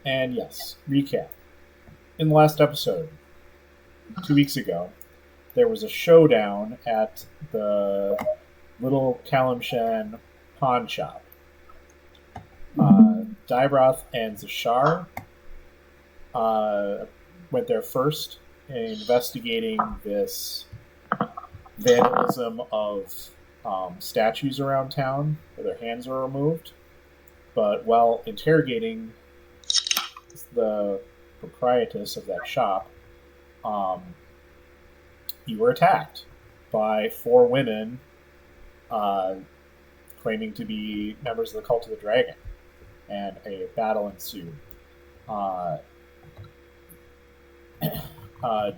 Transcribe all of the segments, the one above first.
And yes, recap. In the last episode, 2 weeks ago, there was a showdown at the Little Kalimshan pawn shop. Dybroth and Zashar went there first, investigating this vandalism of statues around town where their hands were removed. But while interrogating the proprietress of that shop, you were attacked by 4 women claiming to be members of the Cult of the Dragon, and a battle ensued.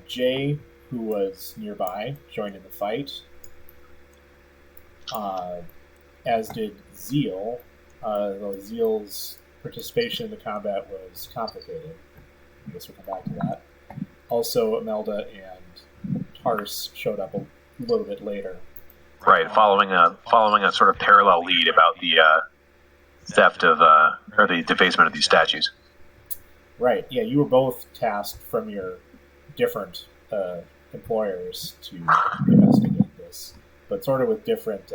Jay, who was nearby, joined in the fight, as did Zeal. Though Zeal's participation in the combat was complicated. I guess we'll come back to that. Also, Imelda and Tars showed up a little bit later. Right, following a sort of parallel lead about the theft of or the defacement of these statues. Right. Yeah, you were both tasked from your different employers to investigate this, but sort of with different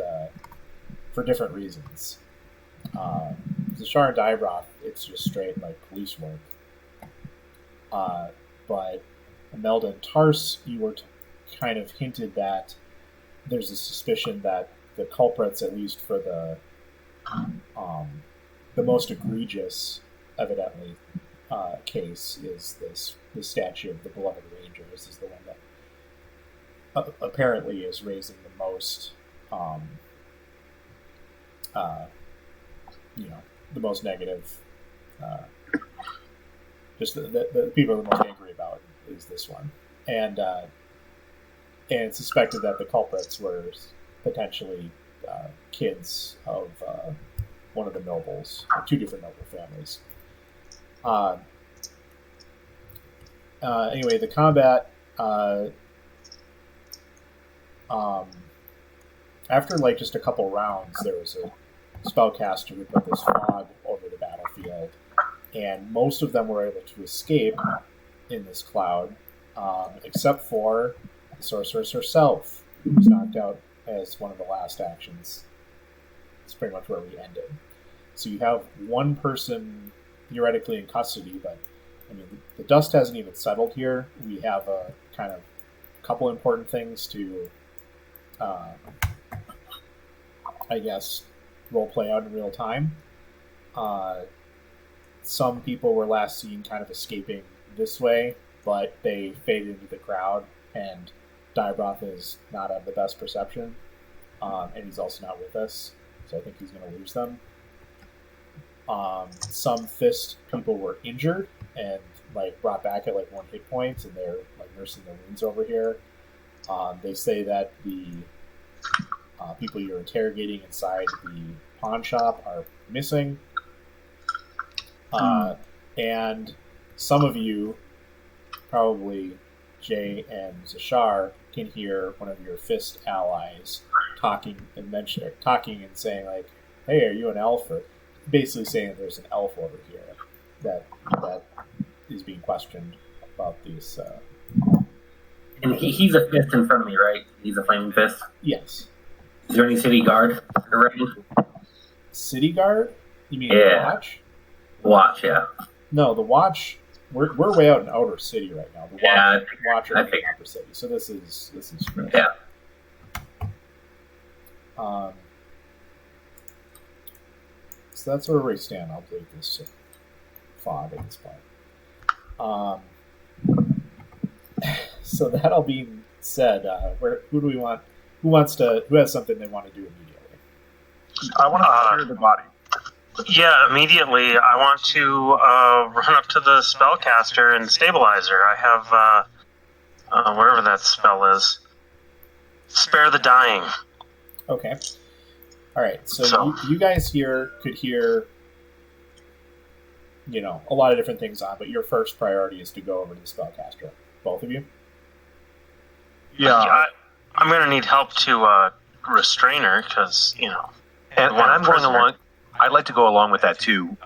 for different reasons. Zashar and Dybroth, it's just straight like police work. But Imelda and Tars, you were kind of hinted that there's a suspicion that the culprits, at least for the most egregious, evidently, case, is the statue of the Beloved Rangers is the one that apparently is raising the most, the most negative. Just the people are the most angry about is this one, and suspected that the culprits were potentially kids of one of the nobles, or 2 different noble families. Anyway, the combat, after like just a couple rounds, there was a spellcaster who put this fog over the battlefield, and most of them were able to escape in this cloud, except for the sorceress herself, who was knocked out as one of the last actions. It's pretty much where we ended. So you have one person theoretically in custody, but I mean, the dust hasn't even settled here. We have a kind of couple important things to, I guess, role play out in real time. Some people were last seen kind of escaping this way, but they faded into the crowd, and Dybroth is not of the best perception, and he's also not with us, so I think he's going to lose them. Some Fist people were injured and like brought back at like 1 hit point, and they're like nursing their wounds over here. They say that the people you're interrogating inside the pawn shop are missing, and some of you, probably Jay and Zashar, can hear one of your Fist allies talking and saying like, "Hey, are you an elf?" Or basically saying that there's an elf over here that is being questioned about these. And he's a Fist in front of me, right? He's a flaming Fist? Yes. Is there any city guard around? City guard? You mean the watch? Watch, yeah. No, the watch. We're way out in outer city right now. The watch are in upper city. So this is great. Yeah. So that's where we stand. I'll delete this fog at this point. So that all being said, who do we want? Who has something they want to do immediately? I want to secure the body. Yeah, immediately. I want to run up to the spellcaster and stabilizer. I have wherever that spell is. Spare the dying. Okay. All right. So you guys could hear, a lot of different things on, but your first priority is to go over to the spellcaster. Both of you. Yeah. I'm going to need help to restrain her because, And I'm going along. I'd like to go along with that too.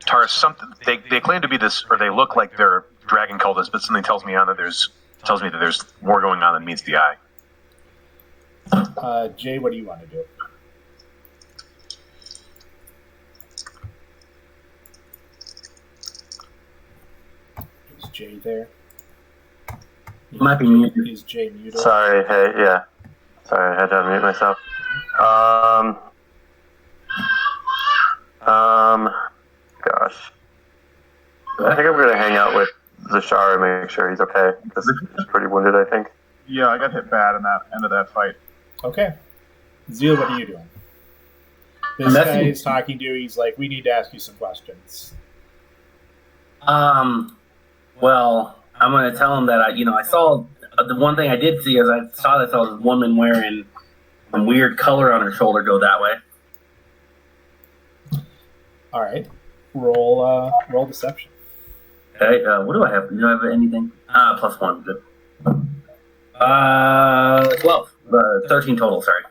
Taurus, something they claim to be this, or they look like they're dragon cultists, but something tells me that there's more going on than meets the eye. Jay, what do you want to do? Is Jay there? Might be muted. Is Jay muted? Sorry, hey, yeah. Sorry, I had to unmute myself. Gosh. I think I'm going to hang out with Zashar and make sure he's okay, because he's pretty wounded, I think. Yeah, I got hit bad in that end of that fight. Okay. Zeal, what are you doing? This guy is talking to you. He's like, we need to ask you some questions. Well, I'm going to tell him that I saw the one thing I did see is I saw this woman wearing some weird color on her shoulder go that way. All right. Roll deception. Okay, what do I have? Do I have anything? +1, good. 12. 13 total, sorry.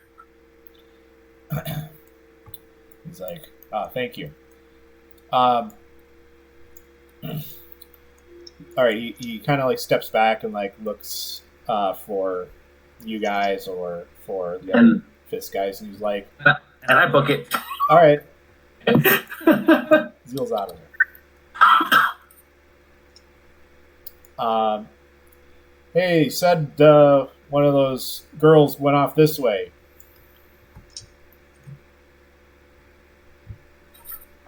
He's like, thank you. All right, he kind of like steps back and like looks for you guys or for the other Fist guys, and he's like, and I book it. All right. Zeal's out of there. Hey, said one of those girls went off this way.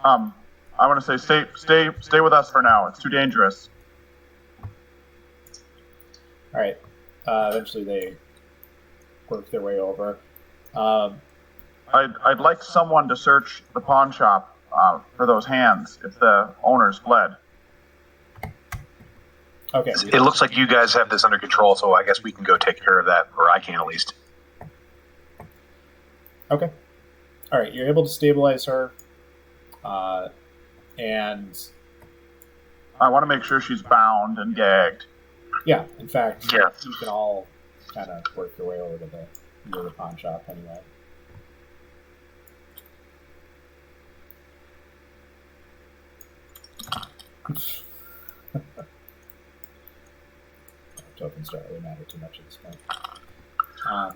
I want to say stay with us for now. It's too dangerous. All right. Eventually, they work their way over. I'd like someone to search the pawn shop for those hands if the owners fled. Okay. It looks like you guys have this under control, so I guess we can go take care of that, or I can at least. Okay. All right. You're able to stabilize her, and I want to make sure she's bound and gagged. yeah. In fact, Yeah. you can all kind of work your way over to the pawn shop anyway. Tokens don't really matter too much at this point. All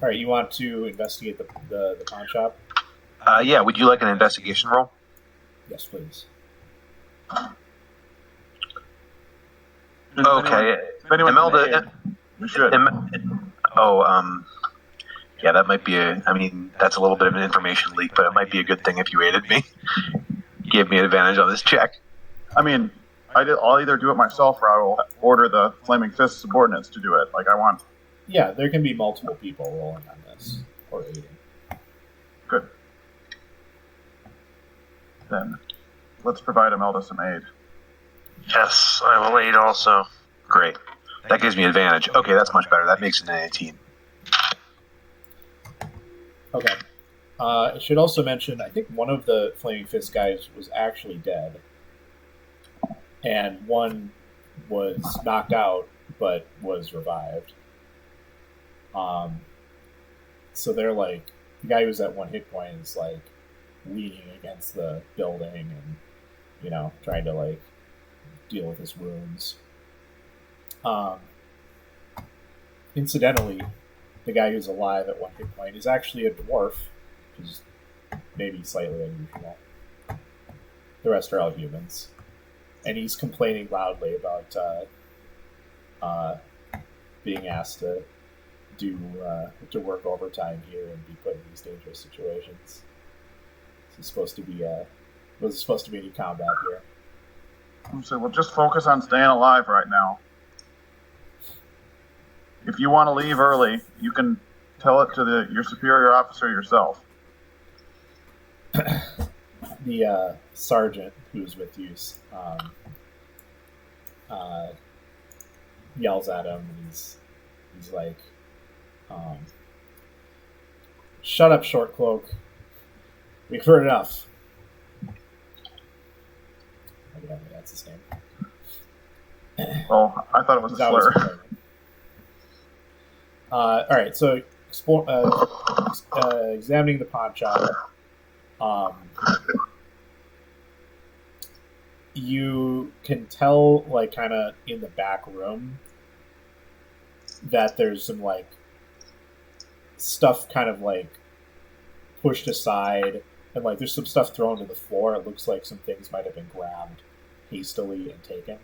right, you want to investigate the pawn shop? Yeah, would you like an investigation roll? Yes, please. Okay. If anyone Imelda, can aid, you should. Yeah, that might be that's a little bit of an information leak, but it might be a good thing if you aided me. Give me an advantage on this check. I mean, I'll either do it myself or I will order the Flaming Fist subordinates to do it. Like, I want... Yeah, there can be multiple people rolling on this, or aiding. Good. Then, let's provide Imelda some aid. Yes, I will aid also. Great. That gives me advantage. Okay, that's much better. That makes it an 18. Okay. I should also mention, I think one of the Flaming Fist guys was actually dead. And one was knocked out, but was revived. So they're like, the guy who's at 1 hit point is like leaning against the building and, trying to like deal with his wounds. Incidentally, the guy who's alive at 1 hit point is actually a dwarf, which is maybe slightly unusual. The rest are all humans. And he's complaining loudly about being asked to work overtime here and be put in these dangerous situations. He's supposed to be wasn't supposed to be any combat here. So we'll just focus on staying alive right now. If you want to leave early, you can tell it to your superior officer yourself. The sergeant who's with you yells at him, and he's like, "Shut up, short cloak. We've heard enough." Evidently, that's his name. Oh, I thought it was a slur. All right, so examining the pawn shop, You can tell, like, kind of in the back room that there's some, like, stuff kind of, like, pushed aside, and, like, there's some stuff thrown to the floor. It looks like some things might have been grabbed hastily and taken.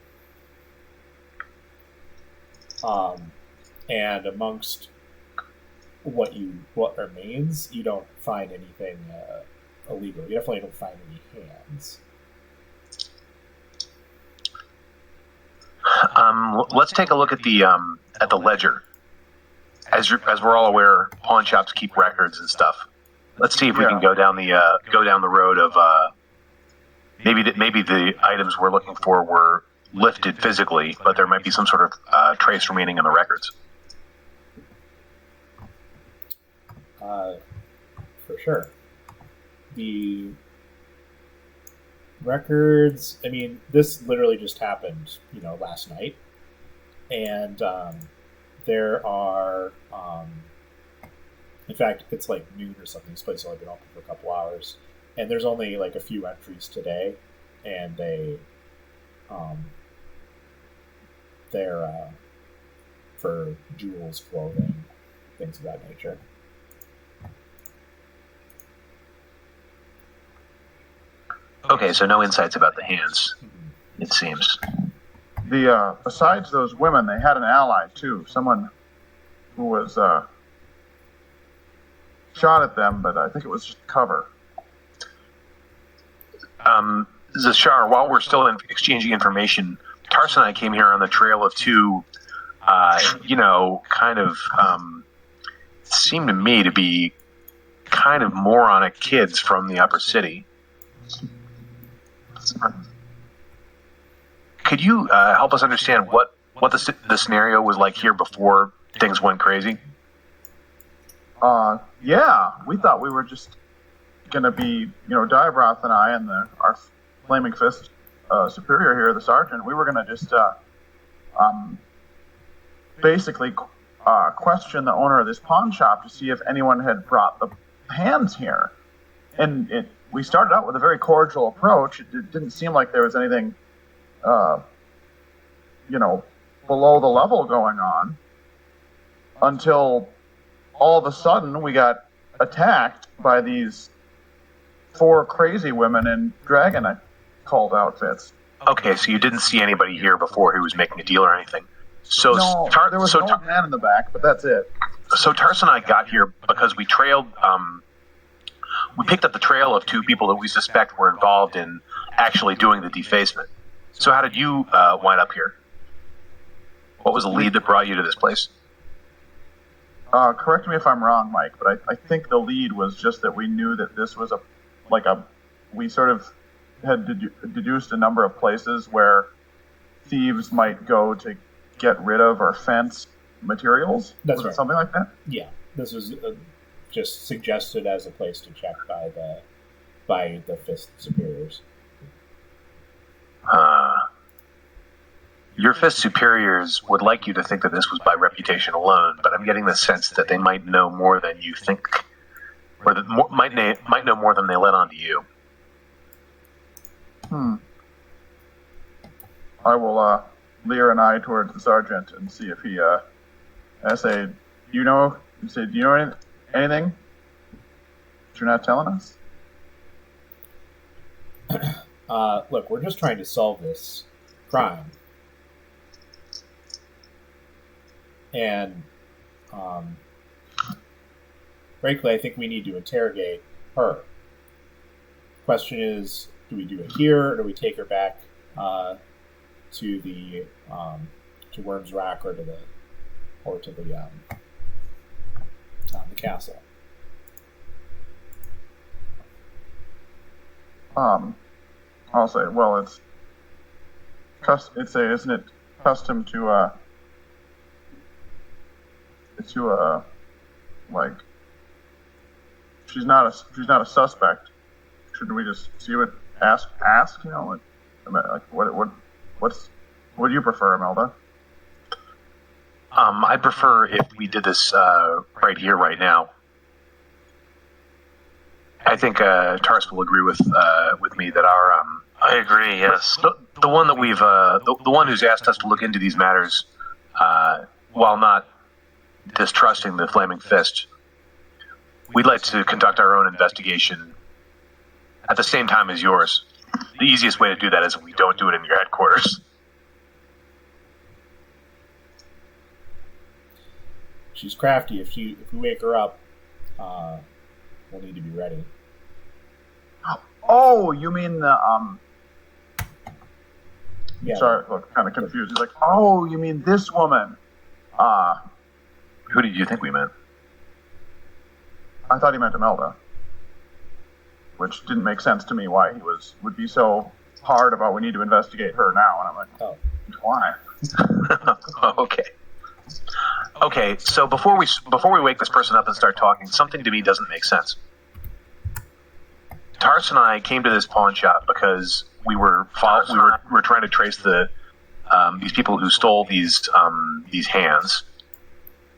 And amongst what remains, you don't find anything illegal. You definitely don't find any hands. Let's take a look at the ledger. As we're all aware, pawn shops keep records and stuff. Let's see if we can go down the road of maybe the items we're looking for were lifted physically, but there might be some sort of trace remaining in the records. For sure. The records, I mean, this literally just happened, last night. And there are, in fact, it's like noon or something. This place has only been open for a couple hours. And there's only like a few entries today. And they're for jewels, clothing, things of that nature. Okay, so no insights about the hands, it seems. Besides those women, they had an ally too. Someone who was shot at them, but I think it was just cover. Zashar, while we're still exchanging information, Tars and I came here on the trail of two, seemed to me to be kind of moronic kids from the upper city. Could you help us understand what the scenario was like here before things went crazy? Yeah, we thought we were just going to be, Diabroth and I and our Flaming Fist superior here, the sergeant, we were going to just basically question the owner of this pawn shop to see if anyone had brought the hands here. And we started out with a very cordial approach. It didn't seem like there was anything, below the level going on until all of a sudden we got attacked by these 4 crazy women in dragon called outfits. Okay, so you didn't see anybody here before who was making a deal or anything. So no, there was an old man in the back, but that's it. So Tars and I got here because we trailed. We picked up the trail of 2 people that we suspect were involved in actually doing the defacement. So how did you wind up here? What was the lead that brought you to this place? Correct me if I'm wrong, Mike, but I think the lead was just that we knew that this was we sort of had deduced a number of places where thieves might go to get rid of or fence materials. That's right. Something like that? Yeah. This was just suggested as a place to check by the Fist superiors. Your Fist superiors would like you to think that this was by reputation alone, but I'm getting the sense that they might know more than you think, or that might know more than they let on to you. I will leer an eye towards the sergeant and see if he. I say, do you know anything that you're not telling us? Look, we're just trying to solve this crime. And, frankly, I think we need to interrogate her. Question is, do we do it here, or do we take her back to the to Worm's Rock or to the castle? I'll say, well, isn't it custom to she's not a suspect. Shouldn't we just see what ask? What do you prefer, Imelda? I prefer if we did this right here, right now. I think Tars will agree with me that our I agree. Yes. the one that we've the one who's asked us to look into these matters, while not distrusting the Flaming Fist, we'd like to conduct our own investigation at the same time as yours. The easiest way to do that is we don't do it in your headquarters. She's crafty. If we wake her up, we'll need to be ready. Oh, you mean the Yeah. Sorry, look, kind of confused. He's like, oh, you mean this woman? Who did you think we meant? I thought he meant Imelda, which didn't make sense to me. Why he would be so hard about we need to investigate her now, and I'm like, Oh. why? Okay. So before we wake this person up and start talking, something to me doesn't make sense. Tars and I came to this pawn shop because we were trying to trace these people who stole these hands.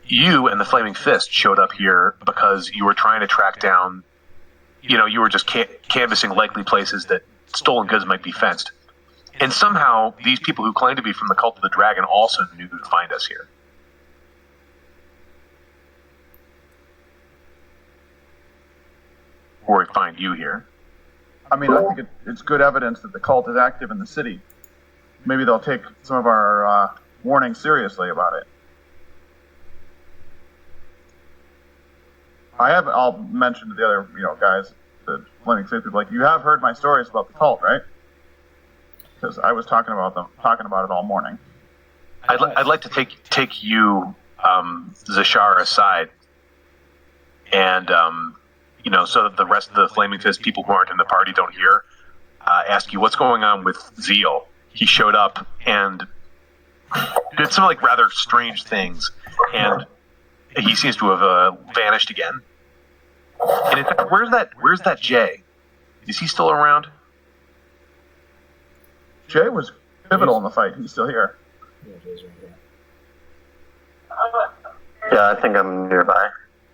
You and the Flaming Fist showed up here because you were trying to track down. You were just canvassing likely places that stolen goods might be fenced. And somehow these people who claim to be from the Cult of the Dragon also knew to find us here. Or find you here. I mean, I think it's good evidence that the cult is active in the city. Maybe they'll take some of our warnings seriously about it. I'll mention to the other, guys, the Flaming Fist people, like, you have heard my stories about the cult, right? Because I was talking about it all morning. I'd like to take you, Zashar, aside, and so that the rest of the Flaming Fist people who aren't in the party don't hear. Ask you what's going on with Zeal. He showed up and did some rather strange things, and he seems to have vanished again. And in fact, where's that Jay? Is he still around? Jay was pivotal in the fight. He's still here. Yeah, Jay's right here. Yeah, I think I'm nearby.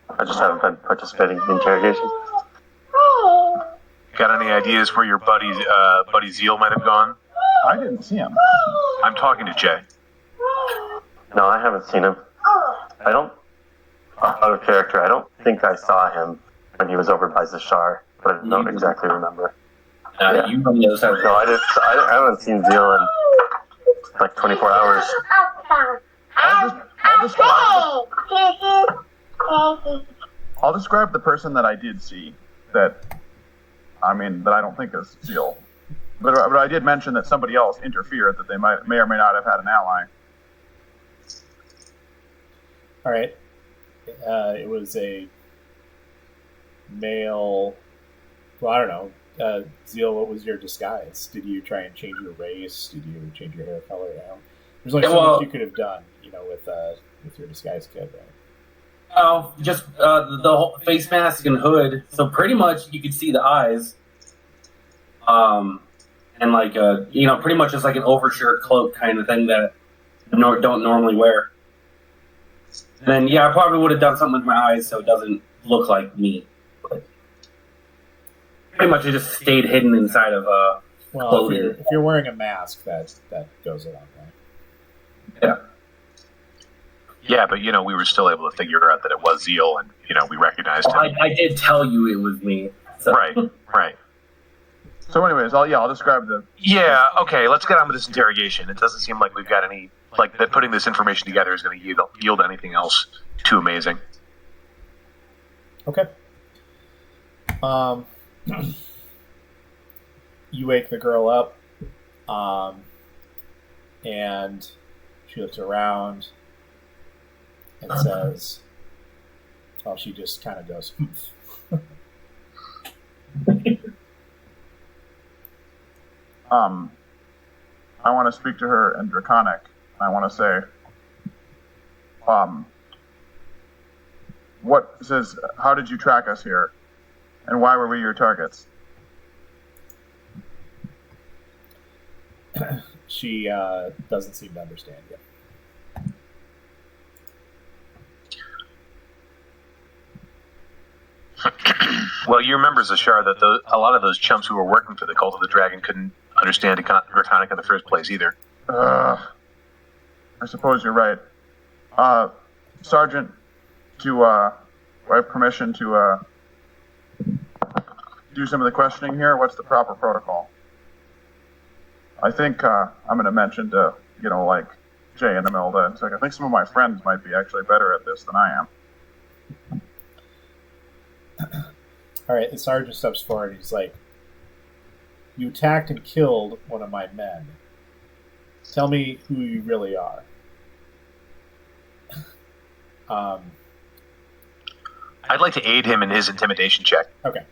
I just haven't been participating in the interrogation. Got any ideas where your buddy Zeal might have gone? I didn't see him. I'm talking to Jay. No, I haven't seen him. I don't, out of character, I don't think I saw him when he was over by Zashar, but I don't exactly remember. You from the other side. No, I haven't seen Zeal in like 24 hours. I'll describe the person that I did see that I don't think is Zeal. But I did mention that somebody else interfered, that they may or may not have had an ally. All right. It was a male. Well, I don't know. Zeal, what was your disguise? Did you try and change your race? Did you change your hair color? There's only so much you could have done, with your disguise kit, right? Oh, just the whole face mask and hood. So pretty much you could see the eyes. And pretty much just like an overshirt cloak kind of thing that I don't normally wear. And then, yeah, I probably would have done something with my eyes so it doesn't look like me. But pretty much it just stayed hidden inside of clothing. If you're wearing a mask, that goes along, right? Yeah. Yeah, but we were still able to figure out that it was Zeal, and we recognized him. I did tell you it was me. So. Right. So, anyways, I'll describe the. Yeah. Okay. Let's get on with this interrogation. It doesn't seem like we've got any that. Putting this information together is going to yield anything else too amazing. Okay. You wake the girl up, and she looks around and says, she just kind of goes, I want to speak to her in Draconic. I want to say, how did you track us here? And why were we your targets? She doesn't seem to understand yet. Well, you remember, Zashar, that a lot of those chumps who were working for the Cult of the Dragon couldn't understand Draconic in the first place either. I suppose you're right. Sergeant, I have permission to do some of the questioning here. What's the proper protocol? I think I'm going to mention to, like Jay and Imelda, it's like, I think some of my friends might be actually better at this than I am. All right, the sergeant steps forward. He's like, "You attacked and killed one of my men. Tell me who you really are." I'd like to aid him in his intimidation check. Okay.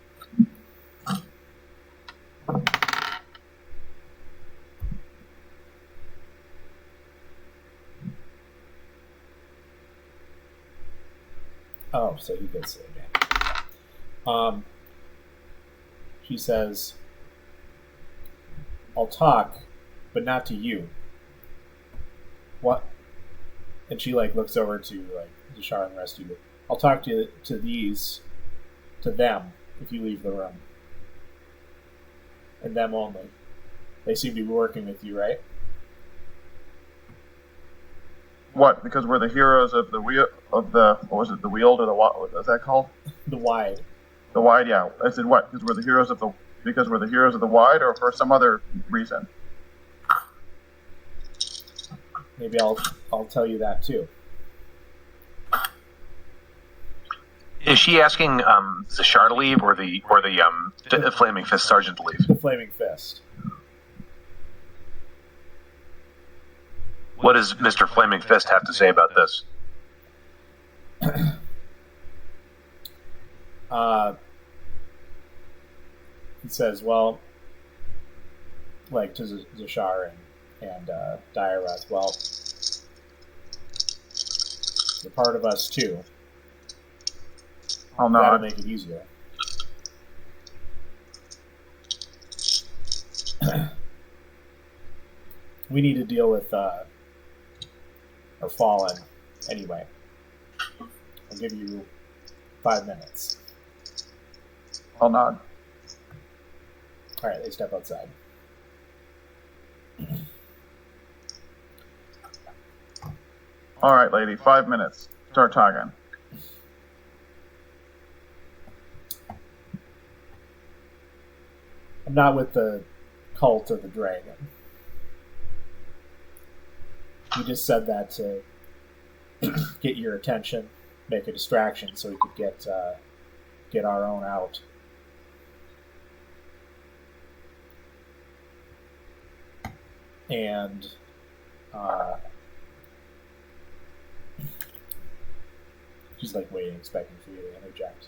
Oh, so he gets it again. She says, "I'll talk, but not to you." What? And she looks over to Zashar and the rest of you. "I'll talk to them if you leave the room, and them only. They seem to be working with you, right?" What? Because we're the heroes of the wheel of the what was it? The Wield or the what was that called? The Wide. The Wide, yeah. I said what? Because we're the heroes of the Wide, or for some other reason? Maybe I'll tell you that too. Is she asking Zashar to leave, or the Flaming Fist Sergeant to leave? The Flaming Fist. What does Mr. Flaming Fist have to say about this? He says, "Well, to Zashar and Diarath, well, you're part of us too. Oh no, that'll make it easier." We need to deal with our fallen anyway. I'll give you 5 minutes. I'll nod. All right, they step outside. All right, lady, 5 minutes. Start talking. I'm not with the Cult of the Dragon. You just said that to get your attention, make a distraction, so we could get our own out. And she's waiting, expecting for you to interject.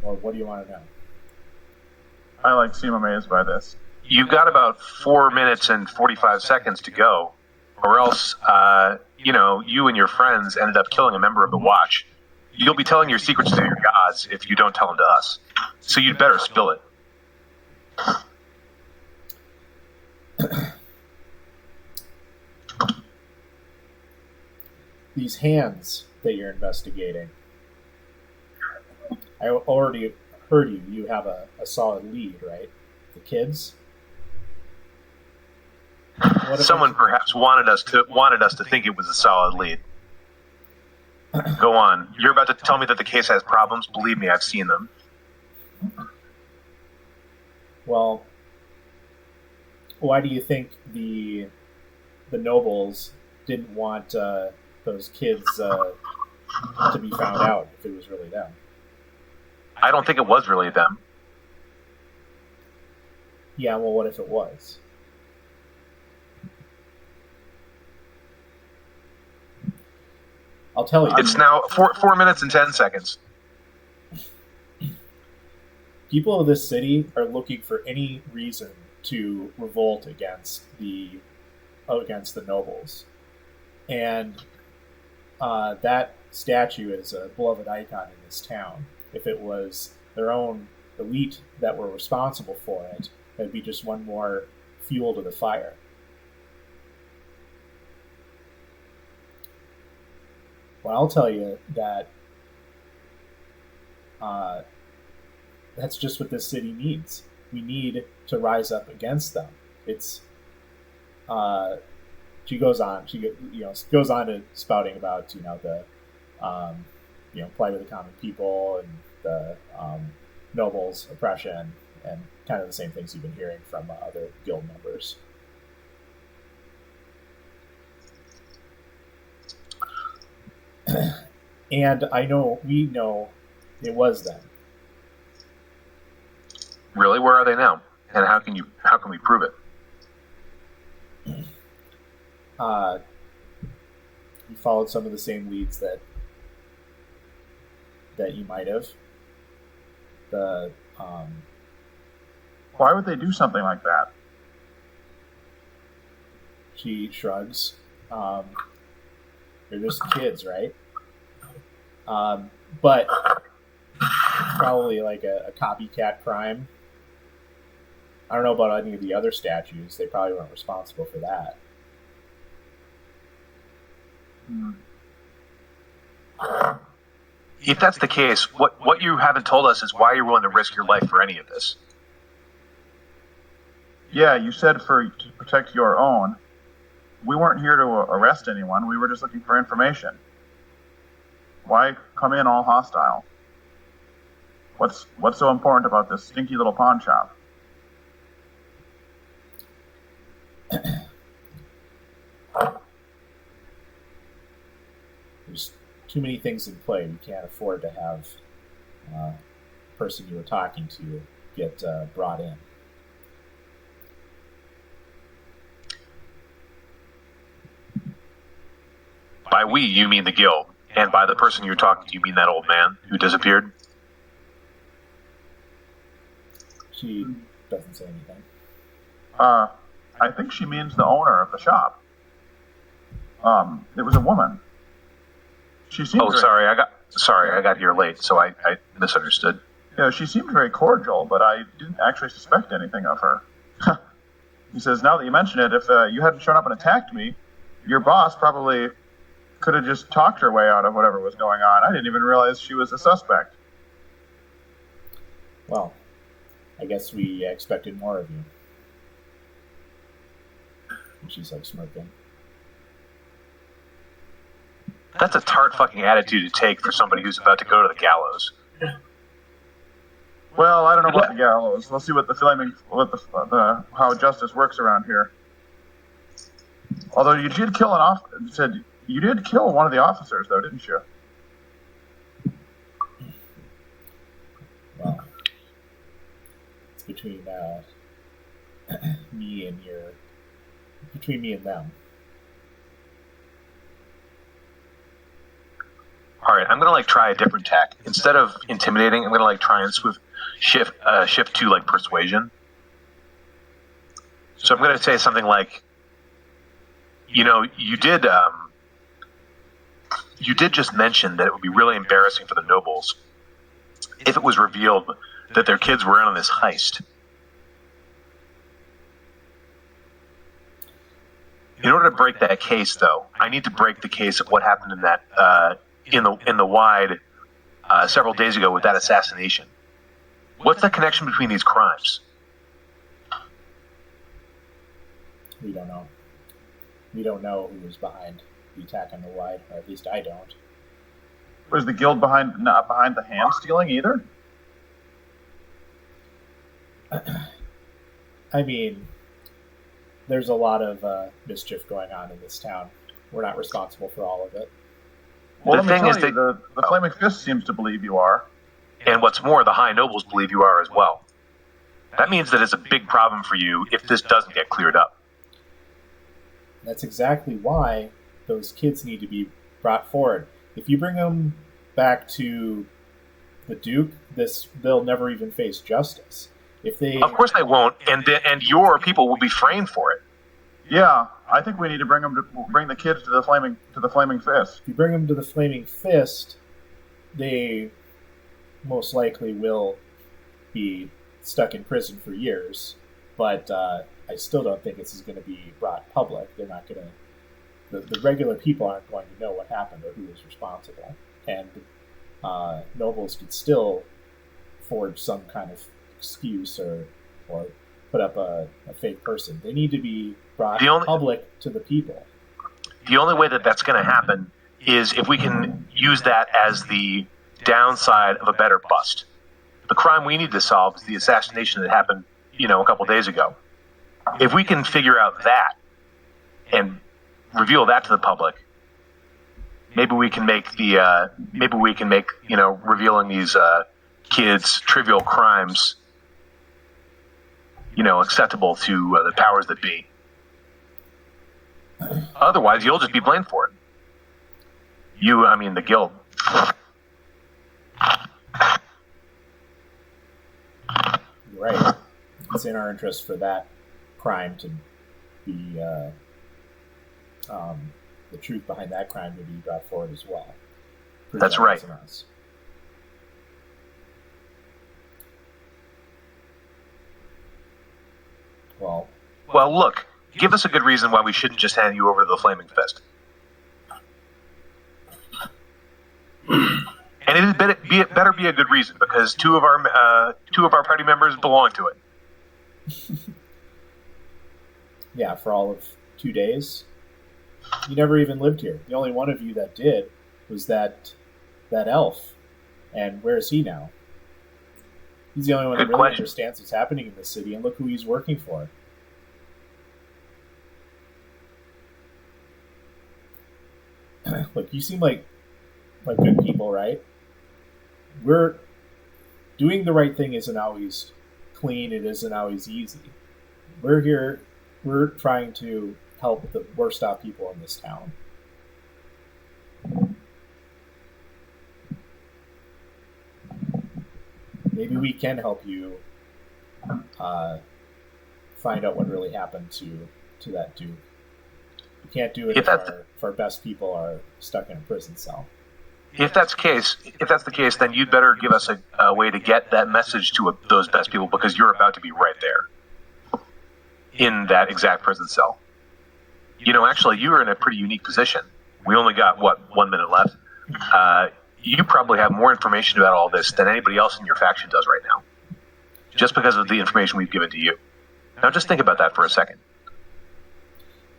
Well, what do you want to know? I seem amazed by this. You've got about 4 minutes and 45 seconds to go, or else, you and your friends ended up killing a member of the Watch. You'll be telling your secrets to your gods if you don't tell them to us. So you'd better spill it. These hands that you're investigating, I already heard you. You have a solid lead, right? The kids? Someone perhaps wanted us to think it was a solid lead. Go on. You're about to tell me that the case has problems? Believe me, I've seen them. Well, why do you think the nobles didn't want those kids to be found out if it was really them? I don't think it was really them. Yeah, well, what if it was? I'll tell you. It's now 4 minutes and 10 seconds. People of this city are looking for any reason to revolt against the nobles, and that statue is a beloved icon in this town. If it was their own elite that were responsible for it, it'd be just one more fuel to the fire. Well, I'll tell you that that's just what this city needs. We need to rise up against them. It's she goes on to spouting about the plight of the common people and the nobles' oppression and kind of the same things you've been hearing from other guild members. And we know it was them. Really, where are they now? And how can we prove it? You followed some of the same leads that you might have. Why would they do something like that? She shrugs. They're just kids, right? But probably like a copycat crime. I don't know about any of the other statues. They probably weren't responsible for that. If that's the case, what you haven't told us is why you're willing to risk your life for any of this. Yeah, you said to protect your own. We weren't here to arrest anyone. We were just looking for information. Why come in all hostile? What's so important about this stinky little pawn shop? There's too many things in play. We can't afford to have the person you were talking to get brought in. By we, you mean the guild. And by the person you're talking to, you mean that old man who disappeared? She doesn't say anything. I think she means the owner of the shop. It was a woman. She seemed. Oh, sorry, I got here late, so I misunderstood. Yeah, she seemed very cordial, but I didn't actually suspect anything of her. He says, now that you mention it, if you hadn't shown up and attacked me, your boss probably could have just talked her way out of whatever was going on. I didn't even realize she was a suspect. Well, I guess we expected more of you. And she's like smirking. That's a tart fucking attitude to take for somebody who's about to go to the gallows. Well, I don't know about the gallows. We'll see what how justice works around here. Although you did kill you did kill one of the officers, though, didn't you? Well, it's between between me and them. All right, I'm gonna try a different tack. Instead of intimidating, I'm gonna try and shift to persuasion. So I'm gonna say something like, you did just mention that it would be really embarrassing for the nobles if it was revealed that their kids were in on this heist. In order to break that case, though, I need to break the case of what happened in that in the wide several days ago with that assassination. What's the connection between these crimes? We don't know. We don't know who was behind the attack on the Wide, or at least I don't. Was the guild not behind the hand stealing either? I mean, there's a lot of mischief going on in this town. We're not responsible for all of it. Well, the thing is, the Flaming Fist seems to believe you are. And what's more, the High Nobles believe you are as well. That means that it's a big problem for you if this doesn't get cleared up. That's exactly why those kids need to be brought forward. If you bring them back to the Duke, they'll never even face justice. Of course they won't, and your people will be framed for it. Yeah, I think we need to bring the kids to the Flaming Fist. If you bring them to the Flaming Fist, they most likely will be stuck in prison for years. But I still don't think this is going to be brought public. They're not going to. The regular people aren't going to know what happened or who was responsible, and nobles could still forge some kind of excuse or put up a fake person. They need to be brought public to the people. The only way that that's going to happen is if we can use that as the downside of a better bust. The crime we need to solve is the assassination that happened, a couple days ago. If we can figure out that and reveal that to the public, maybe we can make revealing these kids' trivial crimes, acceptable to the powers that be. Otherwise, you'll just be blamed for it. The guild. Right. It's in our interest for that crime to be the truth behind that crime to be brought forward as well. That's right. Well, look. Give us a good reason why we shouldn't just hand you over to the Flaming Fist. And it better be a good reason, because two of our party members belong to it. Yeah, for all of 2 days. You never even lived here. The only one of you that did was that elf. And where is he now? He's the only one that really understands what's happening in this city, and look who he's working for. Look, you seem like good people, right? We're doing the right thing isn't always clean. It isn't always easy. We're here. We're trying to help the worst off people in this town. Maybe we can help you find out what really happened to that dude. We can't do it if our best people are stuck in a prison cell. If that's the case, then you'd better give us a way to get that message to those best people, because you're about to be right there in that exact prison cell. Actually, you are in a pretty unique position. We only got 1 minute left. You probably have more information about all this than anybody else in your faction does right now, just because of the information we've given to you. Now, just think about that for a second.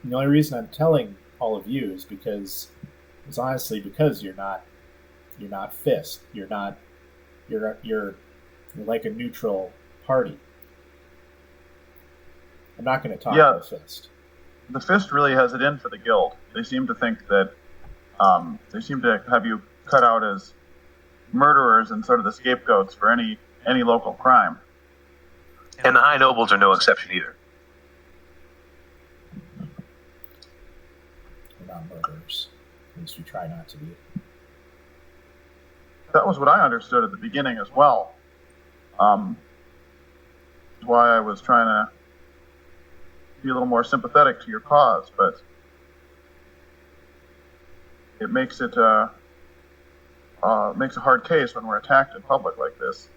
The only reason I'm telling all of you is because you're not Fist. You're like a neutral party. I'm not going to talk about Fist. The Fist really has it in for the guild. They seem to think that they seem to have you cut out as murderers and sort of the scapegoats for any local crime. And the High Nobles are no exception either. We're not murderers. At least we try not to be. That was what I understood at the beginning as well. Why I was trying to be a little more sympathetic to your cause, but it makes it makes a hard case when we're attacked in public like this,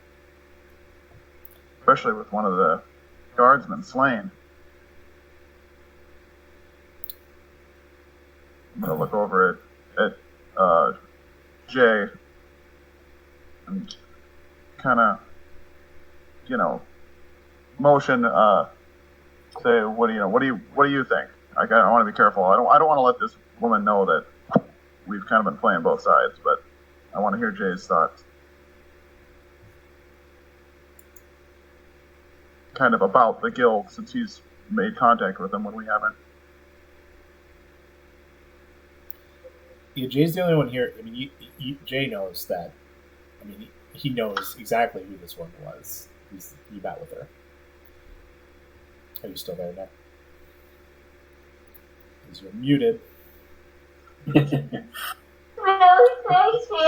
especially with one of the guardsmen slain. I'm gonna look over at Jay and kind of, motion. Say, what do you think? I want to be careful. I don't want to let this woman know that we've kind of been playing both sides, but I want to hear Jay's thoughts. Kind of about the guild, since he's made contact with them when we haven't. Yeah, Jay's the only one here. I mean, Jay knows that. I mean, he knows exactly who this woman was. He met with her. Are you still there, Nick? Because you're muted.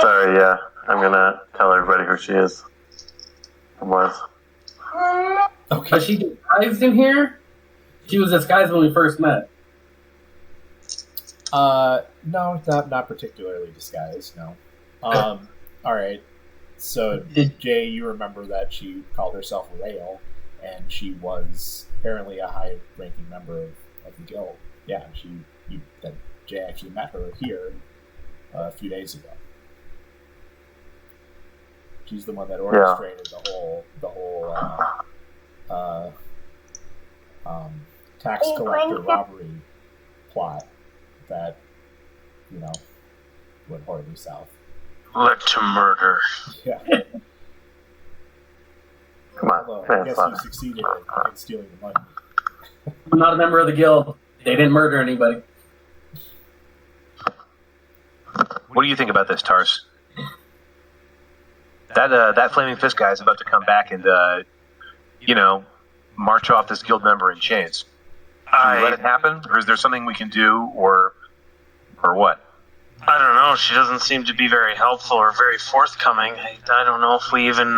Sorry, yeah. I'm gonna tell everybody who she is. Was. Okay. Was she disguised in here? She was disguised when we first met. No, not particularly disguised, no. All right. So, Jay, you remember that she called herself Rail, and she was apparently a high-ranking member of the guild. Yeah, that Jay actually met her here a few days ago. She's the one that orchestrated the whole tax collector robbery plot that went horribly south. Led to murder. Yeah. Come on, Although I guess manslaughter. you succeeded in stealing the money. I'm not a member of the guild. They didn't murder anybody. What do you think about this, Tars? That Flaming Fist guy is about to come back and, march off this guild member in chains. Should we let it happen, or is there something we can do, or what? I don't know. She doesn't seem to be very helpful or very forthcoming. I don't know if we even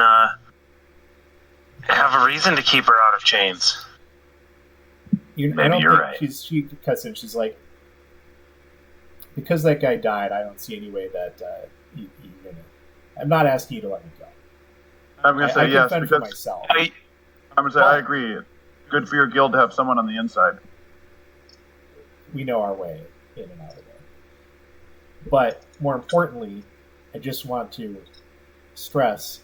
have a reason to keep her out of chains. Maybe you're right. She cuts in. She's like, because that guy died, I don't see any way that you're gonna. I'm not asking you to let me go. I'm going to say I yes, can fend for because myself. I'm going to say I agree. Good for your guild to have someone on the inside. We know our way in and out of there. But more importantly, I just want to stress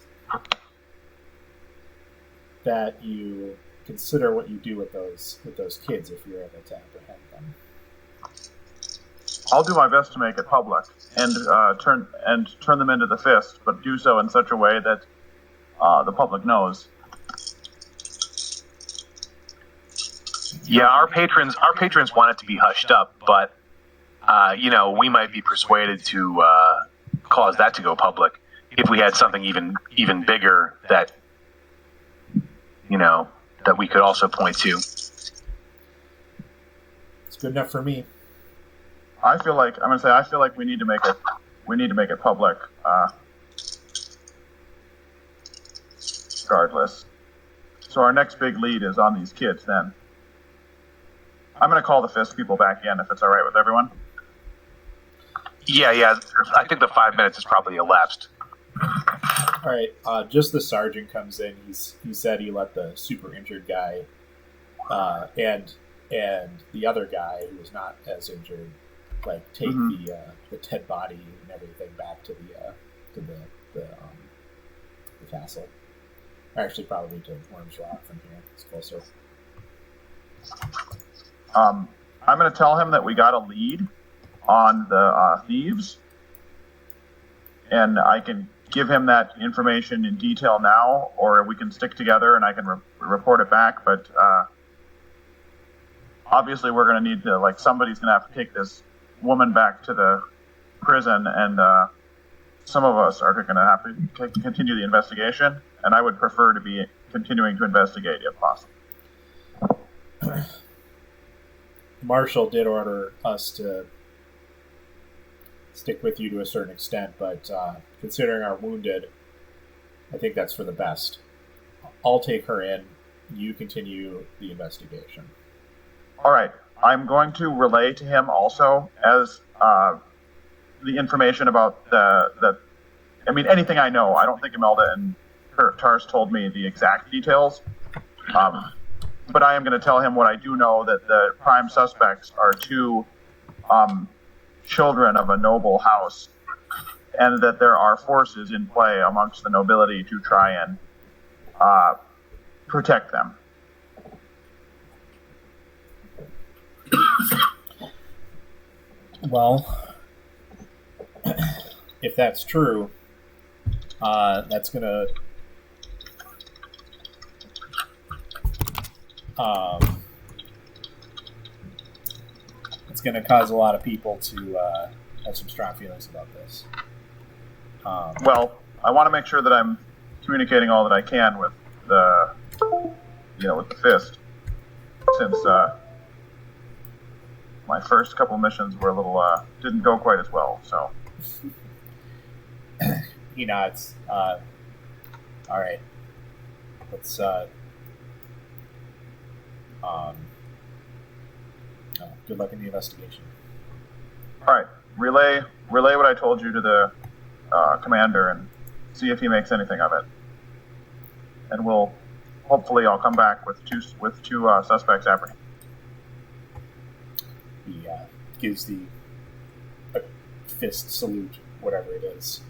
that you consider what you do with those kids if you're able to apprehend them. I'll do my best to make it public and turn them into the fist, but do so in such a way that the public knows. Yeah, our patrons want it to be hushed up, but we might be persuaded to cause that to go public if we had something even bigger that that we could also point to. It's good enough for me. I feel like we need to make it public. Regardless. So our next big lead is on these kids then. I'm going to call the fist people back in if it's all right with everyone. Yeah. I think the 5 minutes has probably elapsed. All right. Just the sergeant comes in. He said he let the super injured guy and the other guy who was not as injured, take the dead body and everything back to the castle. Or actually, probably to Worms Rock from here. It's closer. I'm going to tell him that we got a lead on the thieves, and I can give him that information in detail now, or we can stick together and I can report it back. But obviously, we're going to need to somebody's going to have to take this woman back to the prison, and some of us are going to have to continue the investigation. And I would prefer to be continuing to investigate if possible. Marshall did order us to stick with you to a certain extent, but considering our wounded, I think that's for the best. I'll take her in. You continue the investigation. All right. I'm going to relay to him also as the information about anything I know. I don't think Imelda and Tars told me the exact details. But I am going to tell him what I do know, that the prime suspects are two children of a noble house, and that there are forces in play amongst the nobility to try and protect them. Well, if that's true, that's going to... it's going to cause a lot of people to have some strong feelings about this. Well, I want to make sure that I'm communicating all that I can with the fist, since my first couple missions were a little didn't go quite as well. So he nods. All right, let's. Good luck in the investigation. All right, relay what I told you to the commander and see if he makes anything of it. And I'll come back with two suspects apprehended. He gives the fist salute, whatever it is.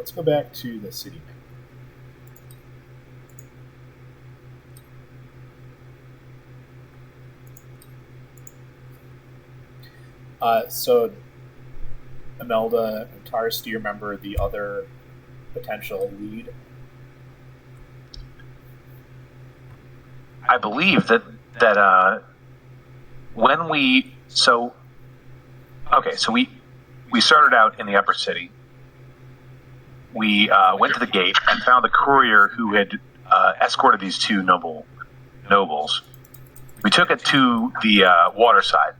let's go back to the city map. So, Imelda and Tars, do you remember the other potential lead? I believe that when we so we started out in the upper city. We went to the gate and found the courier who had escorted these two nobles. We took it to the water side.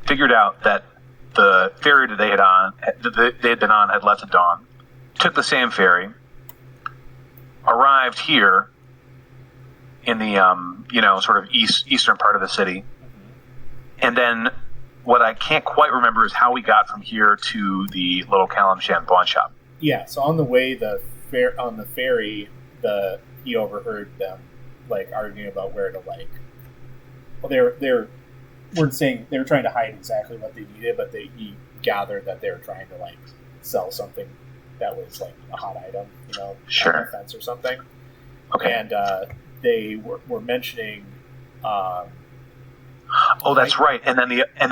Figured out that the ferry that they had been on had left at dawn. Took the same ferry. Arrived here in the sort of eastern part of the city, and then what I can't quite remember is how we got from here to the little Kalimshan pawn shop. Yeah, so on the way on the ferry, he overheard them like arguing about where to like. Well, they weren't saying they were trying to hide exactly what they needed, but he gathered that they were trying to like sell something that was like a hot item, Sure. on the fence or something. Okay. And they were mentioning. Oh, that's right. And then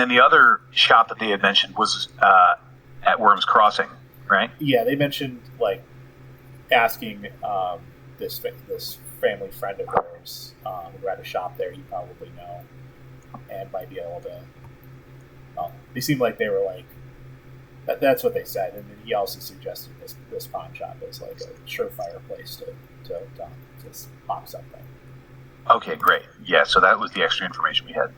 the other shop that they had mentioned was at Worms Crossing, right? Yeah, they mentioned like asking this family friend of theirs who had a shop there. You probably know, and might be able to. Well, they seemed like they were like. That's what they said, and then he also suggested this pawn shop as like a surefire place to pop something. Okay, great. Yeah, so that was the extra information we had.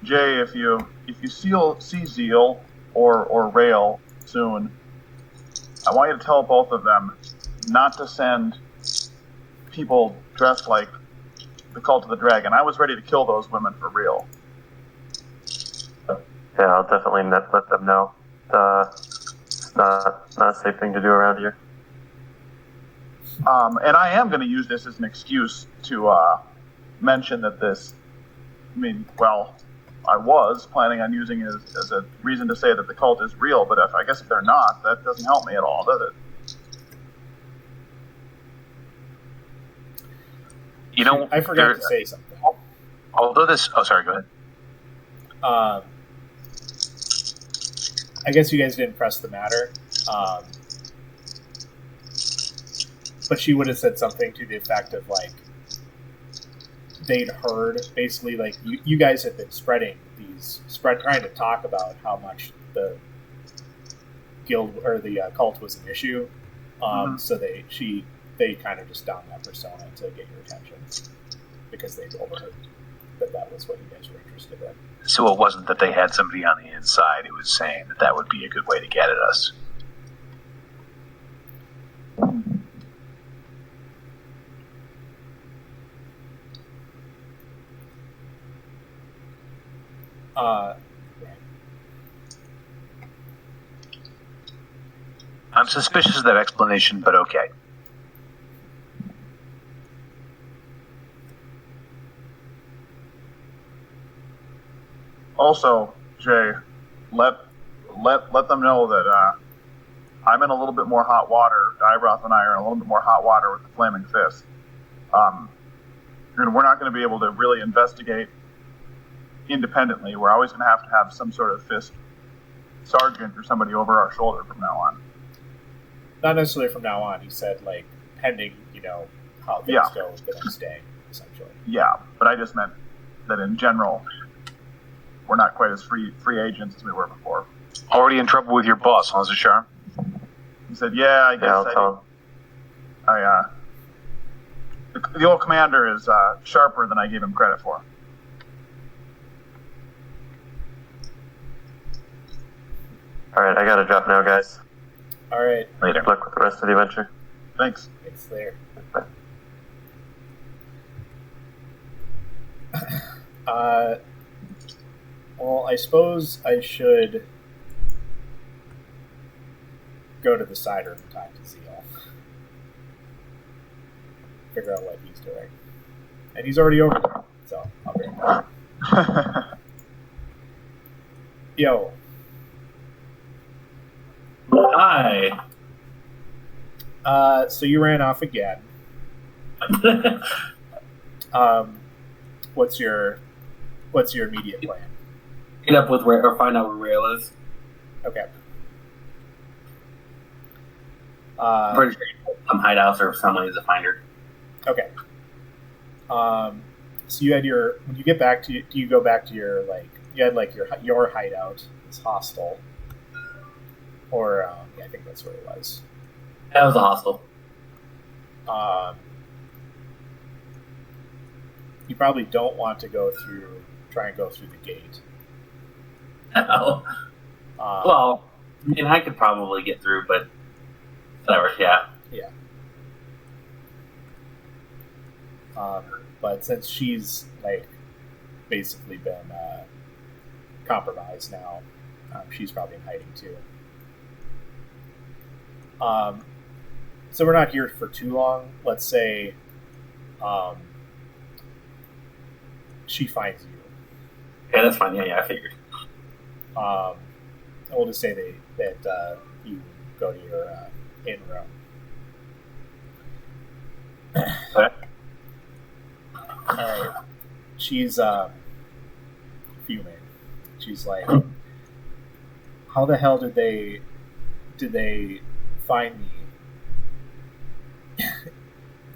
Jay, if you see Zeal or Rail soon, I want you to tell both of them not to send people dressed like the Cult of the Dragon. I was ready to kill those women for real. Yeah, I'll definitely let them know. It's not a safe thing to do around here. And I am going to use this as an excuse to mention that I was planning on using it as a reason to say that the cult is real, but I guess if they're not, that doesn't help me at all, does it? I forgot to say something. Although sorry, go ahead. I guess you guys didn't press the matter, but she would have said something to the effect of like they'd heard basically like you guys had been trying to talk about how much the guild or the cult was an issue, so they kind of just donned that persona to get your attention because they'd overheard that was what you guys were interested in. So it wasn't that they had somebody on the inside who was saying that would be a good way to get at us. Right. I'm suspicious of that explanation, but okay. Also, Jay, let them know that I'm in a little bit more hot water. Dybroth and I are in a little bit more hot water with the Flaming Fist. And we're not going to be able to really investigate independently. We're always going to have some sort of fist sergeant or somebody over our shoulder from now on. Not necessarily from now on. He said, like, pending, how things go the next day, essentially. Yeah, but I just meant that in general, we're not quite as free agents as we were before. Already in trouble with your boss, huh, Zashar? He said, "Yeah, I guess the old commander is sharper than I gave him credit for." All right, I gotta drop now, guys. All right. Later. Good luck with the rest of the adventure. Thanks. It's there. Well, I suppose I should go to the cider and talk to Zeal. Figure out what he's doing. And he's already over there, so I'll bring him back. Yo. Hi. So you ran off again. What's your immediate plan? Get up with Rail, or find out where Rail is. Okay. Pretty sure some hideouts or some ways to find her. Okay. So you had when you get back to, do you go back to your, you had your hideout, this hostel, or yeah, I think that's what it was. That was a hostel. You probably don't want to try and go through the gate. No. Well, I could probably get through, but whatever. Yeah. Yeah. But since she's basically been compromised now, she's probably in hiding too. So we're not here for too long. Let's say she finds you. Yeah, that's fine. Yeah, I figured. We'll just say that you go to your in room. Okay. All right. She's fuming. She's like, "How the hell did they find me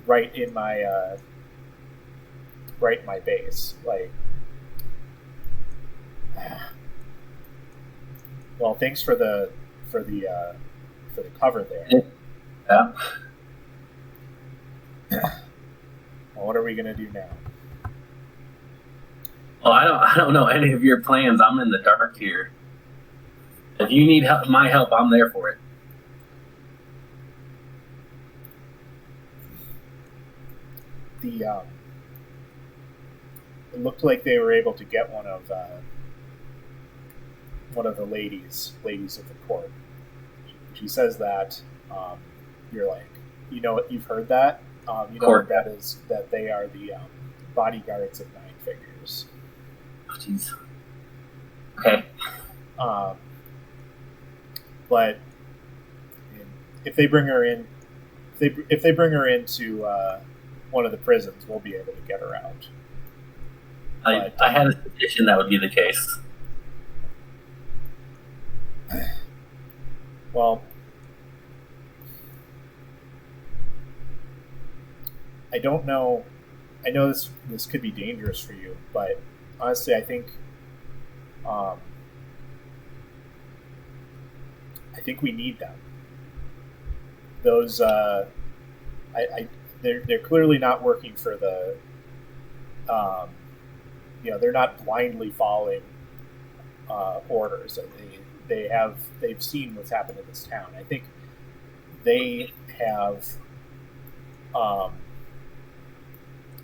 right in my base? Well, thanks for the cover there. Yeah. Well, what are we gonna do now?" Well, I don't know any of your plans. I'm in the dark here. If you need help, my help, I'm there for it. It looked like they were able to get one of the ladies of the court. She says that you're like, you've heard that. Court. That they are the bodyguards of Nine Fingers. Oh, jeez. Okay. But if they bring her in, if they bring her into one of the prisons, we'll be able to get her out. I had a suspicion that would be the case. Well, I don't know. I know this could be dangerous for you, but honestly, I think we need them. Those they're clearly not working for the. They're not blindly following orders. They've seen what's happened in this town. I think they have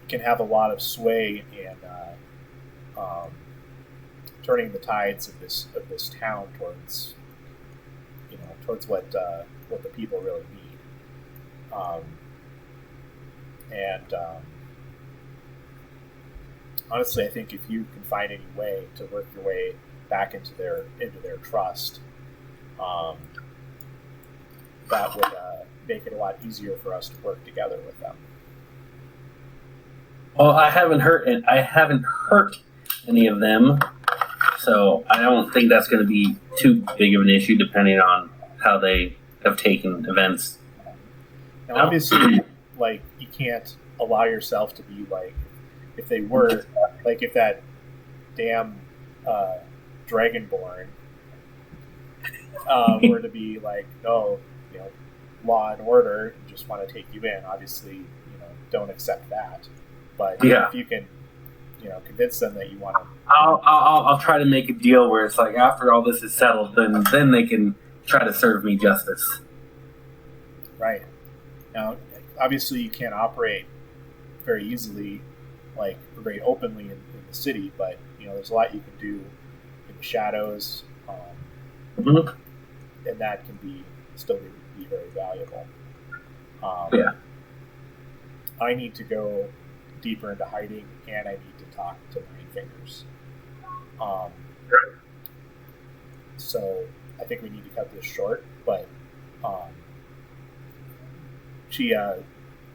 can have a lot of sway in turning the tides of this town towards what the people really need. Honestly, I think if you can find any way to work your way back into their trust, that would make it a lot easier for us to work together with them. Well, I haven't hurt any of them, so I don't think that's going to be too big of an issue, depending on how they have taken events. Now, obviously, you can't allow yourself to be if they were, if that damn Dragonborn were to be no, law and order, and just want to take you in. Obviously, don't accept that. But if you can, convince them that you want to, I'll try to make a deal where it's after all this is settled, then they can try to serve me justice. Right. Now, obviously, you can't operate very easily, very openly in the city, but there's a lot you can do in the shadows, and that can still be very valuable. I need to go deeper into hiding, and I need to talk to Nine Fingers. So I think we need to cut this short, but she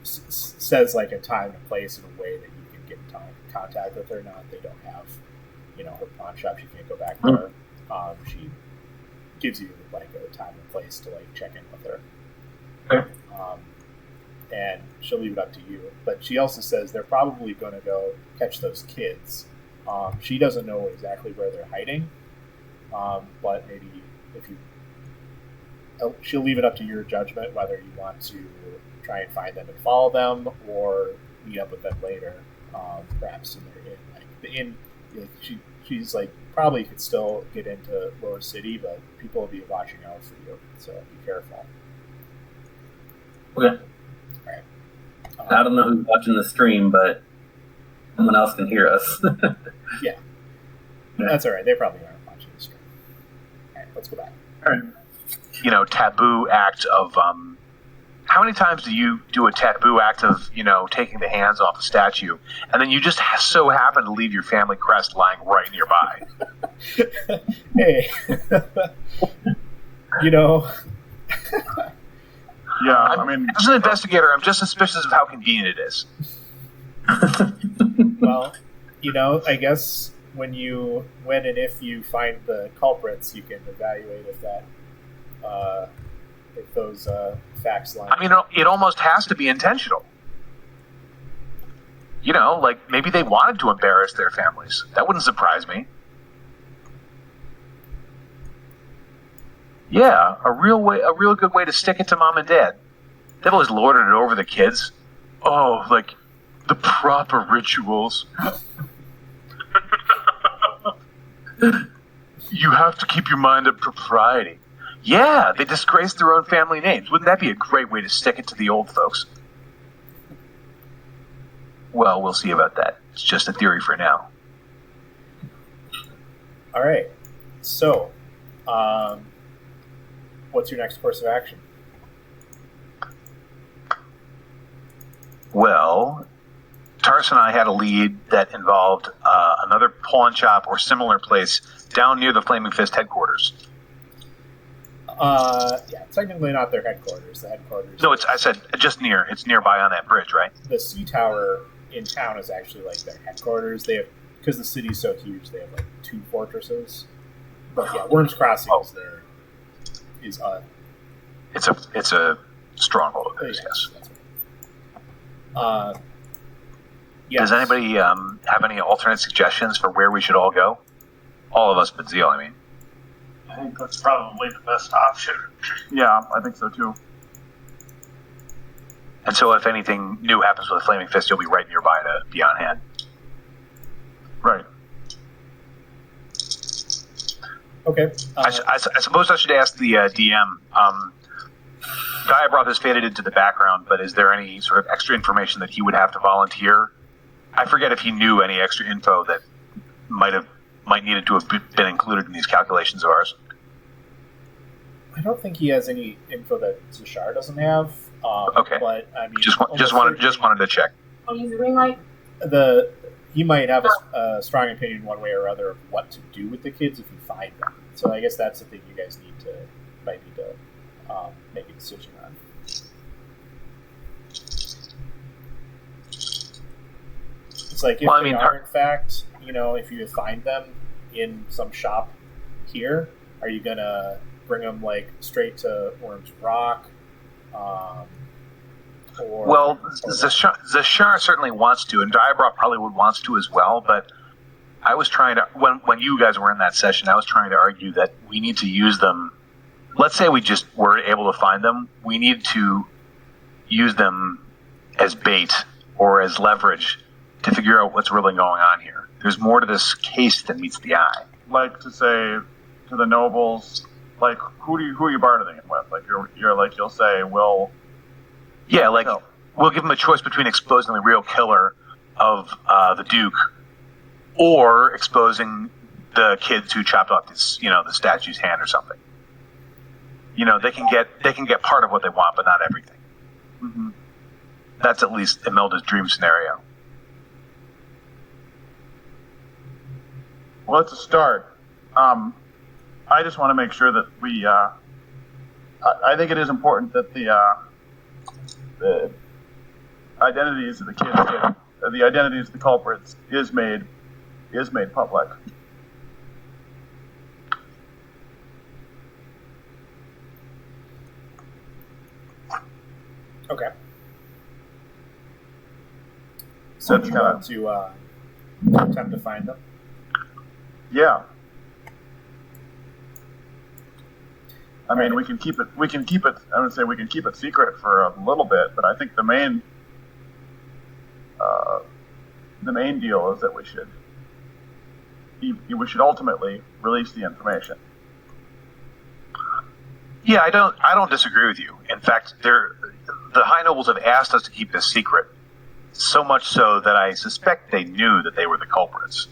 says like a time and place and a way that you can get in contact with her. Not they don't have, her pawn shop. She can't go back there. She gives you like a time and place to like check in with her. Okay. And she'll leave it up to you. But she also says they're probably going to go catch those kids. She doesn't know exactly where they're hiding, but maybe if you, she'll leave it up to your judgment whether you want to try and find them and follow them, or meet up with them later, perhaps in their inn. Like the inn, she's like probably could still get into Lower City, but people will be watching out for you, so be careful. Okay. All right. I don't know who's watching the stream, but someone else can hear us. Yeah. That's all right. They probably aren't watching the stream. All right, let's go back. All right. Taboo act of how many times do you do a taboo act of taking the hands off a statue, and then you just so happen to leave your family crest lying right nearby? Hey. Yeah, I mean, as an investigator, I'm just suspicious of how convenient it is. Well, I guess when and if you find the culprits, you can evaluate if those facts line. I mean, it almost has to be intentional. Like maybe they wanted to embarrass their families. That wouldn't surprise me. Yeah, a real good way to stick it to mom and dad. They've always lorded it over the kids. Oh, like the proper rituals. You have to keep your mind on propriety. Yeah, they disgrace their own family names. Wouldn't that be a great way to stick it to the old folks? Well, we'll see about that. It's just a theory for now. All right. So, what's your next course of action? Well, Tars and I had a lead that involved another pawn shop or similar place down near the Flaming Fist headquarters. Yeah, technically not their headquarters. The headquarters. No, I said just near. It's nearby on that bridge, right? The sea tower in town is actually like their headquarters. They have, because the city's so huge, they have like 2 fortresses. But yeah, Worms Crossing is their It's a stronghold of theirs, yes. That's right. Yes. Does anybody have any alternate suggestions for where we should all go? All of us but Zeal, I mean. I think that's probably the best option. yeah, I think so too. And so if anything new happens with the Flaming Fist, you'll be right nearby to be on hand. Right. Okay. I suppose I should ask the DM. Diabroth has faded into the background, but is there any sort of extra information that he would have to volunteer? I forget if he knew any extra info that might needed to have been included in these calculations of ours. I don't think he has any info that Zashar doesn't have. Okay. But I mean, Just wanted to check. I'll use the ring light. He might have a strong opinion one way or other of what to do with the kids if you find them. So I guess that's the thing you guys might need to make a decision on. It's like if they are in fact, if you find them in some shop here, are you gonna bring them like straight to Worms Rock? Zashar certainly wants to, and Diabroth probably would wants to as well. But I was trying to, when you guys were in that session, I was trying to argue that we need to use them. Let's say we just were able to find them. We need to use them as bait or as leverage to figure out what's really going on here. There's more to this case than meets the eye. Like to say to the nobles, like who are you bartering it with? Like you'll say we'll give them a choice between exposing the real killer of the Duke or exposing the kids who chopped off this, the statue's hand or something. They can get part of what they want, but not everything. Mm-hmm. That's at least Imelda's dream scenario. Well, it's a start. I just want to make sure that we. I think it is important that the the identities of the kids the identities of the culprits is made public. Okay. So That's do you want to attempt to find them? Yeah. I mean, we can keep it. I would say we can keep it secret for a little bit, but I think the main deal is that we should ultimately release the information. Yeah, I don't disagree with you. In fact, the High Nobles have asked us to keep this secret, so much so that I suspect they knew that they were the culprits.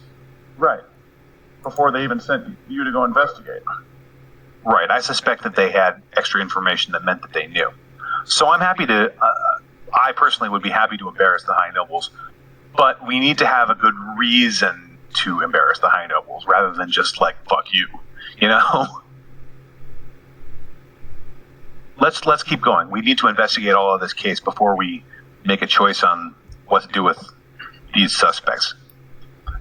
Right. Before they even sent you to go investigate. Right. I suspect that they had extra information that meant that they knew. So I'm happy to. I personally would be happy to embarrass the High Nobles, but we need to have a good reason to embarrass the High Nobles rather than just like fuck you, you know. Let's keep going. We need to investigate all of this case before we make a choice on what to do with these suspects.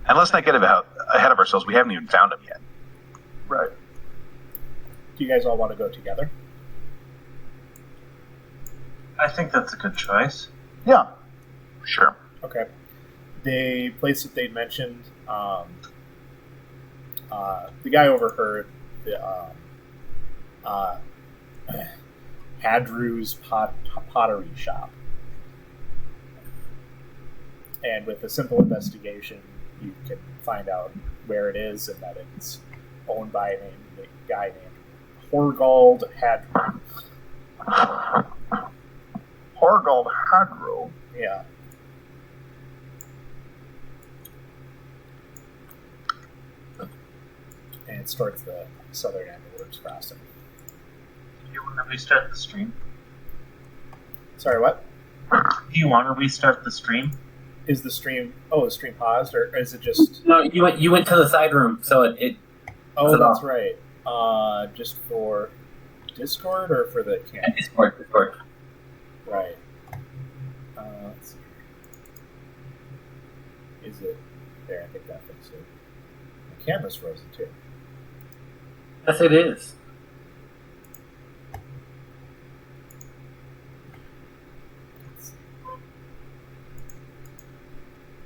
And let's not get ahead of ourselves. We haven't even found them yet. Right. Do you guys all want to go together? I think that's a good choice. Yeah. Sure. Okay. The place that they mentioned, the guy overheard the Hadru's pottery shop. And with a simple investigation, you can find out where it is and that it's owned by a guy named Horgald Hadru. Horgald Hadru? Yeah. And it's towards the southern end of Woods Crossing. Do you want to restart the stream? Sorry, what? Do you want to restart the stream? Is the stream... Oh, the stream paused? Or is it just... No, you went to the side room, so it Oh, that's off. right. Just for Discord or for the camera? Discord. Right. Let's see. Is it... There, I think that fixed it. The camera's frozen, too. Yes, it is.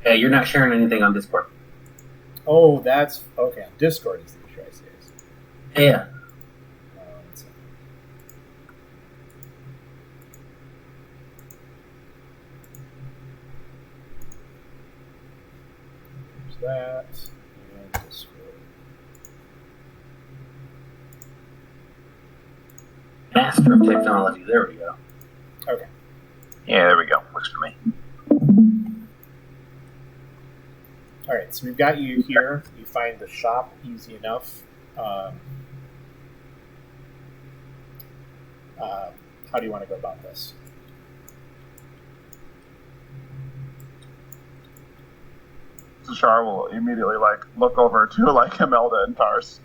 Hey, you're not sharing anything on Discord. Oh, that's... Okay, Discord is the issue, I see. Yeah. Let's see. There's that. And Discord. Master of technology. There we go. Okay. Yeah, there we go. Works for me. All right, so we've got you here. You find the shop easy enough. How do you want to go about this? Zashar will immediately look over to Imelda and Tars.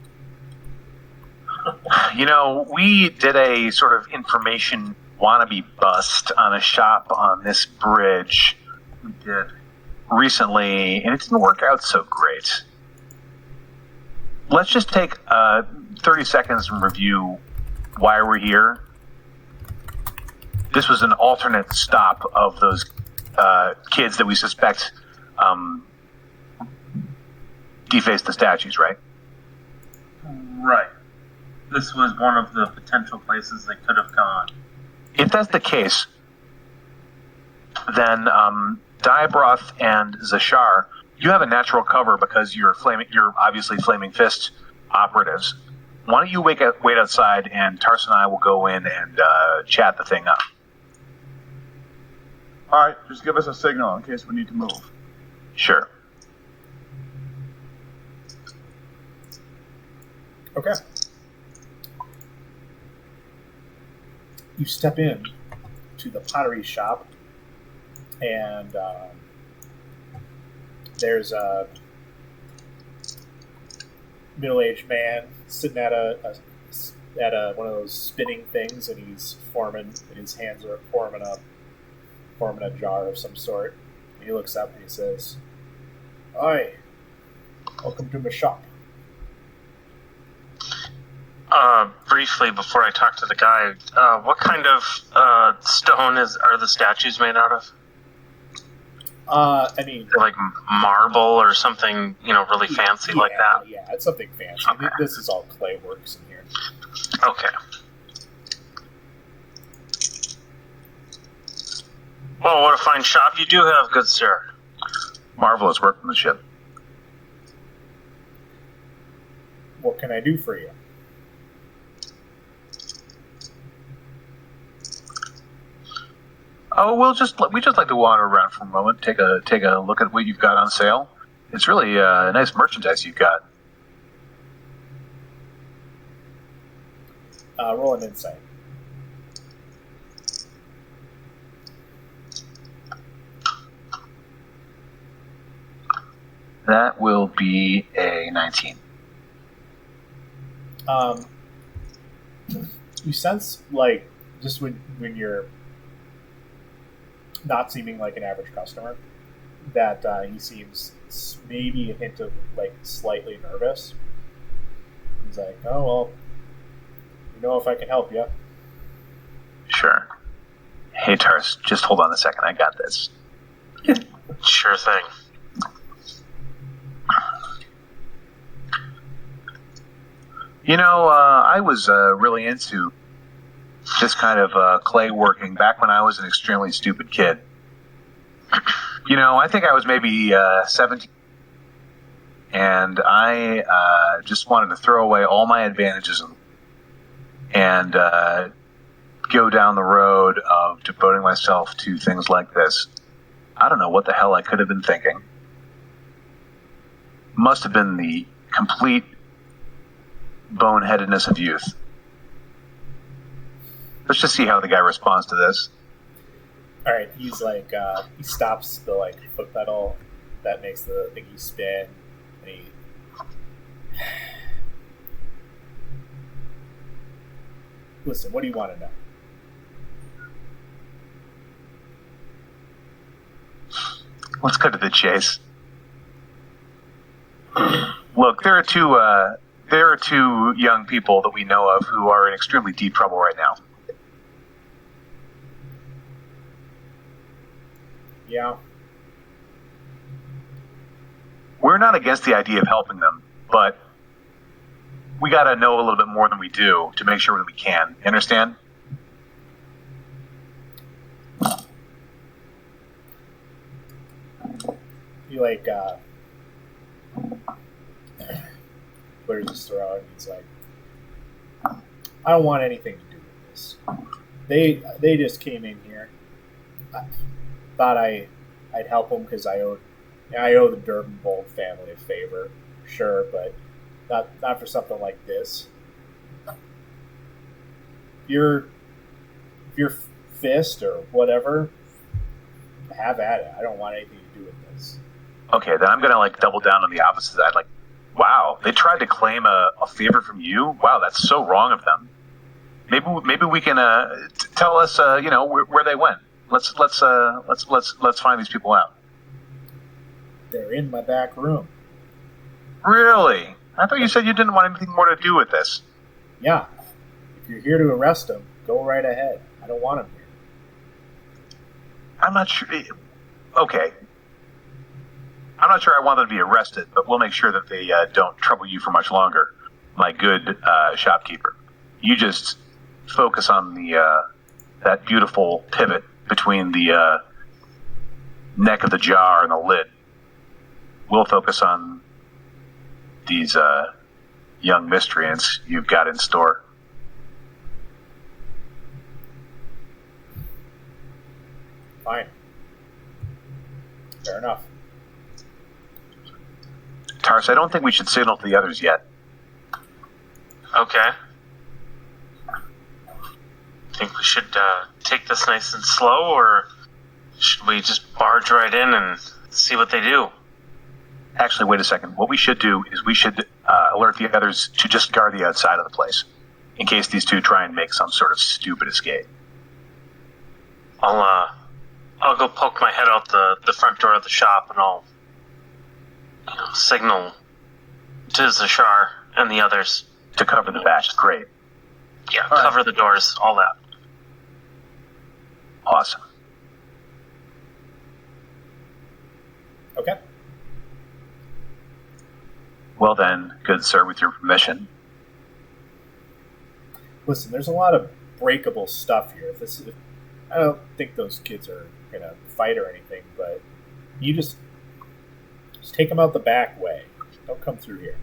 You know, we did a sort of information wannabe bust on a shop on this bridge. We did. Recently, and it didn't work out so great. Let's just take 30 seconds and review why we're here. This was an alternate stop of those kids that we suspect defaced the statues, right? Right. This was one of the potential places they could have gone. If that's the case, then Diabroth and Zashar, you have a natural cover because you're obviously Flaming Fist operatives. Why don't you wait outside, and Tars and I will go in and chat the thing up. All right, just give us a signal in case we need to move. Sure. Okay. You step in to the pottery shop, and there's a middle-aged man sitting at one of those spinning things, and he's forming. And his hands are forming pour him in a jar of some sort. He looks up and he says, "Hi, welcome to my shop." Briefly, before I talk to the guy, what kind of stone are the statues made out of? I mean, Like marble or something, really fancy like that? Yeah, it's something fancy. Okay. This is all clay works in here. Okay. Well, what a fine shop you do have, good sir. Marvelous workmanship. What can I do for you? Oh, we just like to wander around for a moment, take a look at what you've got on sale. It's really nice merchandise you've got. Roll an insight. That will be a 19. You sense, like, just when you're not seeming like an average customer, that he seems maybe a hint of, like, slightly nervous. He's like, "Oh, well, if I can help you." Sure. Hey, Tars, just hold on a second. I got this. Sure thing. I was really into this kind of clay working back when I was an extremely stupid kid. I think I was maybe 17, and I just wanted to throw away all my advantages and go down the road of devoting myself to things like this. I don't know what the hell I could have been thinking. Must have been the complete boneheadedness of youth. Let's just see how the guy responds to this. All right, he's like, he stops the, like, foot pedal that makes the thingy spin, and he... Listen, what do you want to know? Let's cut to the chase. Look, there are two young people that we know of who are in extremely deep trouble right now. Yeah. We're not against the idea of helping them, but we got to know a little bit more than we do to make sure that we can. You understand? He, like, clears his throat, and he's like, "I don't want anything to do with this. They just came in here. I thought I'd help them because I owe the Durban-Bold family a favor, sure, but not for something like this. Your fist or whatever, have at it. I don't want anything to do with this." Okay, then I'm gonna double down on the opposite side. Wow, they tried to claim a favor from you. Wow, that's so wrong of them. Maybe we can tell us where they went. Let's find these people out. They're in my back room. Really? I thought you said you didn't want anything more to do with this. Yeah. If you're here to arrest them, go right ahead. I don't want them here. I'm not sure. Okay. I'm not sure I want them to be arrested, but we'll make sure that they don't trouble you for much longer, my good shopkeeper. You just focus on that beautiful pivot between the neck of the jar and the lid. We'll focus on these young miscreants you've got in store. Fine. Fair enough. Tars, I don't think we should signal to the others yet. Okay. Think we should take this nice and slow, or should we just barge right in and see what they do? Actually, wait a second. What we should do is we should alert the others to just guard the outside of the place, in case these two try and make some sort of stupid escape. I'll I'll go poke my head out the front door of the shop, and I'll signal to Zashar and the others to cover the batch. Great. Yeah, cover the doors, all that. Awesome. Okay. Well then, good sir, with your permission. Listen, there's a lot of breakable stuff here. I don't think those kids are gonna fight or anything, but you just take them out the back way. Don't come through here.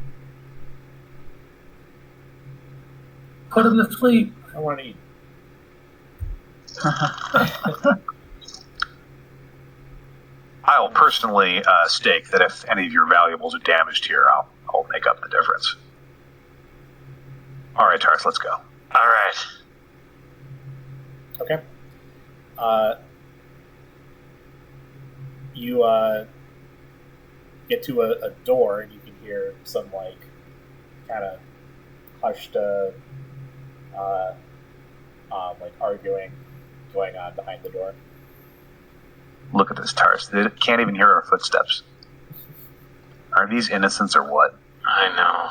Put them to sleep. I want to eat. I'll personally stake that if any of your valuables are damaged here, I'll make up the difference. All right, Tars, let's go. All right. Okay. You get to a door, and you can hear some kind of hushed arguing going on behind the door. Look at this, Tars. They can't even hear our footsteps. Are these innocents or what? I know.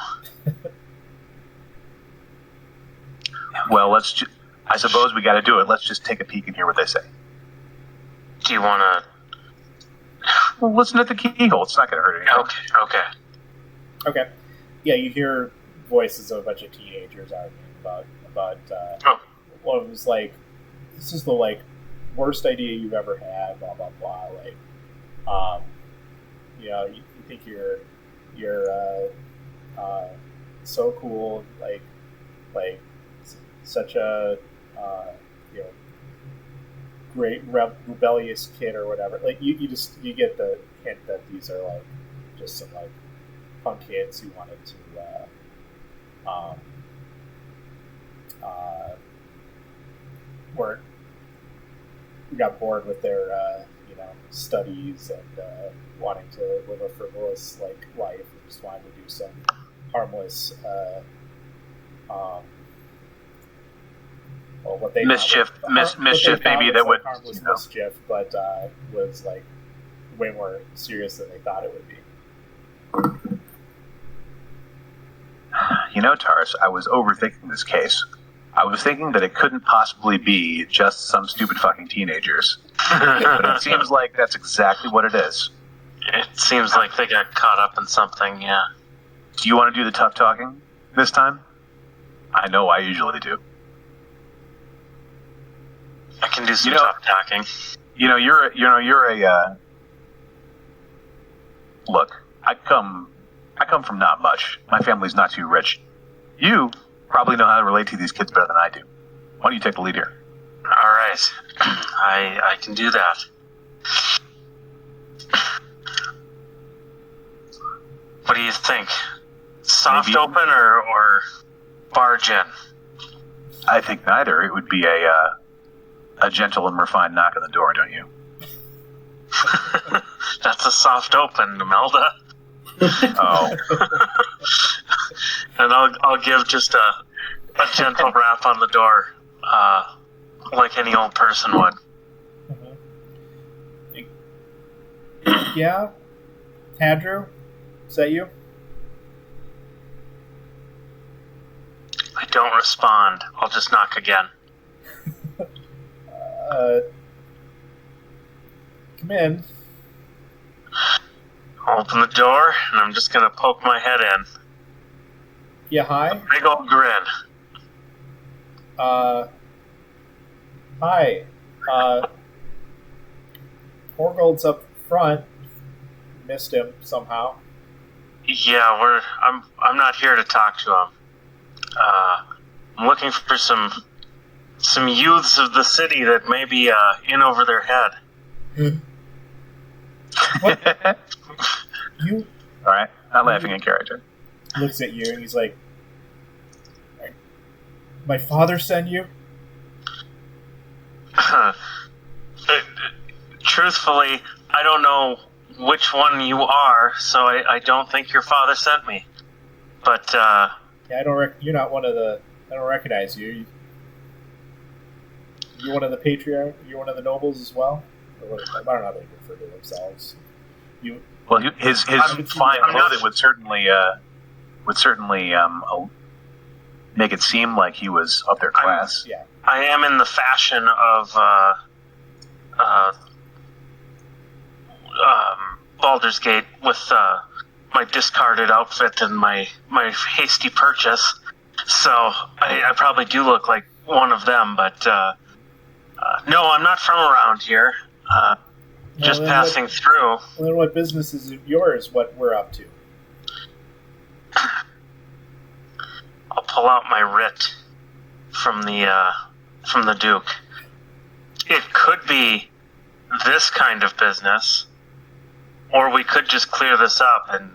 Well, I suppose we got to do it. Let's just take a peek and hear what they say. Do you want to... Well, listen at the keyhole. It's not going to hurt anything. Okay. Okay. Yeah, you hear voices of a bunch of teenagers arguing about one of them's like, this is the worst idea you've ever had, blah blah blah. You think you're so cool, such a great rebellious kid or whatever. You get the hint that these are just some punk kids who wanted to got bored with their studies and wanting to live a frivolous life, and just wanted to do some harmless what they mischief maybe that would harmless mischief, but was way more serious than they thought it would be. Tars, I was overthinking this case. I was thinking that it couldn't possibly be just some stupid fucking teenagers. But it seems like that's exactly what it is. It seems like they got caught up in something, yeah. Do you want to do the tough talking this time? I know I usually do. I can do some tough talking. You're a look, I come from not much. My family's not too rich. You probably know how to relate to these kids better than I do. Why don't you take the lead here? All right. I can do that. What do you think? Soft Maybe. Open or barge in? I think neither. It would be a gentle and refined knock on the door, don't you? That's a soft open, Imelda. Oh. And I'll give just a gentle rap on the door, like any old person would. Mm-hmm. Yeah? Andrew? Is that you? I don't respond. I'll just knock again. Come in. I'll open the door, and I'm just gonna poke my head in. Yeah, hi? Big old grin. Hi. Horgold's up front. Missed him somehow. Yeah, I'm not here to talk to him. I'm looking for some youths of the city that may be in over their head. What? You All right, not laughing in character. looks at you and he's like, "My father sent you?" Truthfully, I don't know which one you are, so I don't think your father sent me. But Yeah, you're not one of the. I don't recognize you. You're one of the patriarch. You're one of the nobles as well, or I don't know how they refer to themselves. Well, his fine clothing would certainly make it seem like he was of their class. Yeah. I am in the fashion of Baldur's Gate with my discarded outfit and my hasty purchase. So I probably do look like one of them, but no, I'm not from around here. Just passing through. Well, then what business is it yours, what we're up to? I'll pull out my writ from the Duke. It could be this kind of business, or we could just clear this up and,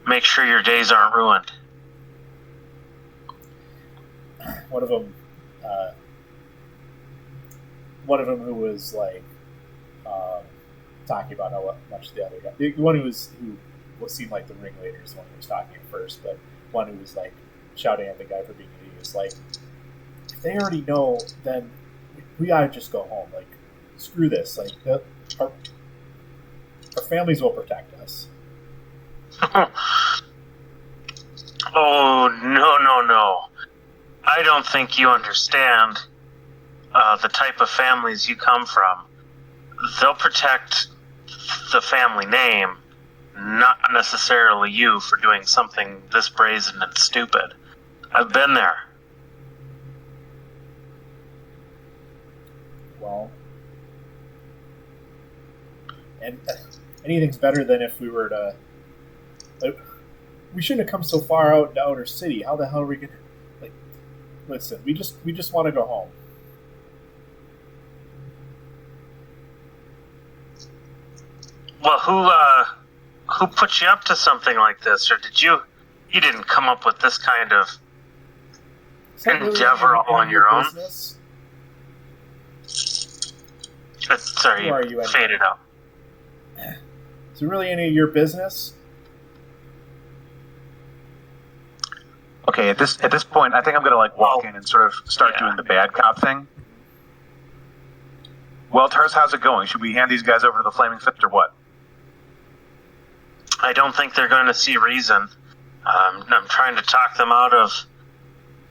make sure your days aren't ruined. One of them who was like talking about how much the other guy, the one who seemed like the ringleader is the one who was talking at first, but one who was like shouting at the guy for being an idiot was like, if they already know, then we gotta just go home. Like, screw this. Like, our families will protect us. Oh, no. I don't think you understand the type of families you come from. They'll protect the family name, not necessarily you for doing something this brazen and stupid. I've been there. Well, and anything's better than if we were to. We shouldn't have come so far out into outer city. How the hell are we gonna? Like, listen, we just want to go home. Well, who put you up to something like this, or did you? You didn't come up with this kind of endeavor all on your own. Business? Sorry, Who are you faded out. Is it really any of your business? Okay, at this point, I think I'm going to walk in and sort of start doing the bad cop thing. Well, Tars, how's it going? Should we hand these guys over to the Flaming Fist or what? I don't think they're going to see reason. I'm trying to talk them out of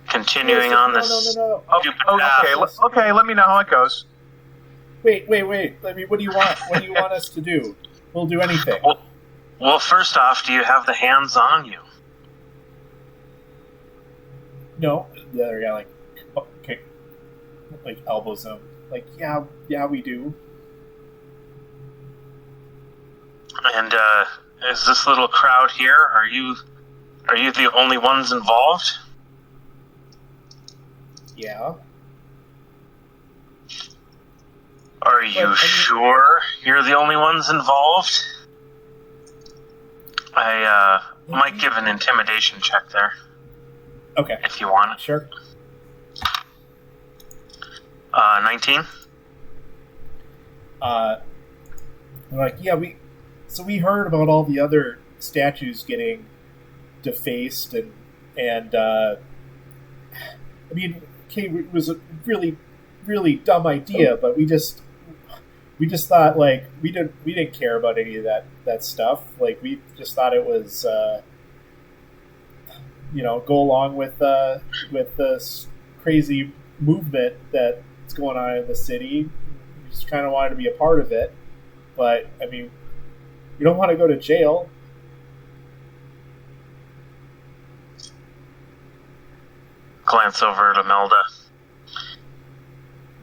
continuing on this. No. Stupid path. Okay, let me know how it goes. Wait. I mean, what do you want? What do you want us to do? We'll do anything. Well, first off, do you have the hands on you? No. The other guy elbows him. Like, yeah, we do. And is this little crowd here? Are you the only ones involved? Yeah. Are you sure you're the only ones involved? I might give an intimidation check there. Okay. If you want it. Sure. 19? They're like, yeah, we heard about all the other statues getting defaced and I mean, okay, it was a really, really dumb idea, but we just thought, like, we didn't care about any of that stuff. Like, we just thought it was go along with this crazy movement that's going on in the city. We just kind of wanted to be a part of it, but I mean, you don't want to go to jail. Glance over to Melda.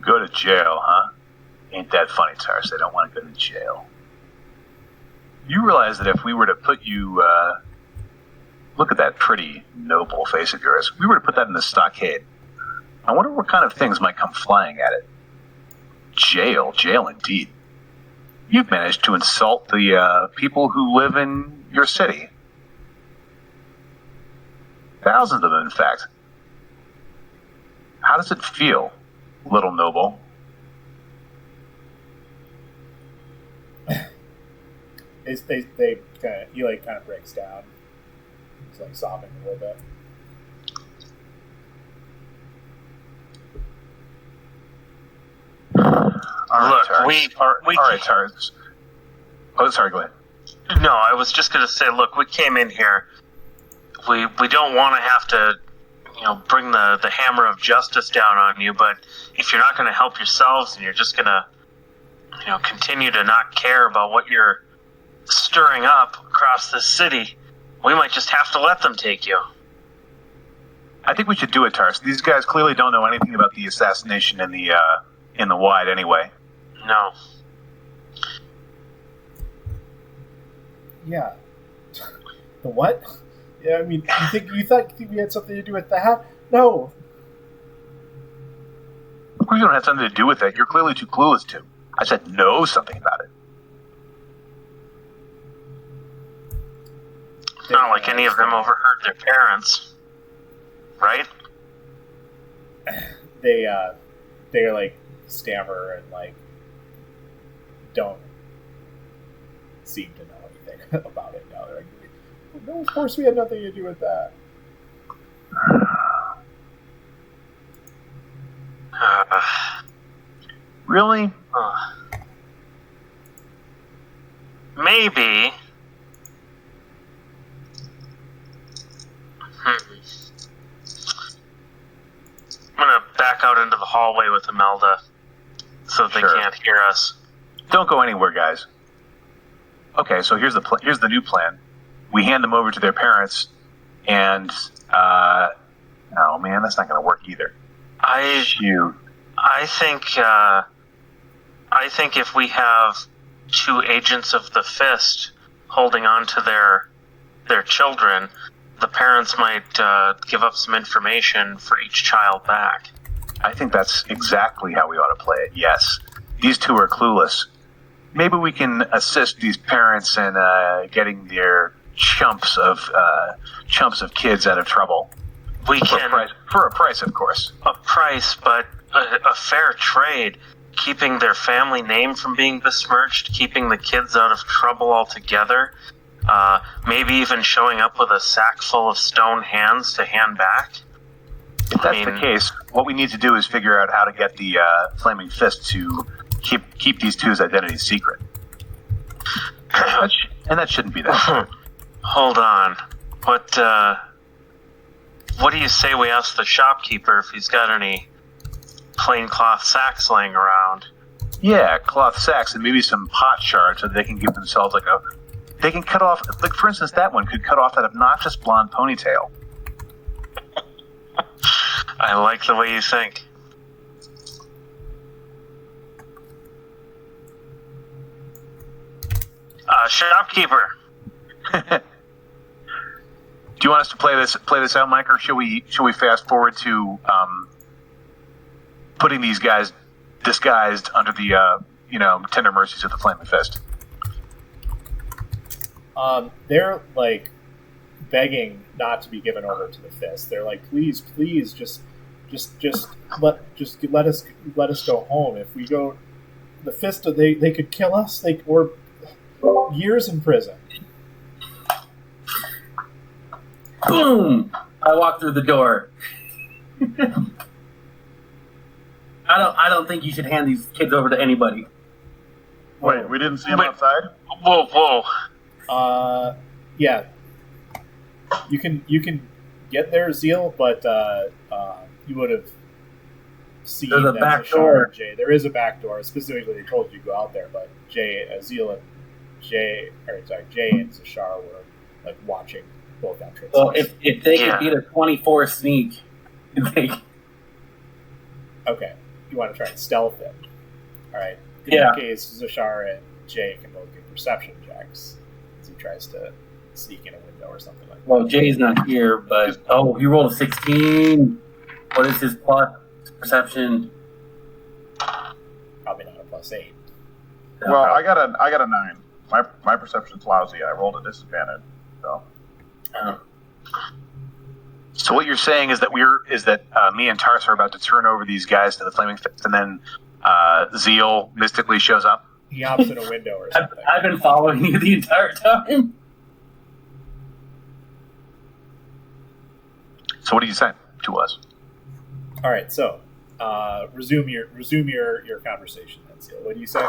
Go to jail, huh? Ain't that funny, Tars? They don't want to go to jail. You realize that if we were to put you, look at that pretty noble face of yours, if we were to put that in the stockade, I wonder what kind of things might come flying at it. Jail indeed. You've managed to insult the people who live in your city. Thousands of them, in fact. How does it feel, little noble? They kind of breaks down. He's like sobbing a little bit. All right, Tars. Oh, sorry. Go ahead. No, I was just going to say, look, we came in here. We don't want to have to, bring the hammer of justice down on you. But if you're not going to help yourselves and you're just going to, continue to not care about what you're stirring up across this city, we might just have to let them take you. I think we should do it, Tars. These guys clearly don't know anything about the assassination in the Wide, anyway. No. Yeah. The what? Yeah, I mean, you thought we had something to do with that? No. Of course you don't have something to do with that. You're clearly too clueless to. I said know something about it. It's not like any of them overheard their parents. Right? They like stammer and like don't seem to know anything about it now. They're like, no, of course we had nothing to do with that. Really? Maybe. I'm gonna back out into the hallway with Imelda so they can't hear us. Don't go anywhere, guys. Okay, so here's the new plan. We hand them over to their parents, and oh man, that's not going to work either. I think if we have two agents of the Fist holding on to their children, the parents might give up some information for each child back. I think that's exactly how we ought to play it. Yes, these two are clueless. Maybe we can assist these parents in getting their chumps of kids out of trouble. We can for a price, of course. A price, but a fair trade. Keeping their family name from being besmirched, keeping the kids out of trouble altogether. Maybe even showing up with a sack full of stone hands to hand back. If that's the case, what we need to do is figure out how to get the Flaming Fist to keep these two's identities secret. And that shouldn't be that hard. Hold on. What do you say we ask the shopkeeper if he's got any plain cloth sacks laying around? Yeah, cloth sacks and maybe some pot shards so they can give themselves they can cut off, like for instance, that one could cut off that obnoxious blonde ponytail. I like the way you think. Shopkeeper. Do you want us to play this out, Mike, or should we fast forward to putting these guys disguised under the tender mercies of the Flaming Fist? They're like begging not to be given over to the Fist. They're like, please, just let us go home. If we go, the Fist, they could kill us. Or years in prison. Boom! I walk through the door. I don't think you should hand these kids over to anybody. Wait, we didn't see them outside? Whoa. Yeah. You can get there, Zeal, but you would have seen there's a back door. Jay. There is a back door. Specifically, they told you to go out there, but Zeal and Jay and Zashar were like watching both entrances. Well, if they could beat a 24 sneak, they... Okay, you want to try and stealth it. All right. In that case, Zashar and Jay can both get perception checks as he tries to sneak in a window or something like that. Well, Jay's not here, but he rolled a 16. What is his plus perception? Probably not a +8. Well, I got a 9. My perception's lousy. I rolled a disadvantage. So what you're saying is that me and Tars are about to turn over these guys to the Flaming Fist, and then Zeal mystically shows up? He hops in a window or something. I've been following you the entire time. So what do you say to us? All right, so resume your conversation, then, Seal. What do you say?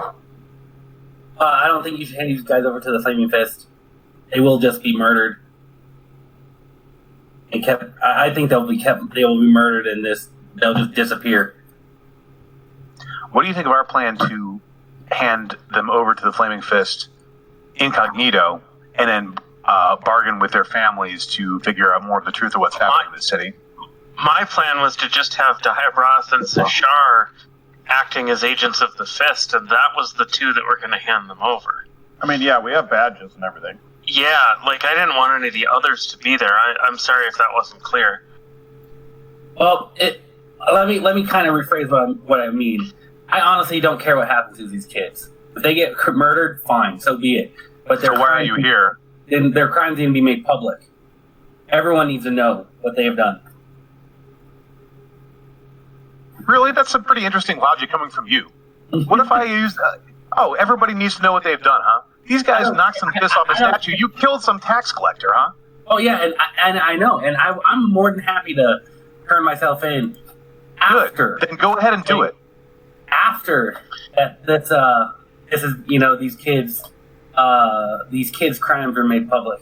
I don't think you should hand these guys over to the Flaming Fist. They will just be murdered. And I think they will be murdered in this. They'll just disappear. What do you think of our plan to hand them over to the Flaming Fist incognito and then bargain with their families to figure out more of the truth of what's happening in the city? My plan was to just have Dahyabrath and Zashar acting as agents of the Fist, and that was the two that were going to hand them over. I mean, yeah, we have badges and everything. Yeah, like, I didn't want any of the others to be there. I'm sorry if that wasn't clear. Well, let me kind of rephrase what I mean. I honestly don't care what happens to these kids. If they get murdered, fine, so be it. But So why are you here? Then their crimes need to be made public. Everyone needs to know what they have done. Really? That's some pretty interesting logic coming from you. What if I use... everybody needs to know what they've done, huh? These guys knocked some piss off a statue. You killed some tax collector, huh? Oh, yeah, and I know. And I'm more than happy to turn myself in after. Good. Then go ahead and do it. After this is, these kids' crimes are made public.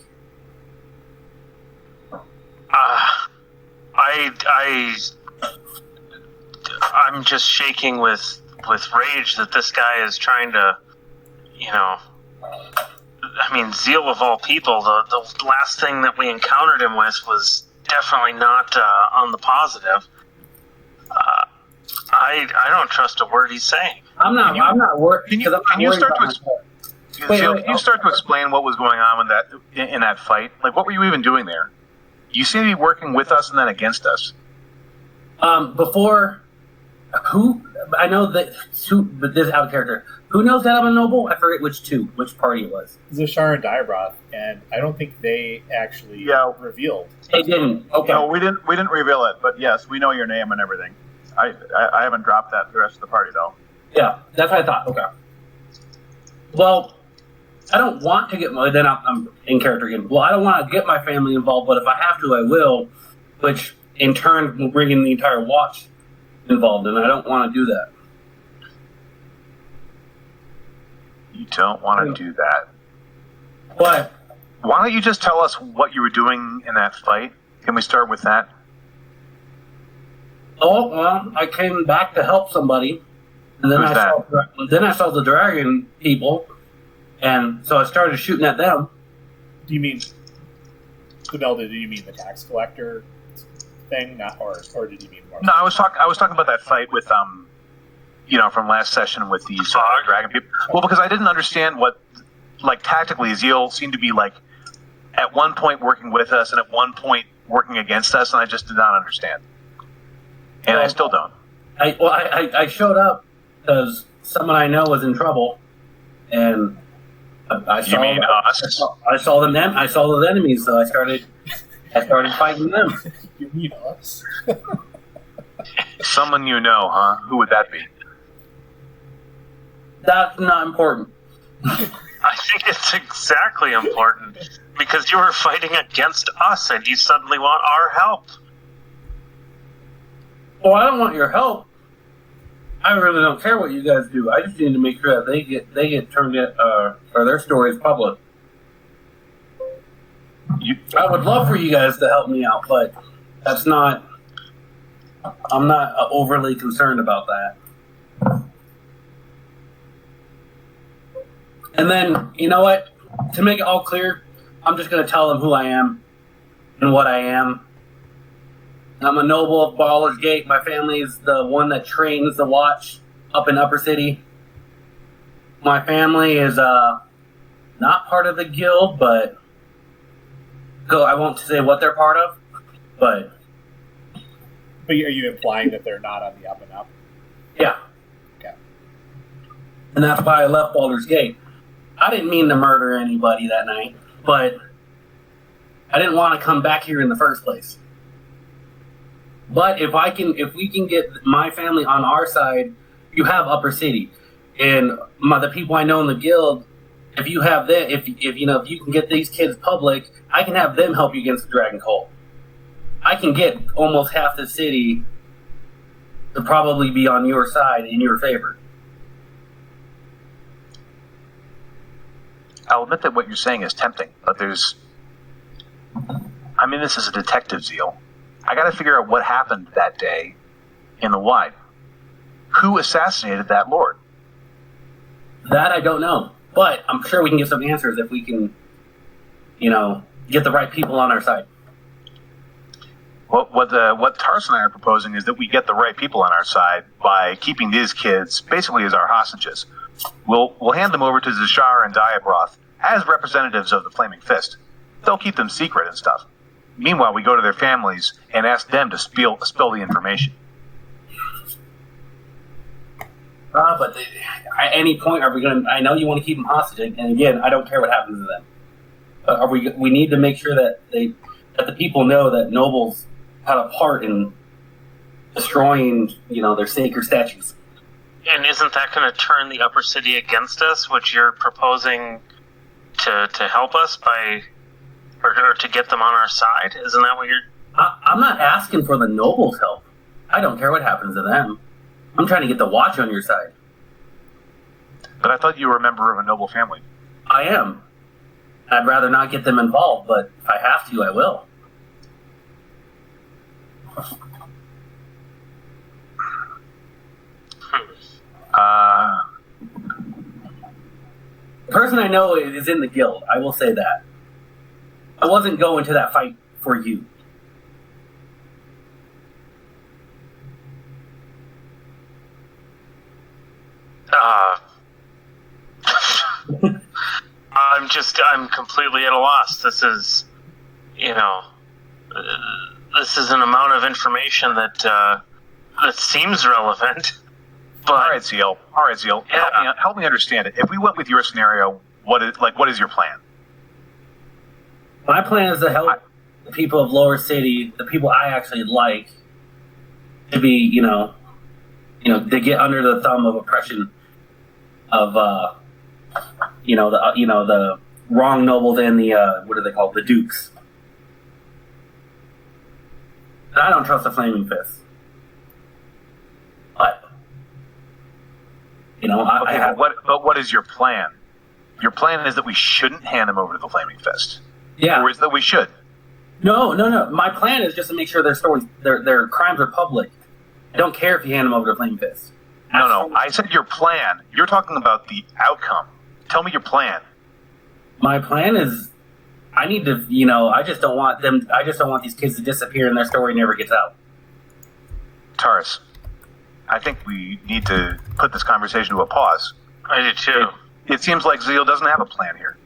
I'm just shaking with rage that this guy is trying to, Zeal of all people, the last thing that we encountered him with was definitely not on the positive. I don't trust a word he's saying. I'm not worried. Can you start to explain what was going on in that fight? Like, what were you even doing there? You seem to be working with us and then against us. Before, I know that but this is out of character. Who knows that I'm a noble? I forget which party it was. Zashar and Dahyabrath, and I don't think they actually revealed. They didn't. Okay. No, we didn't reveal it, but yes, we know your name and everything. I haven't dropped that to the rest of the party, though. Yeah, that's what I thought. Okay. Well, I don't want to get then I'm in character again. Well, I don't want to get my family involved, but if I have to, I will, which in turn will bring in the entire watch involved, and I don't want to do that. You don't want to do that. What? Why don't you just tell us what you were doing in that fight? Can we start with that? Oh, well, I came back to help somebody, and then I saw the dragon people, and so I started shooting at them. Do you mean Demelda? Do you mean the tax collector thing, or did you mean more? No, I was talking about that fight with from last session with these dragon people. Well, because I didn't understand what, like, tactically, Zeal seemed to be like at one point working with us and at one point working against us, and I just did not understand. And I still don't. I showed up because someone I know was in trouble, and I saw. You mean us? I saw them. I saw the enemies, so I started fighting them. You mean us? Someone you know, huh? Who would that be? That's not important. I think it's exactly important because you were fighting against us, and you suddenly want our help. Well, I don't want your help. I really don't care what you guys do. I just need to make sure that they get turned in, or their story is public. I would love for you guys to help me out, but that's not. I'm not overly concerned about that. And then, you know what? To make it all clear, I'm just going to tell them who I am and what I am. I'm a noble of Baller's Gate. My family is the one that trains the watch up in Upper City. My family is not part of the guild, but I won't say what they're part of, but... But are you implying that they're not on the up and up? Yeah. Okay. And that's why I left Baldur's Gate. I didn't mean to murder anybody that night, but I didn't want to come back here in the first place. But if we can get my family on our side, you have Upper City, and the people I know in the guild. If you have that, if you can get these kids public, I can have them help you against the Dragon Cult. I can get almost half the city to probably be on your side in your favor. I'll admit that what you're saying is tempting, but this is a detective, Zeal. I gotta figure out what happened that day in the Wide. Who assassinated that lord? That I don't know, but I'm sure we can get some answers if we can, get the right people on our side. What Taurus and I are proposing is that we get the right people on our side by keeping these kids basically as our hostages. We'll hand them over to Zashar and Diabroth as representatives of the Flaming Fist. They'll keep them secret and stuff. Meanwhile, we go to their families and ask them to spill the information. But at any point, are we going to... I know you want to keep them hostage, and again, I don't care what happens to them. But we need to make sure that the people know that nobles had a part in destroying, their sacred statues. And isn't that going to turn the upper city against us, which you're proposing to help us by... Or to get them on our side? Isn't that what you're... I'm not asking for the nobles' help. I don't care what happens to them. I'm trying to get the Watch on your side. But I thought you were a member of a noble family. I am. I'd rather not get them involved, but if I have to, I will. The person I know is in the guild. I will say that. I wasn't going to that fight for you. I'm completely at a loss. This is an amount of information that seems relevant. But All right, Zeal. Yeah. Help me understand it. If we went with your scenario, what is your plan? My plan is to help the people of Lower City, the people I actually like, to be, to get under the thumb of oppression of, the wrong nobles and the, what are they called, the dukes. And I don't trust the Flaming Fist. But, I have... But what is your plan? Your plan is that we shouldn't hand them over to the Flaming Fist. Yeah. Or is that we should? No. My plan is just to make sure their crimes are public. I don't care if you hand them over to Flaming Fist. No. I said your plan. You're talking about the outcome. Tell me your plan. My plan is, I need to, I just don't want these kids to disappear and their story never gets out. Taurus, I think we need to put this conversation to a pause. I do too. It seems like Zeal doesn't have a plan here.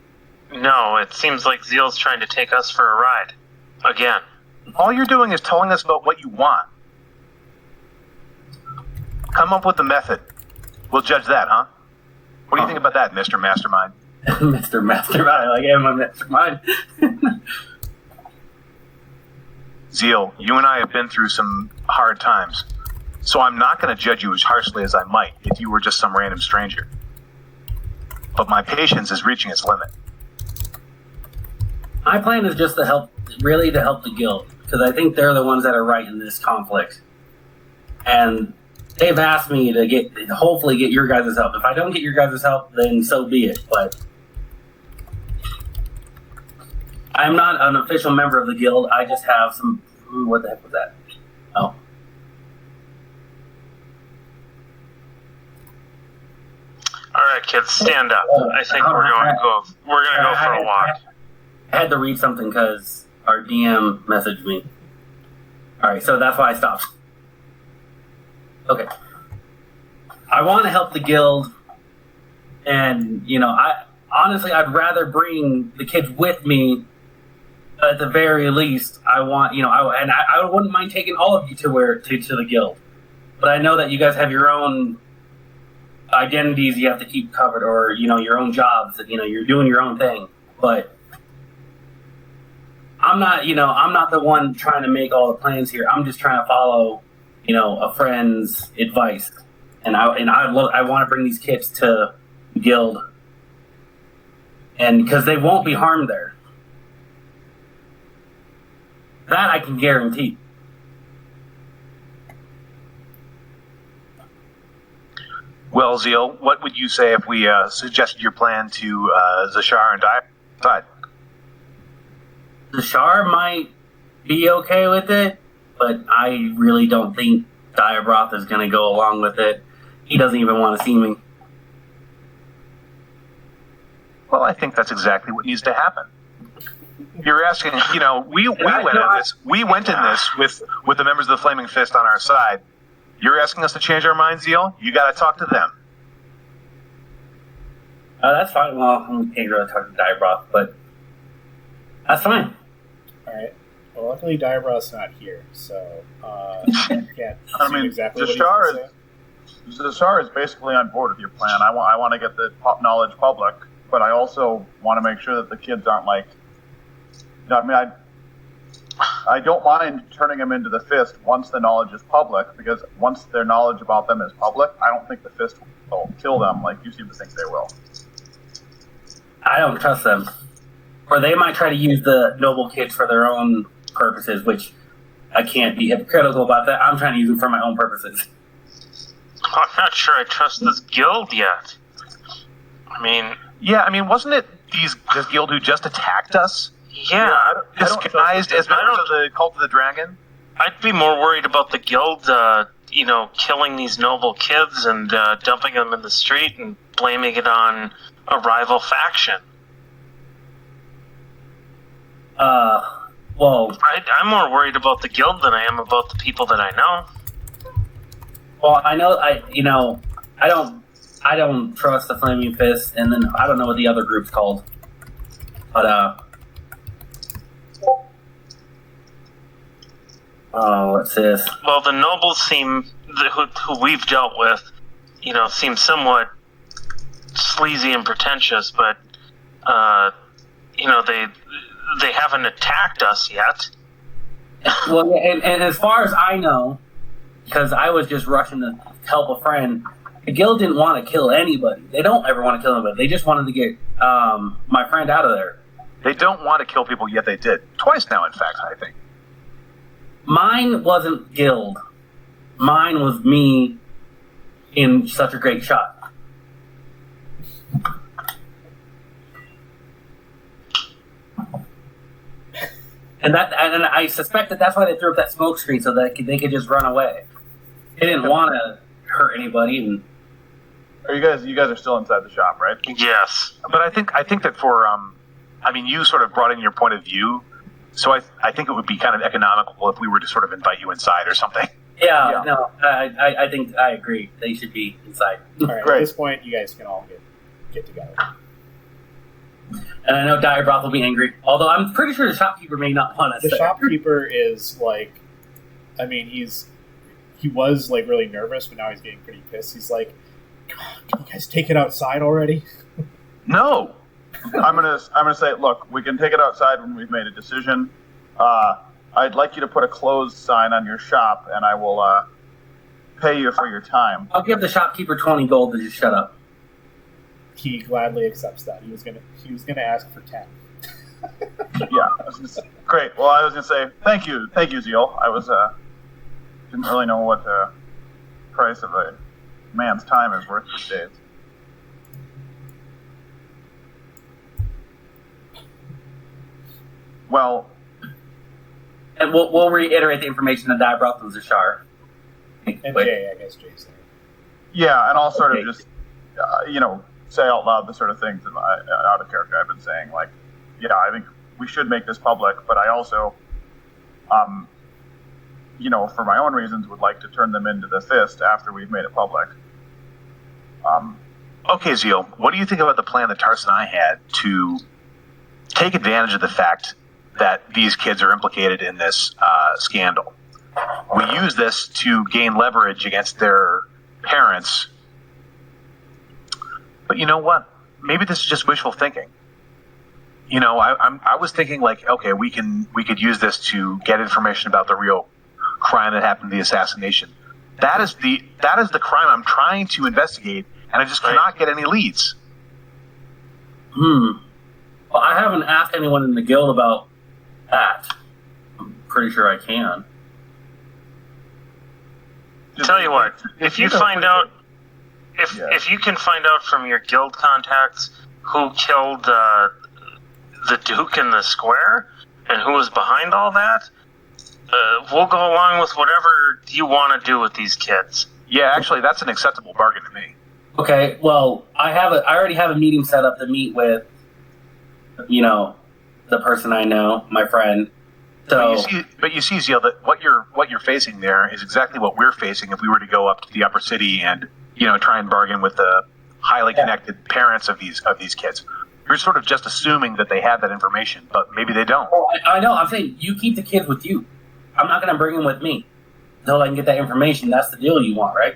No, it seems like Zeal's trying to take us for a ride. Again. All you're doing is telling us about what you want. Come up with the method. We'll judge that, huh? What do you think about that, Mr. Mastermind? Mr. Mastermind, I like him, I'm Mastermind. Zeal, you and I have been through some hard times, so I'm not going to judge you as harshly as I might if you were just some random stranger. But my patience is reaching its limit. My plan is just to help the guild, because I think they're the ones that are right in this conflict. And they've asked me to hopefully get your guys' help. If I don't get your guys' help, then so be it. But I'm not an official member of the guild. I just have some... What the heck was that? Oh. All right, kids, stand up. I think we're going to go for a walk. I had to read something because our DM messaged me. All right, so that's why I stopped. Okay. I want to help the guild, and I'd rather bring the kids with me. At the very least, I wouldn't mind taking all of you to the guild, but I know that you guys have your own identities you have to keep covered, or your own jobs that you're doing your own thing. But I'm not the one trying to make all the plans here. I'm just trying to follow a friend's advice, and I want to bring these kids to the guild, and because they won't be harmed there. That I can guarantee. Well, Zeal, what would you say if we suggested your plan to Zashar and Diabroth? Zashar might be okay with it, but I really don't think Diabroth is going to go along with it. He doesn't even want to see me. Well, I think that's exactly what needs to happen. You're asking, we went in this with the members of the Flaming Fist on our side. You're asking us to change our minds, Zeal? You got to talk to them. That's fine. Well, I can't really talk to Diabroth, but that's fine. All right. Well, luckily Diabroth's not here, so can't see exactly what he's going to say. Zashar is basically on board with your plan. I want to get the knowledge public, but I also want to make sure that the kids aren't like. I mean, I don't mind turning them into the Fist once the knowledge is public, because once their knowledge about them is public, I don't think the Fist will kill them like you seem to think they will. I don't trust them. Or they might try to use the noble kids for their own purposes, which I can't be hypocritical about that. I'm trying to use them for my own purposes. I'm not sure I trust this guild yet. Wasn't it this guild who just attacked us? Yeah. Disguised as members of the Cult of the Dragon? I'd be more worried about the guild, killing these noble kids and dumping them in the street and blaming it on a rival faction. I'm more worried about the guild than I am about the people that I know. Well, I don't trust the Flaming Fist, and then I don't know what the other group's called. But, what's this? Well, the nobles who we've dealt with, seem somewhat sleazy and pretentious, but, they haven't attacked us yet. Well, and as far as I know, because I was just rushing to help a friend, the guild didn't want to kill anybody. They don't ever want to kill anybody. They just wanted to get my friend out of there. They don't want to kill people, yet they did. Twice now, in fact, I think. Mine wasn't guild. Mine was me in such a great shot. And I suspect that's why they threw up that smoke screen, so that they could just run away. They didn't want to hurt anybody. And you guys are still inside the shop, right? Yes. But I think that for you sort of brought in your point of view, so I think it would be kind of economical if we were to sort of invite you inside or something. Yeah. No, I think I agree. They should be inside. All right. Great. At this point, you guys can all get together. And I know Diabroth will be angry, although I'm pretty sure the shopkeeper may not want us. The shopkeeper is like, he was like really nervous, but now he's getting pretty pissed. He's like, "Can you guys take it outside already?" No. I'm gonna say, look, we can take it outside when we've made a decision. I'd like you to put a closed sign on your shop, and I will pay you for your time. I'll give the shopkeeper 20 gold to just shut up. He gladly accepts that. He was gonna ask for 10. Yeah, great. Well, I was gonna say thank you, Zeal. I was didn't really know what the price of a man's time is worth these days. Well, and we'll reiterate the information that Diabroth and Zashar. And Jay, I guess Jay's there. Yeah, and I'll sort of just say out loud the sort of things that out of character I've been saying. Like, yeah, I think we should make this public, but I also, for my own reasons, would like to turn them into the Fist after we've made it public. Okay, Zeal, what do you think about the plan that Tarson and I had to take advantage of the fact that these kids are implicated in this scandal? We use this to gain leverage against their parents. But you know what? Maybe this is just wishful thinking. I was thinking like, okay, we could use this to get information about the real crime that happened, the assassination. That is the crime I'm trying to investigate, and I just cannot get any leads. Well, I haven't asked anyone in the guild about that. I'm pretty sure I can. Tell you what, if you find out if you can find out from your guild contacts who killed the Duke in the square and who was behind all that, we'll go along with whatever you want to do with these kids. Yeah, actually, that's an acceptable bargain to me. Okay, well, I already have a meeting set up to meet with, the person I know, my friend. So, but you see, Zeal, that what you're facing there is exactly what we're facing if we were to go up to the upper city and try and bargain with the highly connected parents of these kids. You're sort of just assuming that they have that information, but maybe they don't. Oh, I know. I'm saying you keep the kids with you. I'm not going to bring them with me until I can get that information. That's the deal you want, right?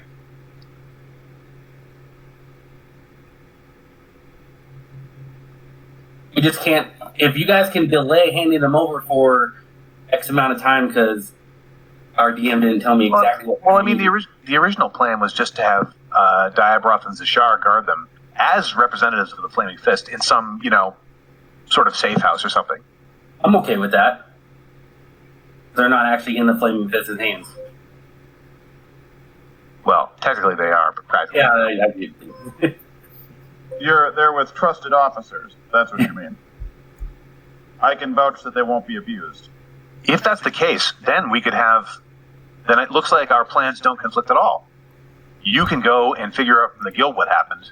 You just can't. If you guys can delay handing them over for X amount of time, because our DM didn't tell me exactly what. Well, I mean, the original plan was just to have Diabroth and Zashar guard them as representatives of the Flaming Fist in some, sort of safe house or something. I'm okay with that. They're not actually in the Flaming Fist's hands. Well, technically they are, but practically. Yeah, They're with trusted officers. That's what you mean. I can vouch that they won't be abused. If that's the case, then then it looks like our plans don't conflict at all. You can go and figure out from the guild what happened.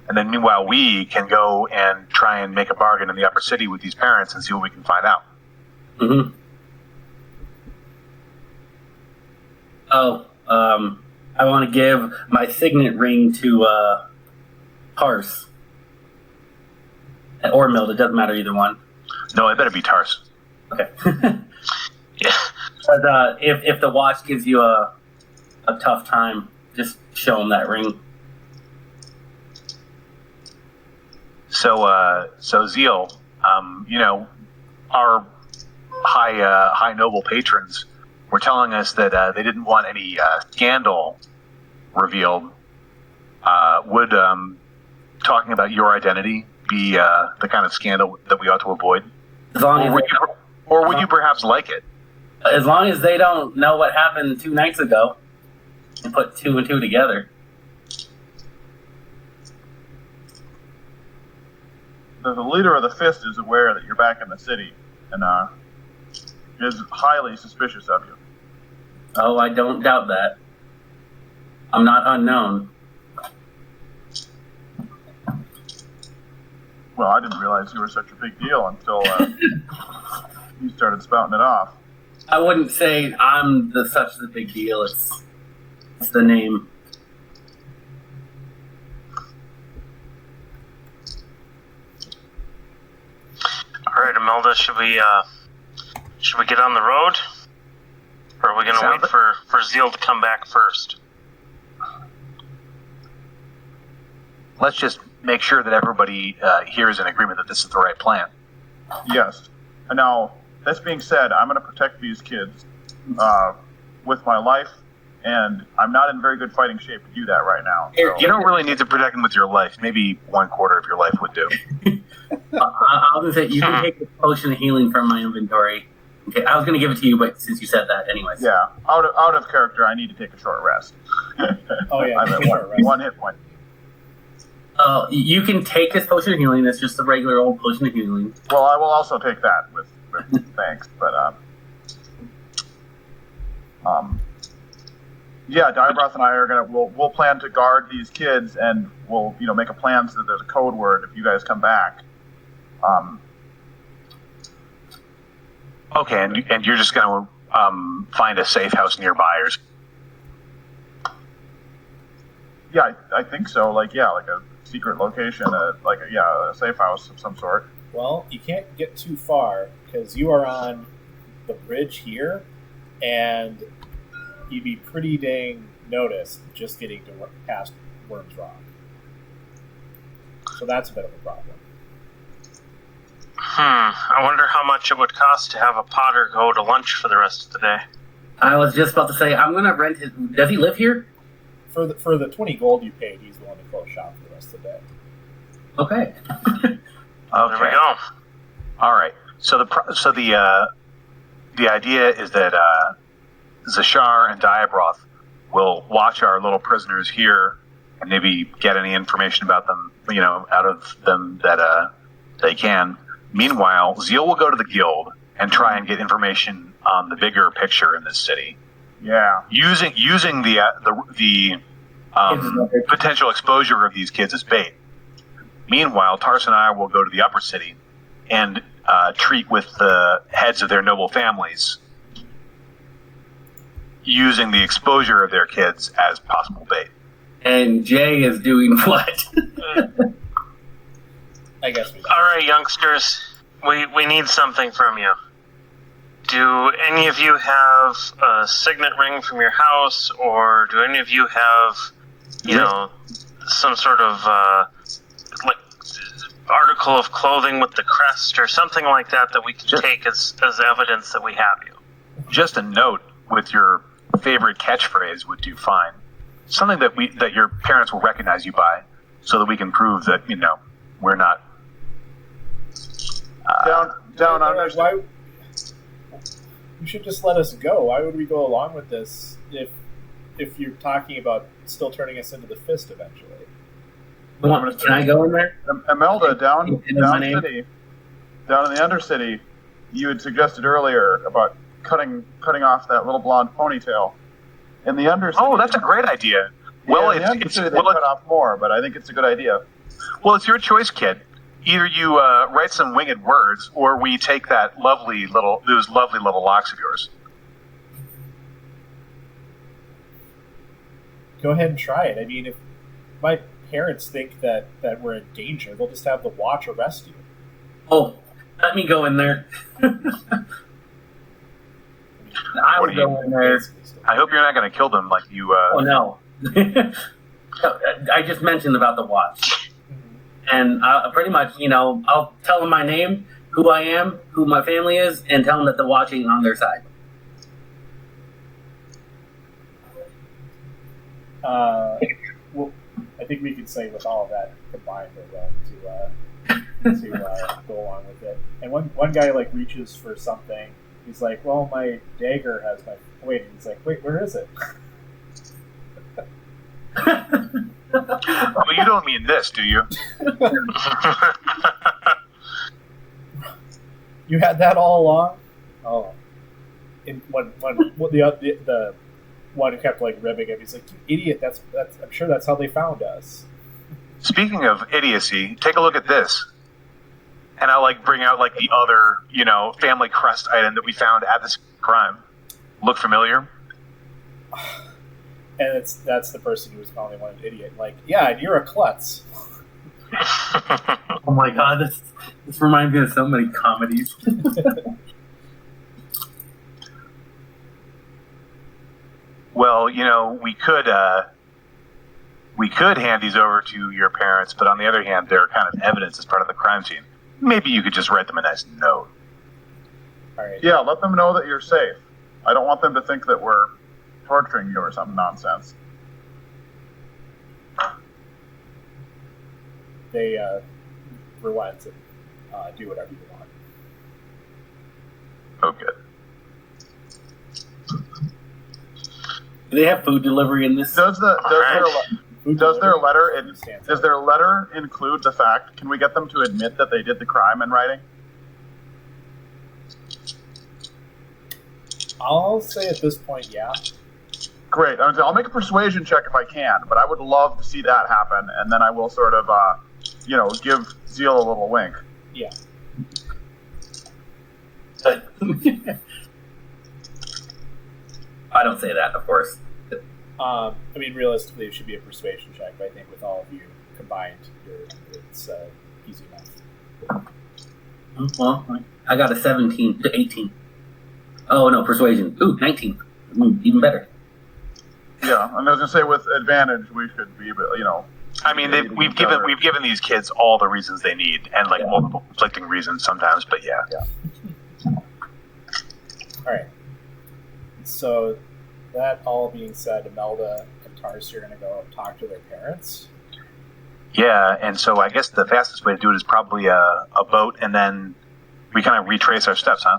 And then meanwhile, we can go and try and make a bargain in the upper city with these parents and see what we can find out. Mm-hmm. Oh, I want to give my signet ring to Tars. Or Mild, it doesn't matter either one. No, it better be Tars. Okay. Yeah. But if the watch gives you a tough time, just show him that ring. So Zeal, our high noble patrons were telling us that they didn't want any scandal revealed. Would talking about your identity be the kind of scandal that we ought to avoid? As long as would you perhaps like it? As long as they don't know what happened 2 nights ago and put 2 and 2 together. The leader of the Fist is aware that you're back in the city and is highly suspicious of you. Oh, I don't doubt that. I'm not unknown. Well, I didn't realize you were such a big deal until you started spouting it off. I wouldn't say I'm such a big deal. It's the name. All right, Imelda, should we get on the road, or are we going to wait for Zeal to come back first? Let's just make sure that everybody here is in agreement that this is the right plan. Yes. And now, this being said, I'm going to protect these kids with my life, and I'm not in very good fighting shape to do that right now. So. You don't really need to protect them with your life. Maybe 1/4 of your life would do. I was going to say, you can take the potion of healing from my inventory. Okay, I was going to give it to you, but since you said that, anyways. Yeah, out of character, I need to take a short rest. Oh, yeah, I'm at one hit point. You can take this potion of healing. It's just a regular old potion of healing. Well, I will also take that with thanks, but yeah, Diabroth and I are we'll plan to guard these kids, and we'll make a plan so that there's a code word if you guys come back. Okay, and you're just going to find a safe house nearby, or? Yeah, I think so. Like a secret location, a safe house of some sort. Well, you can't get too far because you are on the bridge here, and you'd be pretty dang noticed just getting to past Worms Rock. So that's a bit of a problem. I wonder how much it would cost to have a Potter go to lunch for the rest of the day. I was just about to say, I'm going to rent his... Does he live here? For the 20 gold you paid, he's willing to close shop for the rest of the day. Okay. Okay. There we go. All right. So the idea is that Zashar and Diabroth will watch our little prisoners here and maybe get any information about them, out of them that they can. Meanwhile, Zeal will go to the guild and try and get information on the bigger picture in this city. Yeah. Using the potential exposure of these kids as bait. Meanwhile, Tarson and I will go to the upper city and treat with the heads of their noble families, using the exposure of their kids as possible bait. And Jay is doing what? I guess we. All right, youngsters, we need something from you. Do any of you have a signet ring from your house, or do any of you have, some sort of article of clothing with the crest or something like that we can take as evidence that we have you? Just a note with your favorite catchphrase would do fine. Something that your parents will recognize you by, so that we can prove that we're not down under. Why? You should just let us go. Why would we go along with this if you're talking about still turning us into the fist eventually? Can I go in there? Imelda, down city, down in the Undercity, you had suggested earlier about cutting off that little blonde ponytail. In the Undercity. Oh, that's a great idea. Well, in the Undercity, they cut off more, but I think it's a good idea. Well, it's your choice, kid. Either you write some winged words, or we take those lovely little locks of yours. Go ahead and try it. I mean, if my parents think that we're in danger, they'll just have the watch arrest you. Oh, let me go in there. I will go in there. I hope you're not going to kill them like you... Oh, no. I just mentioned about the watch. And pretty much, I'll tell them my name, who I am, who my family is, and tell them that the watch ain't on their side. Well, I think we could say with all of that combined, we're going to go along with it. And one guy reaches for something. He's like, "Well, my dagger has my." Wait, he's like, "Wait, where is it?" Well, you don't mean this, do you? You had that all along? Oh. And when the one who kept ribbing him, he's like, "You idiot! That's I'm sure that's how they found us." Speaking of idiocy, take a look at this. And I'll bring out the other, family crest item that we found at this crime. Look familiar? And that's the person who was calling one an idiot. Yeah, and you're a klutz. Oh my god, this reminds me of so many comedies. Well, we could hand these over to your parents, but on the other hand, they're kind of evidence as part of the crime scene. Maybe you could just write them a nice note. All right. Yeah, let them know that you're safe. I don't want them to think that we're torturing you or some nonsense. They relent and do whatever you want. Oh, good. Do they have food delivery in this? Does their letter include the fact? Can we get them to admit that they did the crime in writing? I'll say at this point, yeah. Great. I'll make a persuasion check if I can, but I would love to see that happen, and then I will sort of, give Zeal a little wink. Yeah. I don't say that, of course. Realistically, it should be a persuasion check, but I think with all of you combined, it's easy enough. Well, I got a 17 to 18. Oh, no, persuasion. Ooh, 19. Even better. Yeah, and I was going to say with advantage, we should be, we've given these kids all the reasons they need, and multiple conflicting reasons sometimes, but yeah. All right. So, that all being said, Imelda and Tarsi are going to go talk to their parents. Yeah, and so I guess the fastest way to do it is probably a boat, and then we kind of retrace our steps, huh?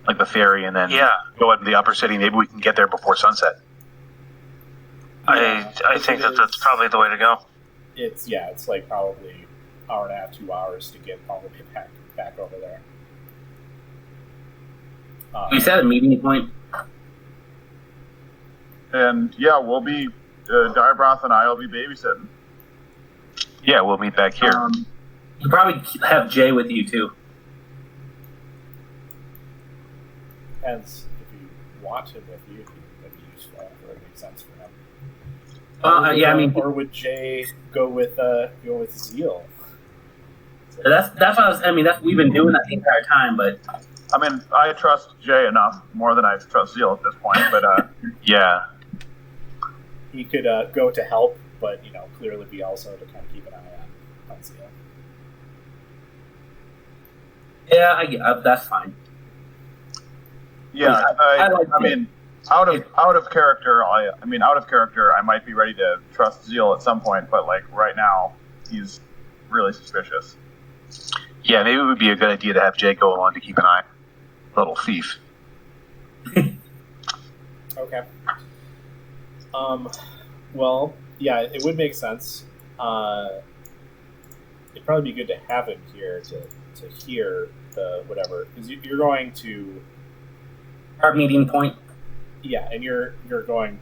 Like the ferry, and then go into the upper city. Maybe we can get there before sunset. I think that's probably the way to go. It's like probably hour and a half, 2 hours to get all the way back over there. You said a meeting point. And yeah, we'll be Diabroth and I will be babysitting. Yeah, we'll meet back here. You probably have Jay with you too. Depends if you want him with you, that'd be useful, or it makes sense for him. Or would Jay go with Zeal? That's what we've been doing that the entire time, but I mean, I trust Jay enough, more than I trust Zeal at this point, but yeah. He could go to help, but clearly be also to kind of keep an eye on Zeal. Yeah, that's fine. Yeah, out of character, I might be ready to trust Zeal at some point, but like right now, he's really suspicious. Yeah, maybe it would be a good idea to have Jay go along to keep an eye. Little thief. Okay. Well, yeah, it would make sense. It'd probably be good to have him here to hear the whatever, because you're going to our meeting point. Yeah, and you're going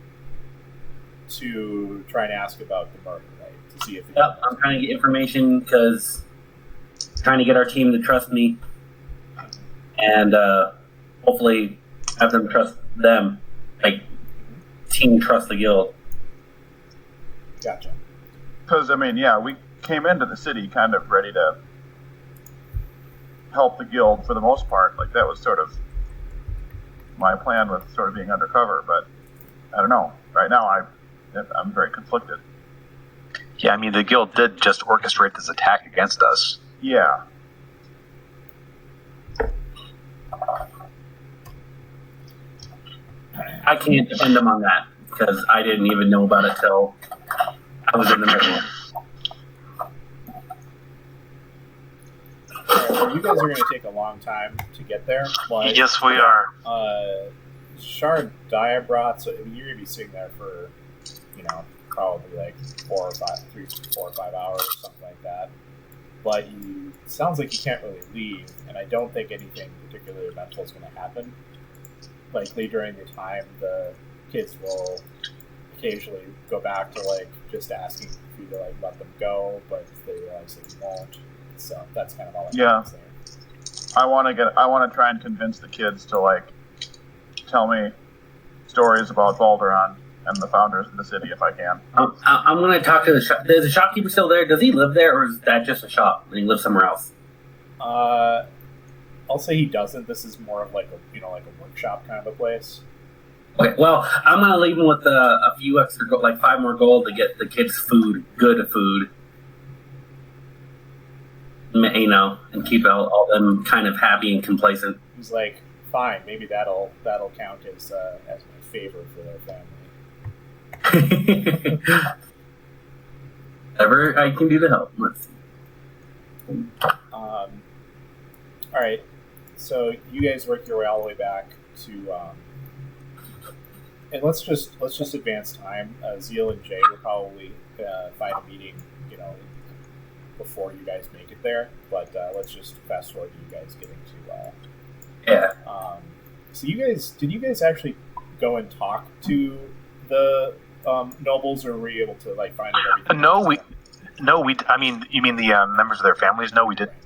to try and ask about the murder, right? To see if. Yep, I'm trying to get information because trying to get our team to trust me, and hopefully have them trust them, like team trust the guild. Gotcha. Because we came into the city kind of ready to help the guild for the most part. Like that was sort of my plan with sort of being undercover, but I don't know. Right now, I'm very conflicted. Yeah, the guild did just orchestrate this attack against us. Yeah. I can't defend them on that because I didn't even know about it till I was in the middle. You guys are going to take a long time to get there. But, yes, we are. Shard Diabroth, so you're going to be sitting there for, probably like 3, 4 or 5 hours, something like that. But it sounds like you can't really leave, and I don't think anything particularly eventful is going to happen. Likely during your time, the kids will occasionally go back to just asking for you to let them go, but they realize that you won't. So that's kind of all I can say. I want to try and convince the kids to tell me stories about Balderon and the founders of the city if I can. I'm going to talk to the shop. Is the shopkeeper still there? Does he live there, or is that just a shop and he lives somewhere else? I'll say he doesn't. This is more of a workshop kind of a place. Okay, well, I'm going to leave him with a few extra gold, 5 more gold to get the kids food, good food. And keep all them kind of happy and complacent. He's like, fine, maybe that'll count as my favor for their family. Whatever I can do to help. Let's see. All right, so you guys work your way all the way back to, and let's just advance time. Zeal and Jay will probably find a meeting, before you guys make it there, but let's just fast forward to you guys getting to so did you guys actually go and talk to the nobles, or were you able to find out everything? You mean the members of their families? No, we didn't.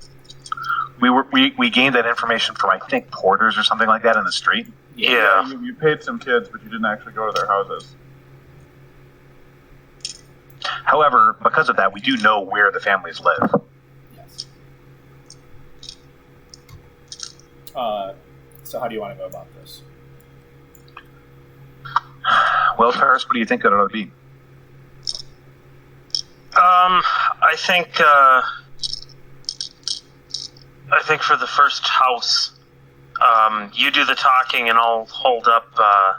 We gained that information from, I think, porters or something like that in the street. Yeah. You paid some kids, but you didn't actually go to their houses. However, because of that, we do know where the families live. Yes. So how do you want to go about this? Well, Paris, what do you think it ought to be? I think for the first house, you do the talking, and I'll hold up, the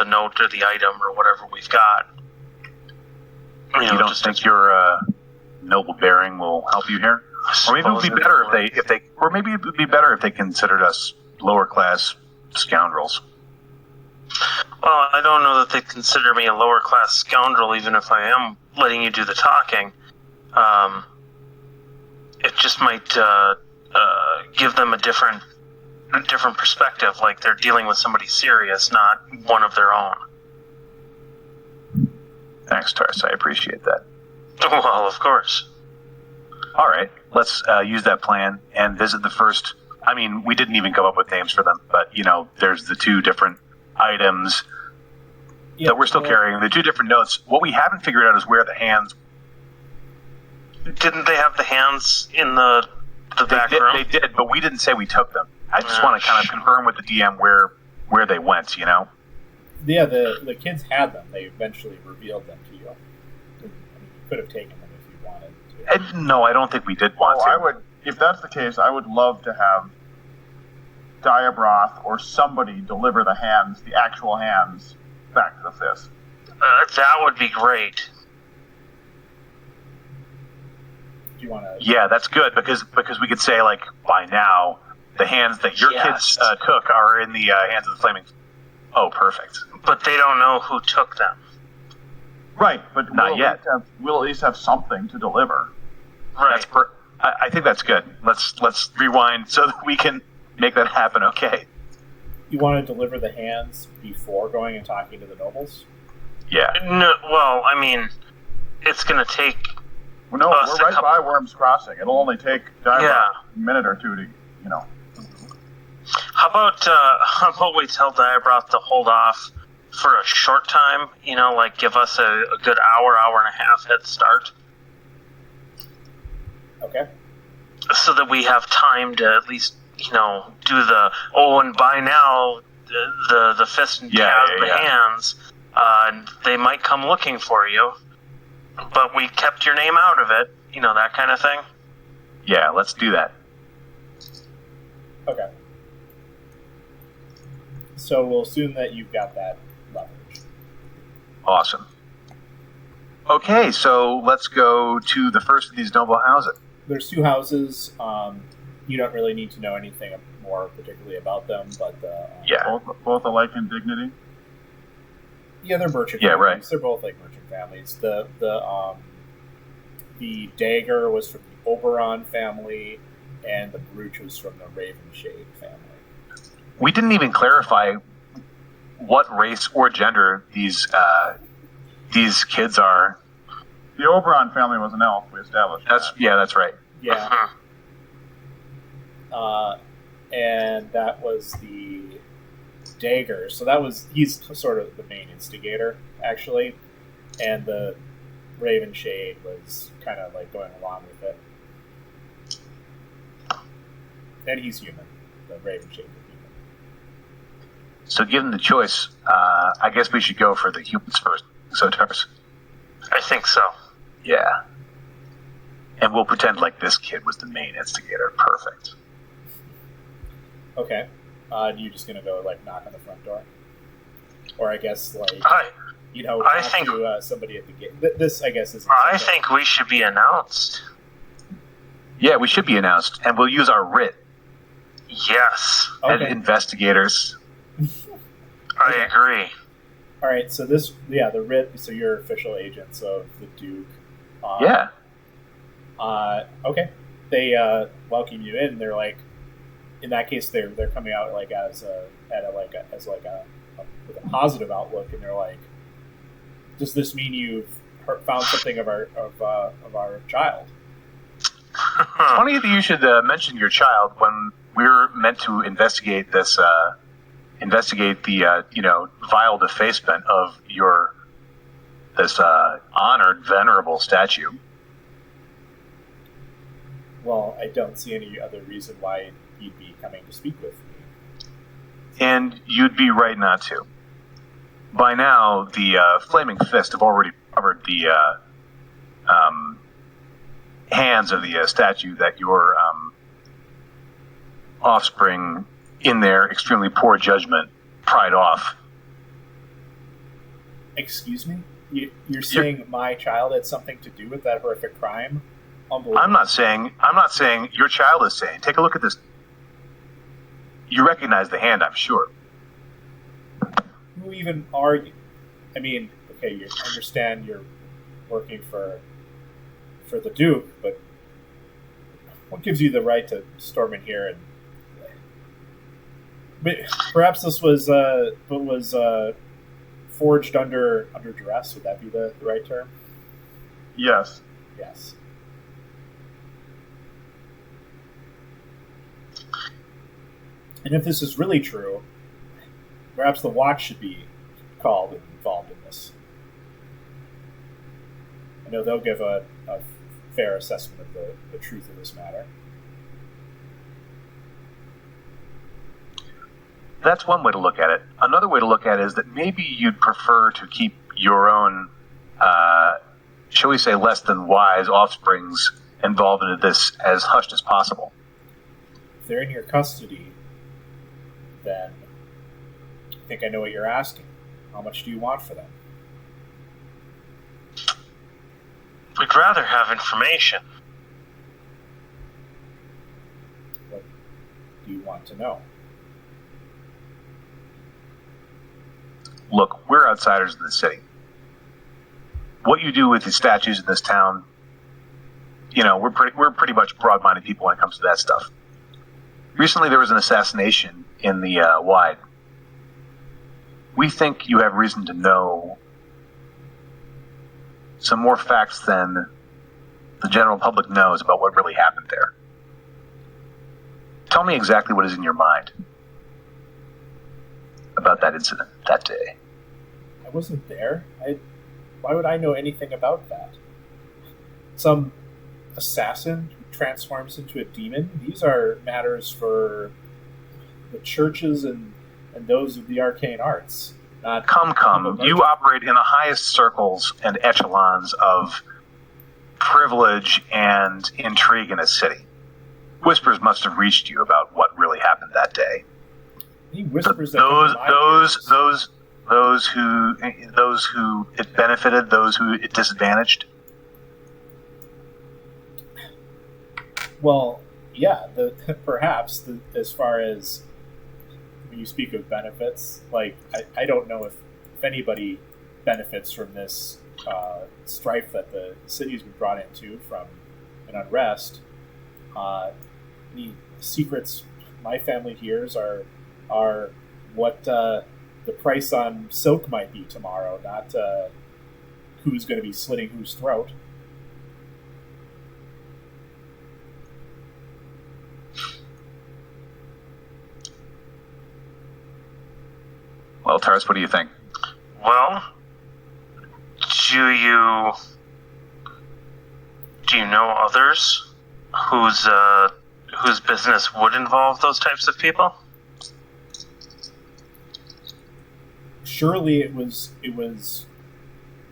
note or the item or whatever we've got. You don't think your noble bearing will help you here? Or maybe it would be better if they considered us lower class scoundrels. Well, I don't know that they'd consider me a lower class scoundrel, even if I am letting you do the talking. It just might give them a different perspective, like they're dealing with somebody serious, not one of their own. Thanks, Tars. I appreciate that. Well, of course. All right, let's use that plan and visit the first. I mean, we didn't even come up with names for them, but there's the two different items that we're still carrying. The two different notes. What we haven't figured out is where the hands. Didn't they have the hands in the back room? They did, but we didn't say we took them. I just want to kind of confirm with the DM where they went. Yeah, the kids had them. They eventually revealed them to you. I mean, you could have taken them if you wanted to. No, I don't think we did want to. I would, if that's the case, I would love to have Diabroth or somebody deliver the actual hands, back to the fist. That would be great. Do you want to? Yeah, that's good because we could say like by now the hands that your kids took are in the hands of the flaming. Oh, perfect. But they don't know who took them. Right, but not yet. We'll at least have something to deliver. Right. I think that's good. Let's rewind so that we can make that happen. Okay. You want to deliver the hands before going and talking to the nobles? Yeah. No, well, I mean, it's going to take. Well, no, we're right by Worm's Crossing. It'll only take a minute or two to, How about we tell Diabroth to hold off for a short time? Like give us a good hour and a half head start. Okay. So that we have time to at least, do the and by now the fist and the hands, and they might come looking for you. But we kept your name out of it, that kind of thing. Yeah, let's do that. Okay. So we'll assume that you've got that leverage. Awesome. Okay, so let's go to the first of these noble houses. There's two houses. You don't really need to know anything more particularly about them, but both alike in dignity. Yeah, they're merchant. Yeah, families. right. They're both like merchant families. The dagger was from the Oberon family, and the brooch was from the Ravenshade family. We didn't even clarify what race or gender these kids are. The Oberon family was an elf. We established. That's right. Yeah. And that was the dagger. So he's sort of the main instigator, actually, and the Ravenshade was kind of like going along with it. And he's human. The Ravenshade is human. So given the choice, I guess we should go for the humans first. So Tars. I think so. Yeah. And we'll pretend like this kid was the main instigator. Perfect. Okay. You're just gonna go like knock on the front door, or I guess like I talk think to somebody at the gate. This, I guess, is. I think we should be announced. Yeah, we should be announced, and we'll use our writ Yes. as investigators. I agree. All right. So the writ. So you're official agents of the Duke. Yeah. Okay. They welcome you in. They're like, in that case, they're coming out like with a positive outlook, and they're like, does this mean you've found something of our child? Funny that you should mention your child when we're meant to investigate this. Investigate the vile defacement of this honored, venerable statue. Well, I don't see any other reason why you'd be coming to speak with me. And you'd be right not to. By now, the Flaming Fist have already covered the hands of the statue that your offspring, in their extremely poor judgment, pried off. Excuse me? You're saying my child had something to do with that horrific crime? I'm not saying your child is saying. Take a look at this. You recognize the hand, I'm sure. who even are you? I mean, okay, you understand you're working for the Duke, but what gives you the right to storm in here and? Perhaps this was forged under duress. Would that be the right term? Yes. Yes. And if this is really true, perhaps the watch should be called and involved in this. I know they'll give a fair assessment of the truth of this matter. That's one way to look at it. Another way to look at it is that maybe you'd prefer to keep your own, shall we say, less than wise offsprings involved in this as hushed as possible. If they're in your custody, then I think I know what you're asking. How much do you want for them? We'd rather have information. What do you want to know? Look, we're outsiders in the city. What you do with the statues in this town, we're pretty much broad-minded people when it comes to that stuff. Recently, there was an assassination in the Wide. We think you have reason to know some more facts than the general public knows about what really happened there. Tell me exactly what is in your mind about that incident that day. I wasn't there. Why would I know anything about that? Some assassin who transforms into a demon? These are matters for the churches and those of the arcane arts. Not Come. You operate in the highest circles and echelons of privilege and intrigue in a city. Whispers must have reached you about what really happened that day. He whispers Those who it benefited, those who it disadvantaged. Well, yeah, perhaps as far as when you speak of benefits, like I don't know if anybody benefits from this strife that the city's been brought into from an unrest. Any secrets my family hears are what the price on silk might be tomorrow, not who's going to be slitting whose throat. Well, Taurus, what do you think? Well, do you know others whose business would involve those types of people? Surely it was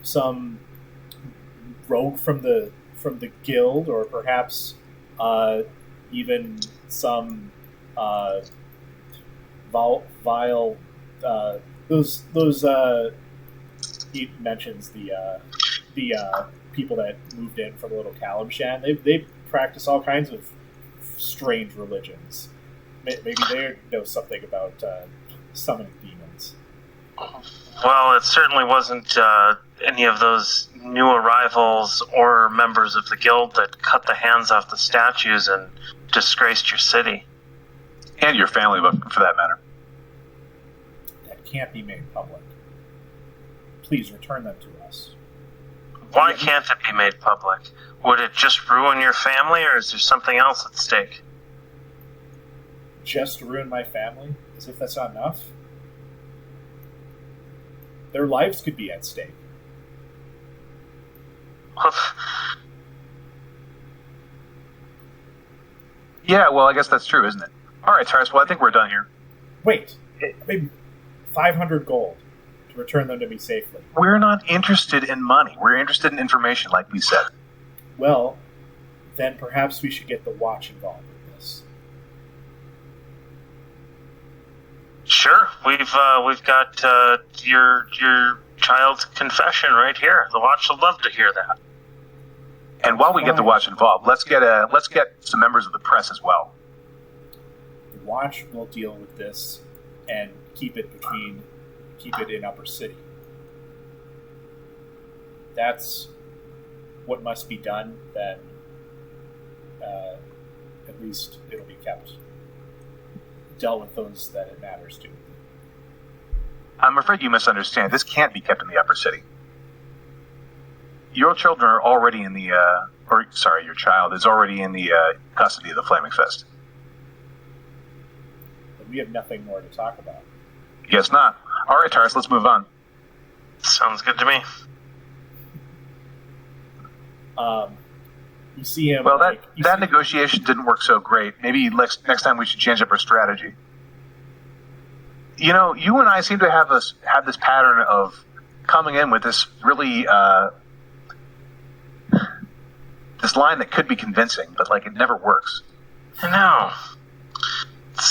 some rogue from the guild, or perhaps even some vile. Those he mentions the people that moved in from Little Kalimshan. They practice all kinds of strange religions. Maybe they know something about summoning demons. Well, it certainly wasn't any of those new arrivals or members of the guild that cut the hands off the statues and disgraced your city. And your family, for that matter. That can't be made public. Please return them to us. Why can't it be made public? Would it just ruin your family, or is there something else at stake? Just to ruin my family? As if that's not enough? Their lives could be at stake. Yeah, well, I guess that's true, isn't it? All right, Taurus, well, I think we're done here. Wait. Maybe 500 gold to return them to me safely. We're not interested in money. We're interested in information, like we said. Well, then perhaps we should get the watch involved with this. Sure, we've got your child's confession right here. The watch would love to hear that. And while we get the watch involved, let's get some members of the press as well. The watch will deal with this and keep it between keep it in Upper City. That's what must be done, then at least it'll be dealt with those that it matters to. I'm afraid you misunderstand. This can't be kept in the Upper City. Your children are already in the, your child is already in the custody of the Flaming Fist. But we have nothing more to talk about. Guess not. All right, Tars, let's move on. Sounds good to me. You see him. Well, that negotiation didn't work so great. Maybe next time we should change up our strategy. You know, you and I seem to have this pattern of coming in with this really this line that could be convincing, but like it never works. I know.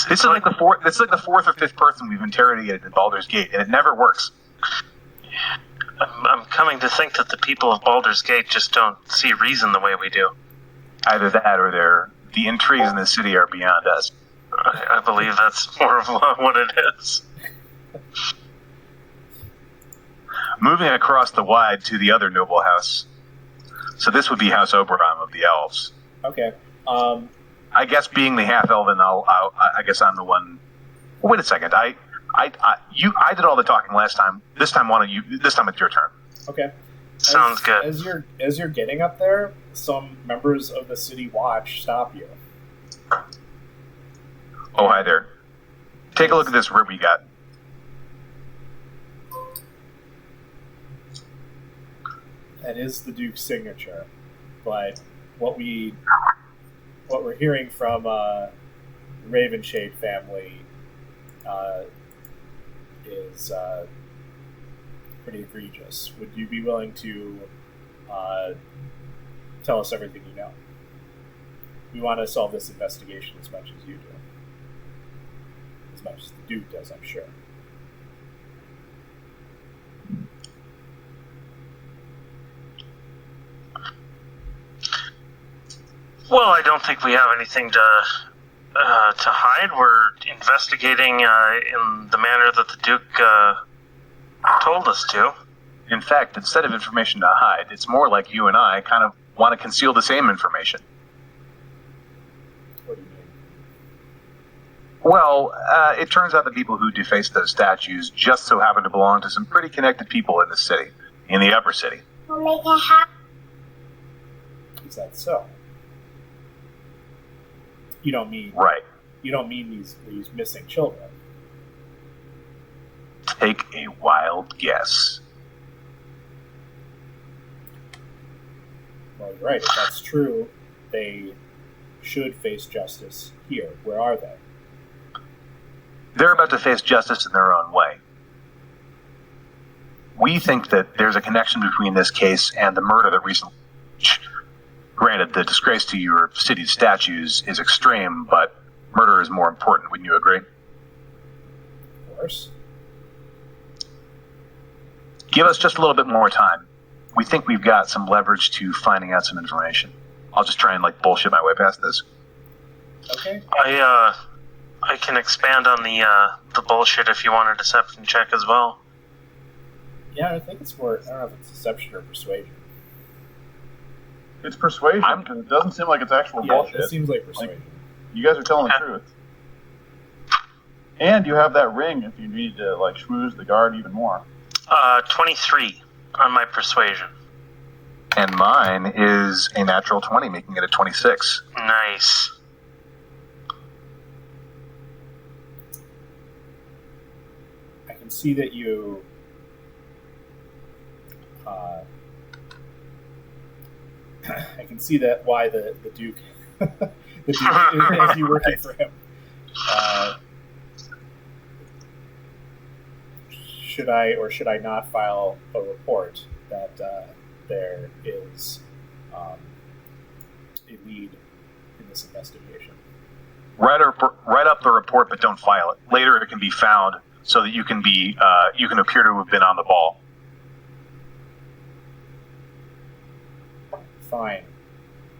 This is like the fourth or fifth person we've interrogated in Baldur's Gate, and it never works. I'm coming to think that the people of Baldur's Gate just don't see reason the way we do. Either that, or the intrigues in the city are beyond us. I believe that's more of what it is. Moving across the Wide to the other noble house. So this would be House Oberon of the Elves. Okay. I guess being the half elven, I guess I'm the one. Wait a second. I did all the talking last time. This time it's your turn. Okay. Sounds good. As you're getting up there, some members of the city watch stop you. Oh, hi there. Take a look at this rib we got. That is the Duke's signature, but what we're hearing from the Ravenshade family is pretty egregious. Would you be willing to tell us everything you know? We want to solve this investigation as much as you do. As much as the Duke does, I'm sure. Well, I don't think we have anything to hide. We're investigating in the manner that the Duke told us to. In fact, instead of information to hide, it's more like you and I kind of want to conceal the same information. What do you mean? Well, it turns out the people who defaced those statues just so happen to belong to some pretty connected people in the city, in the Upper City. Is that so? You don't mean right? You don't mean these missing children? Take a wild guess. Well, you're right. If that's true, they should face justice here. Where are they? They're about to face justice in their own way. We think that there's a connection between this case and the murder that recently... Granted, the disgrace to your city's statues is extreme, but murder is more important. Wouldn't you agree? Of course. Give us just a little bit more time. We think we've got some leverage to finding out some information. I'll just try and bullshit my way past this. Okay. I can expand on the bullshit if you want a deception check as well. Yeah, I think it's more. I don't know if it's deception or persuasion. It's persuasion, because it doesn't seem like it's actual bullshit. It seems like persuasion. You guys are telling the truth. And you have that ring if you need to schmooze the guard even more. 23 on my persuasion. And mine is a natural 20, making it a 26. Nice. I can see that you I can see that why the Duke the Duke is you working for him. Should I or should I not file a report that there is a lead in this investigation? Write up the report, but don't file it. Later, it can be found so that you can appear to have been on the ball. Fine,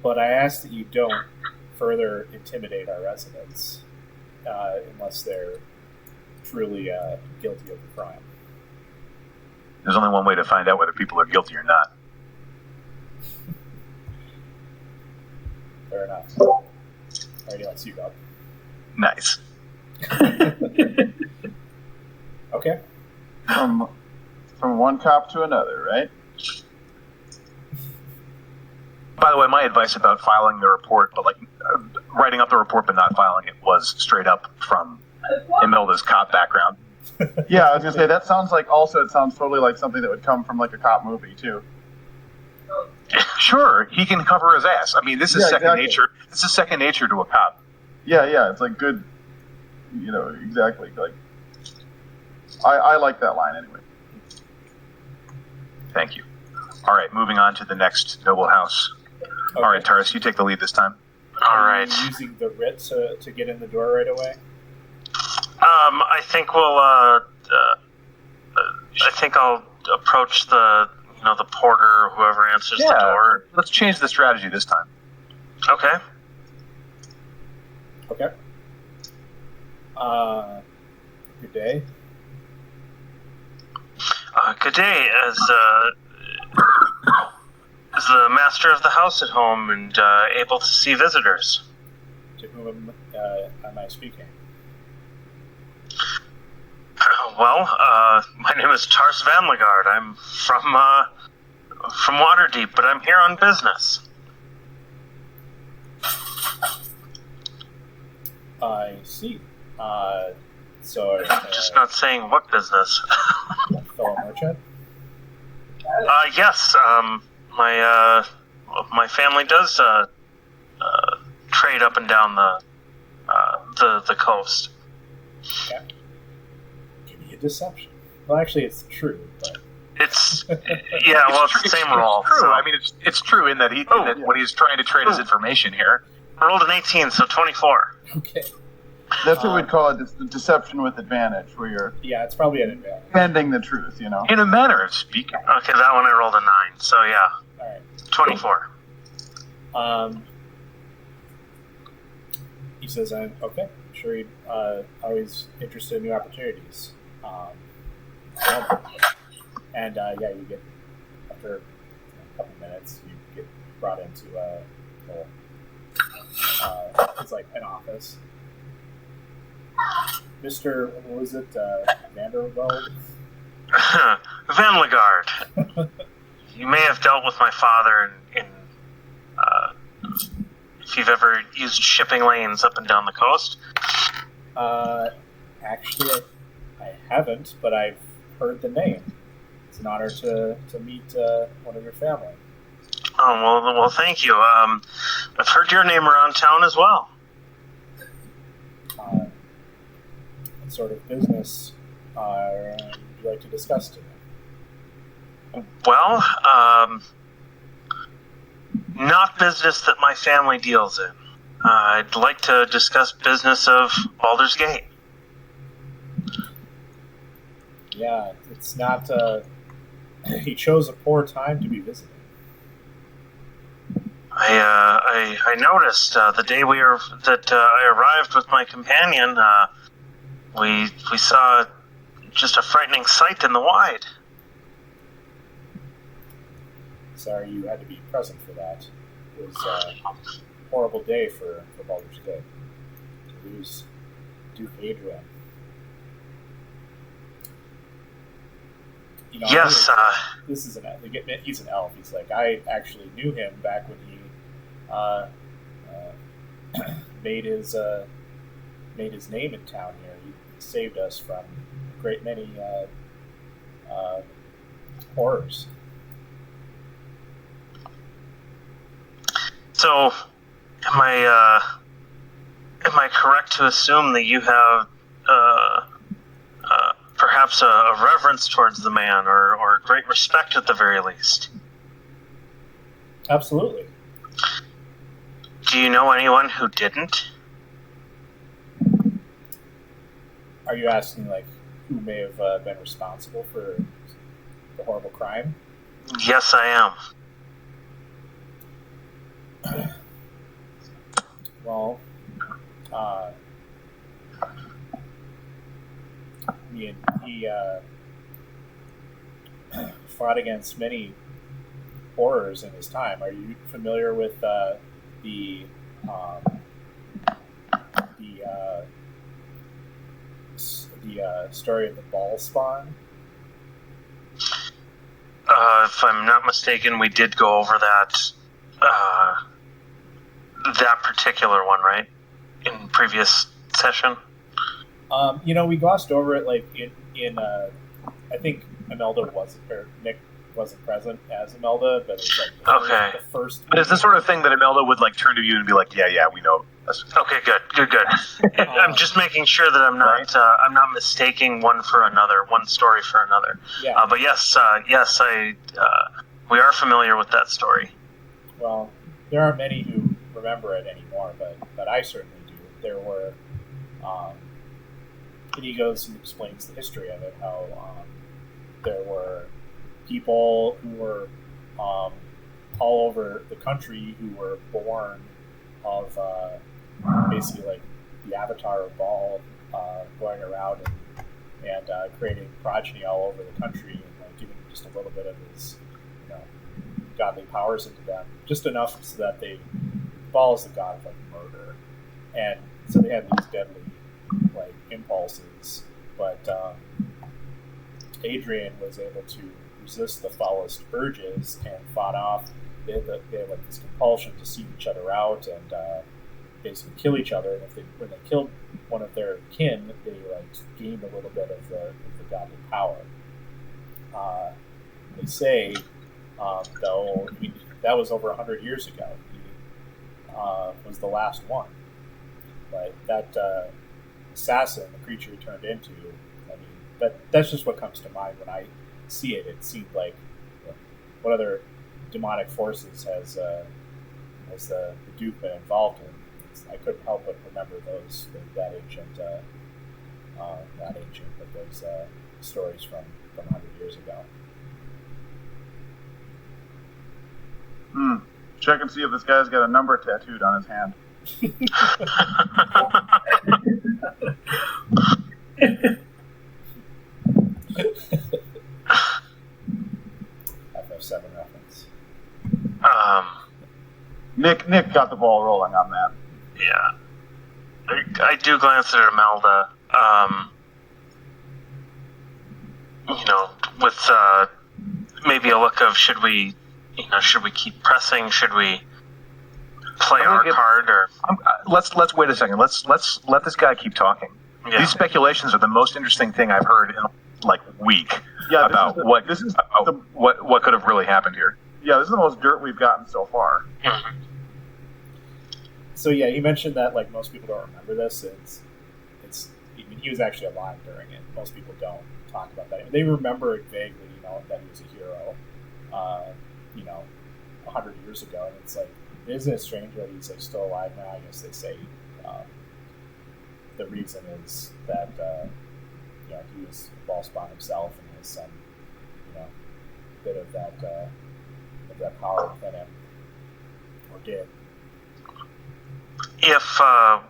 but I ask that you don't further intimidate our residents unless they're truly guilty of the crime. There's only one way to find out whether people are guilty or not. Fair enough. Alrighty, let's see you go. Nice. Okay. From one cop to another, right? By the way, my advice about filing the report, but writing up the report but not filing it, was straight up from Imelda's cop background. Yeah, I was gonna say that sounds like. Also, it sounds totally like something that would come from like a cop movie too. Sure, he can cover his ass. I mean, this is second exactly. nature. This is second nature to a cop. Yeah, it's like good. Exactly. Like, I like that line anyway. Thank you. All right, moving on to the next noble house. Okay. All right, Taurus, you take the lead this time. All right. Are you using the writ to get in the door right away? I think I think I'll approach the porter or whoever answers the door. Let's change the strategy this time. Okay. Okay. Good day. Good day. Is the master of the house at home and able to see visitors? To whom am I speaking? Well, my name is Tars Van Lagarde. I'm from Waterdeep, but I'm here on business. I see. So, Just not saying what business. fellow merchant? Yes. My family does trade up and down the coast. Okay. Give me a deception. Well, actually, it's true, but It's it's the same role. It's true. So. I mean, it's true in that when he's trying to trade his information here. I rolled an 18, so 24. okay. That's what we'd call it, deception with advantage, where you're Yeah, it's probably an advantage. bending the truth. In a manner of speaking. Okay, that one I rolled a 9, so yeah, All right. 24. He says, "I'm okay. Sure, you're always interested in new opportunities." And you get after a couple minutes, you get brought into it's like an office. Mr. What was it? Vandervelde? Van Lagarde. You may have dealt with my father in if you've ever used shipping lanes up and down the coast. Actually, I haven't, but I've heard the name. It's an honor to meet one of your family. Oh, well, thank you. I've heard your name around town as well. What sort of business would you like to discuss today? Well, not business that my family deals in. I'd like to discuss business of Baldur's Gate. Yeah, it's not. He chose a poor time to be visiting. I noticed the day I arrived with my companion. We saw just a frightening sight in the wide. Sorry you had to be present for that. It was a horrible day for Baldur's Gate. To lose Duke Adrian. Yes. This is he's an elf. He's like, I actually knew him back when he made his name in town here. He saved us from a great many horrors. So, am I correct to assume that you have perhaps a reverence towards the man, or great respect at the very least? Absolutely. Do you know anyone who didn't? Are you asking, like, who may have been responsible for the horrible crime? Yes, I am. Well, fought against many horrors in his time. Are you familiar with the story of the ball spawn? If I'm not mistaken, we did go over that particular one, right? In previous session. We glossed over it like in I think Imelda wasn't, or Nick wasn't present as Imelda, but it's like the first. But it's the sort of thing that Imelda would like turn to you and be like, "Yeah, we know." Okay, good. I'm just making sure that I'm not mistaking one story for another. Yeah. But yes, we are familiar with that story. Well, there aren't many who remember it anymore, but I certainly do. There were, and he goes and explains the history of it, how there were people who were all over the country who were born of basically like the avatar of Baal going around and creating progeny all over the country and like giving just a little bit of his godly powers into them, just enough so that Baal is the god of like murder, and so they had these deadly like impulses, but Adrian was able to resist the foulest urges and fought off. They had like this compulsion to seek each other out and basically kill each other. And when they killed one of their kin, they like gained a little bit of the godly power. They say, though, that was over 100 years ago. He was the last one, but that assassin, the creature he turned into, I mean, that's just what comes to mind when I see it. It seemed like what other demonic forces has the Duke been involved in? I couldn't help but remember those that ancient, not ancient, but those stories from 100 years ago. Check and see if this guy's got a number tattooed on his hand. FF7 reference. Nick got the ball rolling on that. Yeah. I do glance at Imelda. With maybe a look of should we keep pressing? Should we play our card? Or let's wait a second. Let's let this guy keep talking. Yeah. These speculations are the most interesting thing I've heard in like week about what could have really happened here. Yeah, this is the most dirt we've gotten so far. Mm-hmm. So yeah, he mentioned that like most people don't remember this. It's he was actually alive during it. Most people don't talk about that. They remember it vaguely, that he was a hero, 100 years ago. And it's like, isn't it strange that he's like still alive now? I guess they say the reason is that he was Ballspawn himself and has some bit of that power within him, or did. If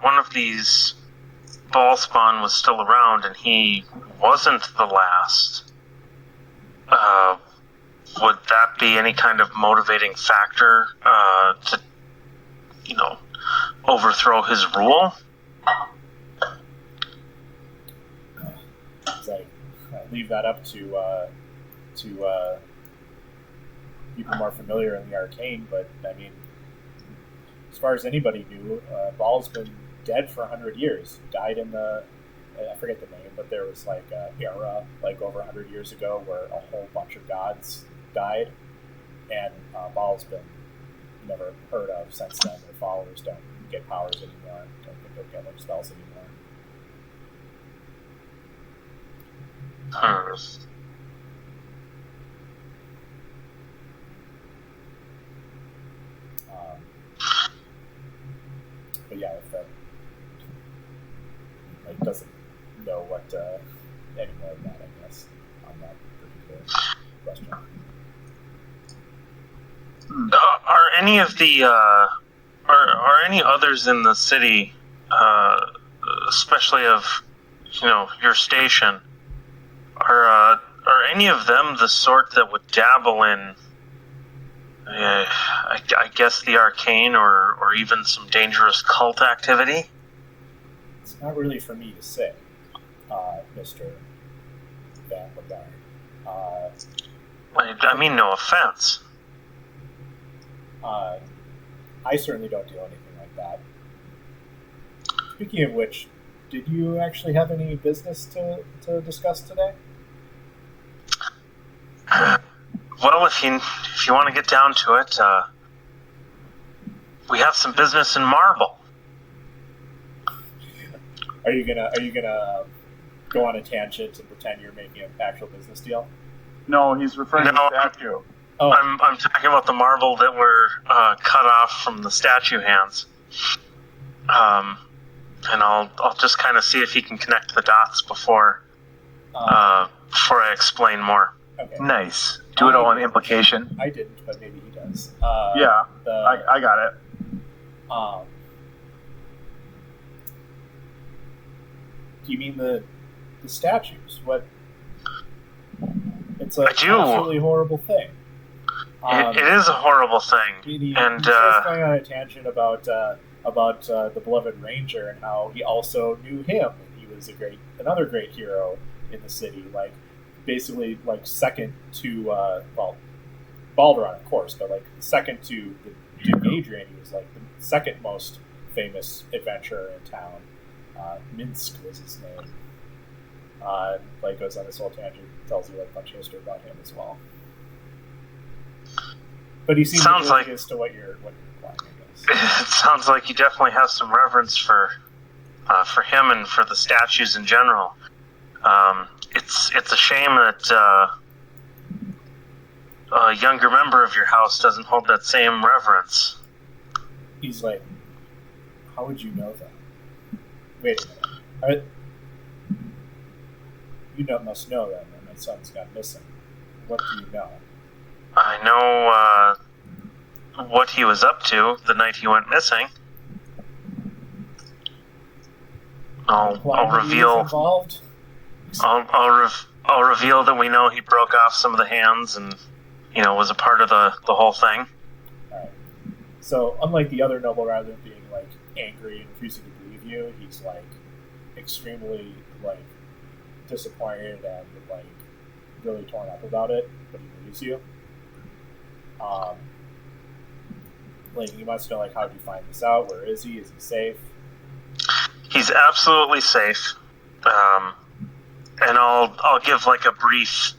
one of these Ballspawn was still around and he wasn't the last, would that be any kind of motivating factor to, overthrow his rule? I leave that up to people more familiar in the arcane, but I mean, as far as anybody knew, Baal's been dead for 100 years. He died in I forget the name, but there was like an era like over 100 years ago where a whole bunch of gods died, and Baal's been never heard of since then. Their followers don't get powers anymore, don't get their spells anymore. But yeah, if that doesn't know what any more of that, I guess, on that particular question. Are any of the are any others in the city, especially of your station, are are any of them the sort that would dabble in, I guess, the arcane or even some dangerous cult activity? It's not really for me to say, Mr. Van Lagarde. I mean, no offense. I certainly don't do anything like that. Speaking of which, did you actually have any business to discuss today? Well, if you want to get down to it, we have some business in Marble. Are you gonna go on a tangent and pretend you're making an actual business deal? No, he's referring to the statue. Oh, I'm talking about the marble that were cut off from the statue hands. And I'll just kind of see if he can connect the dots before I explain more. okay. Nice. Do it all on implication. I didn't, but maybe he does. Yeah, I got it. Do you mean the statues? What? It's an I do. absolutely horrible thing. It is a horrible thing. He And was going on a tangent about the beloved ranger and how he also knew him. And he was another great hero in the city. Like basically, like second to Balderon, of course, but like second to Duke Adrian. He was like the second most famous adventurer in town. Minsk was his name. Like goes on this whole tangent, tells you like a bunch of history about him as well. But he seems oblivious to what you're implying, I guess. it sounds like you definitely have some reverence for him and for the statues in general. It's a shame that a younger member of your house doesn't hold that same reverence. He's like, how would you know that? Wait a minute. You must know that my son's gone missing. What do you know? I know what he was up to the night he went missing. I'll reveal. Involved? I'll reveal that we know he broke off some of the hands and was a part of the whole thing. All right. So unlike the other noble, rather than being like angry and refusing to believe you, he's like extremely like disappointed and like really torn up about it, but he believes you. Like he wants to know like how did you find this out? Where is he? Is he safe? He's absolutely safe. And I'll give like a brief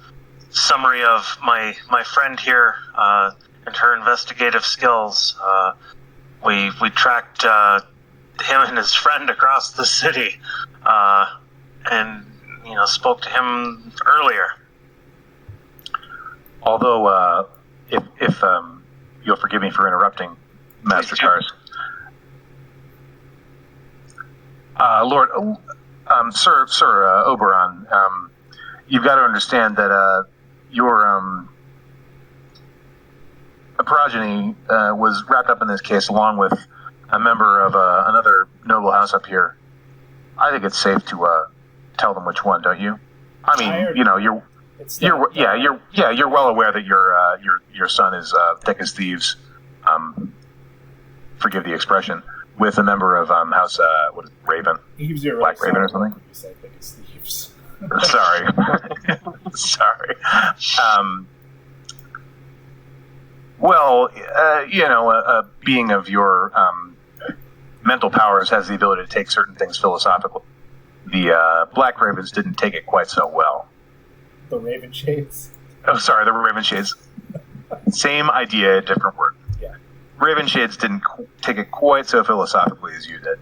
summary of my friend here and her investigative skills. We tracked him and his friend across the city, and spoke to him earlier. Although, if you'll forgive me for interrupting, Master Tars. Lord, Sir Oberon, you've got to understand that your progeny was wrapped up in this case along with a member of another noble house up here. I think it's safe to tell them which one, don't you? I mean, you're well aware that your son is thick as thieves. Forgive the expression. With a member of House Raven, Black Raven or something. You say thick as thieves. Sorry, sorry. A being of your mental powers has the ability to take certain things philosophically. The Black Ravens didn't take it quite so well. The Raven Shades. Oh, sorry, the Raven Shades. Same idea, different word. Yeah. Raven Shades didn't take it quite so philosophically as you did.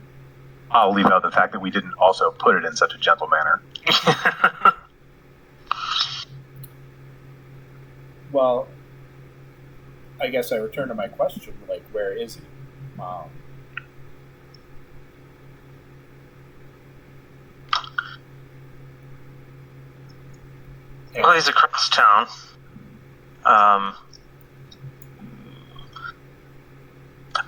I'll leave out the fact that we didn't also put it in such a gentle manner. Well, I guess I return to my question, like, where is he? Well, he's across town.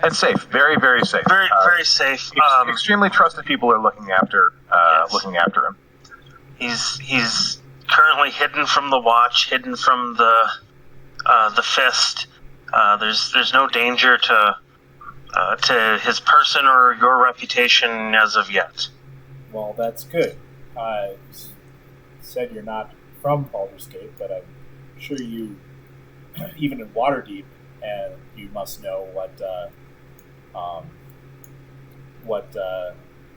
And safe, very, very safe. Very, very safe. Extremely trusted people are looking after Yes. him. He's currently hidden from the Watch, hidden from the Fist. There's no danger to his person or your reputation as of yet. Well, that's good. You said you're not from Baldur's Gate, but I'm sure you, even in Waterdeep, and you must know what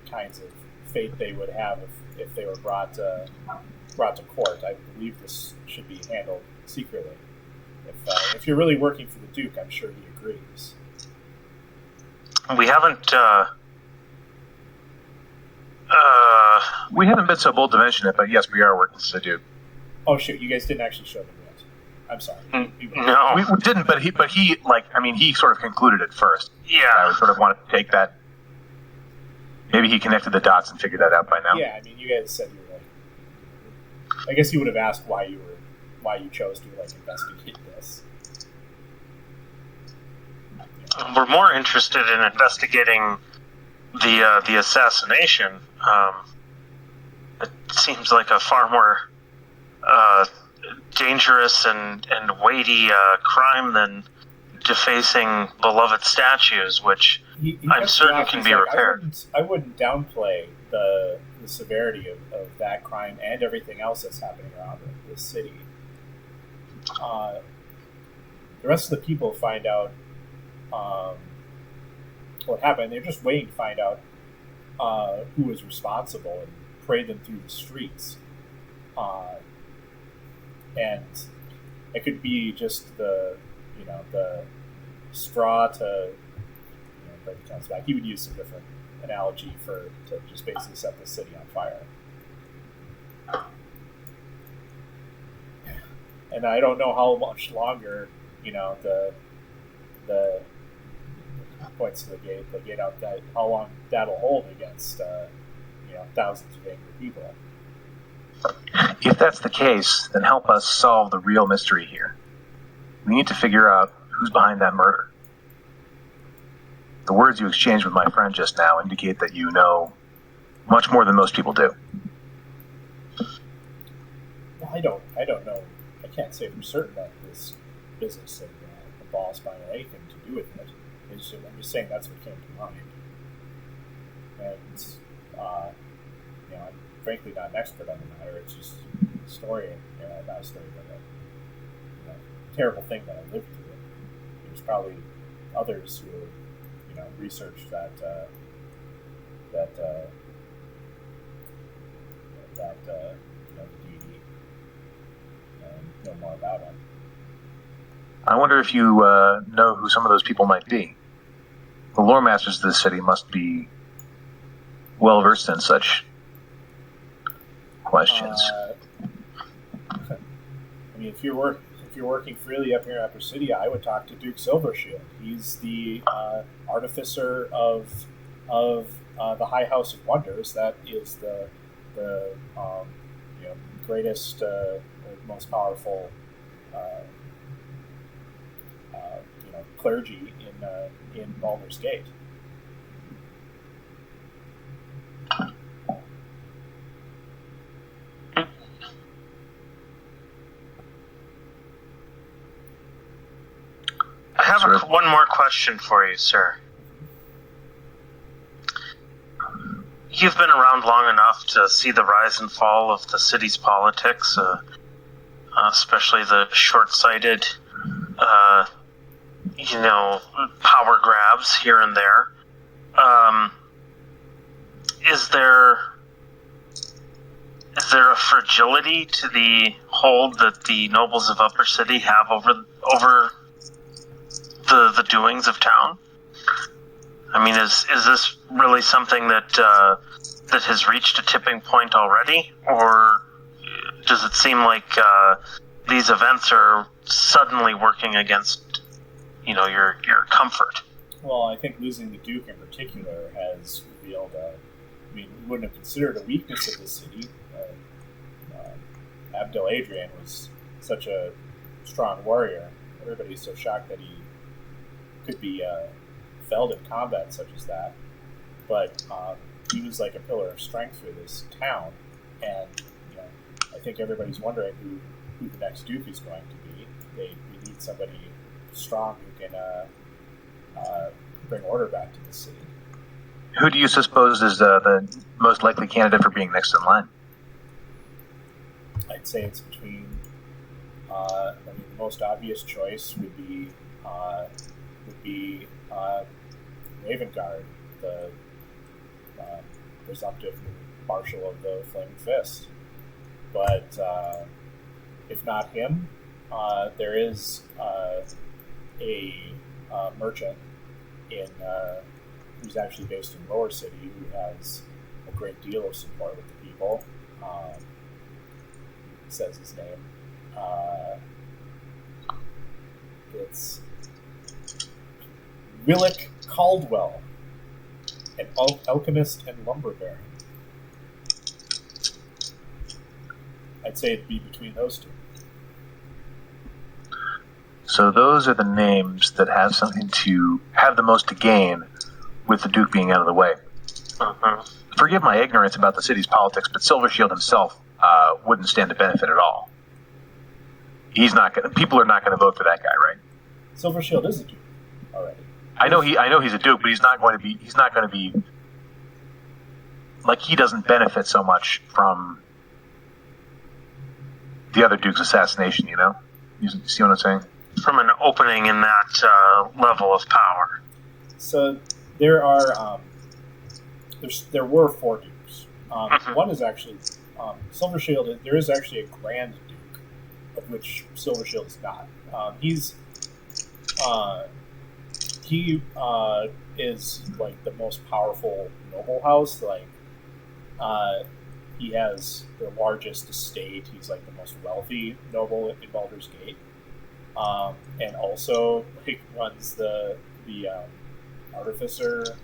kinds of fate they would have if they were brought to court. I believe this should be handled secretly. If you're really working for the Duke, I'm sure he agrees. We haven't. We haven't been so bold to mention it, but yes, we are working for the Duke. Oh shoot! You guys didn't actually show them yet. I'm sorry. No, we didn't. But he sort of concluded it first. Yeah, I sort of wanted to take that. Maybe he connected the dots and figured that out by now. Yeah, I mean, you guys said you were like. I guess you would have asked why you chose to investigate this. we're more interested in investigating the assassination. It seems like a far more dangerous and weighty crime than defacing beloved statues, which I'm certain can be repaired. I wouldn't downplay the severity of that crime and everything else that's happening around the city. The rest of the people find out what happened. They're just waiting to find out who was responsible and parade them through the streets. And it could be just the straw to break the town's back. He would use some different analogy to just basically set the city on fire. And I don't know how much longer, the points to the gate out that how long that'll hold against thousands of angry people. If that's the case, then help us solve the real mystery here. We need to figure out who's behind that murder. The words you exchanged with my friend just now indicate that you know much more than most people do. I don't know. I can't say for certain that this business of the ball spine had anything to do with it. I'm just saying that's what came to mind. And I'm frankly not an expert on the matter. It's just a story, not a story, but a terrible thing that I lived through. There's probably others who researched that the deity and know more about it. I wonder if you know who some of those people might be. The lore masters of this city must be well versed in such questions. I mean, if you're working freely up here in Upper City, I would talk to Duke Silvershield. He's the artificer of the High House of Wonders. That is the greatest, most powerful clergy in Baldur's Gate. I have one more question for you, sir. You've been around long enough to see the rise and fall of the city's politics, especially the short-sighted, power grabs here and there. Is there a fragility to the hold that the nobles of Upper City have over the doings of town? I mean, is this really something that has reached a tipping point already, or does it seem like these events are suddenly working against your comfort? Well, I think losing the Duke in particular has revealed. We wouldn't have considered a weakness of the city. Abdel Adrian was such a strong warrior. Everybody's so shocked that he could be felled in combat such as that. But he was like a pillar of strength for this town, and I think everybody's wondering who the next Duke is going to be. We need somebody strong who can bring order back to the city. Who do you suppose is the most likely candidate for being next in line? I'd say it's between. The most obvious choice would be Ravengard, the presumptive marshal of the Flaming Fist. But if not him, there is a merchant who's actually based in Lower City who has a great deal of support with the people. Says his name. It's Willick Caldwell, an alchemist and lumber baron. I'd say it'd be between those two. So those are the names that have the most to gain with the Duke being out of the way. Uh-huh. Forgive my ignorance about the city's politics, but Silvershield himself wouldn't stand to benefit at all. People are not going to vote for that guy, right? Silvershield is a Duke already. I know he's a Duke, but he's not going to be like, he doesn't benefit so much from the other Duke's assassination, you know? You see what I'm saying? From an opening in that level of power. So there are there were 4 Dukes. One is actually Silvershield. There is actually a Grand Duke, of which Silvershield is not. He is like the most powerful noble house. Like he has the largest estate. He's like the most wealthy noble in Baldur's Gate, and also like runs the artificer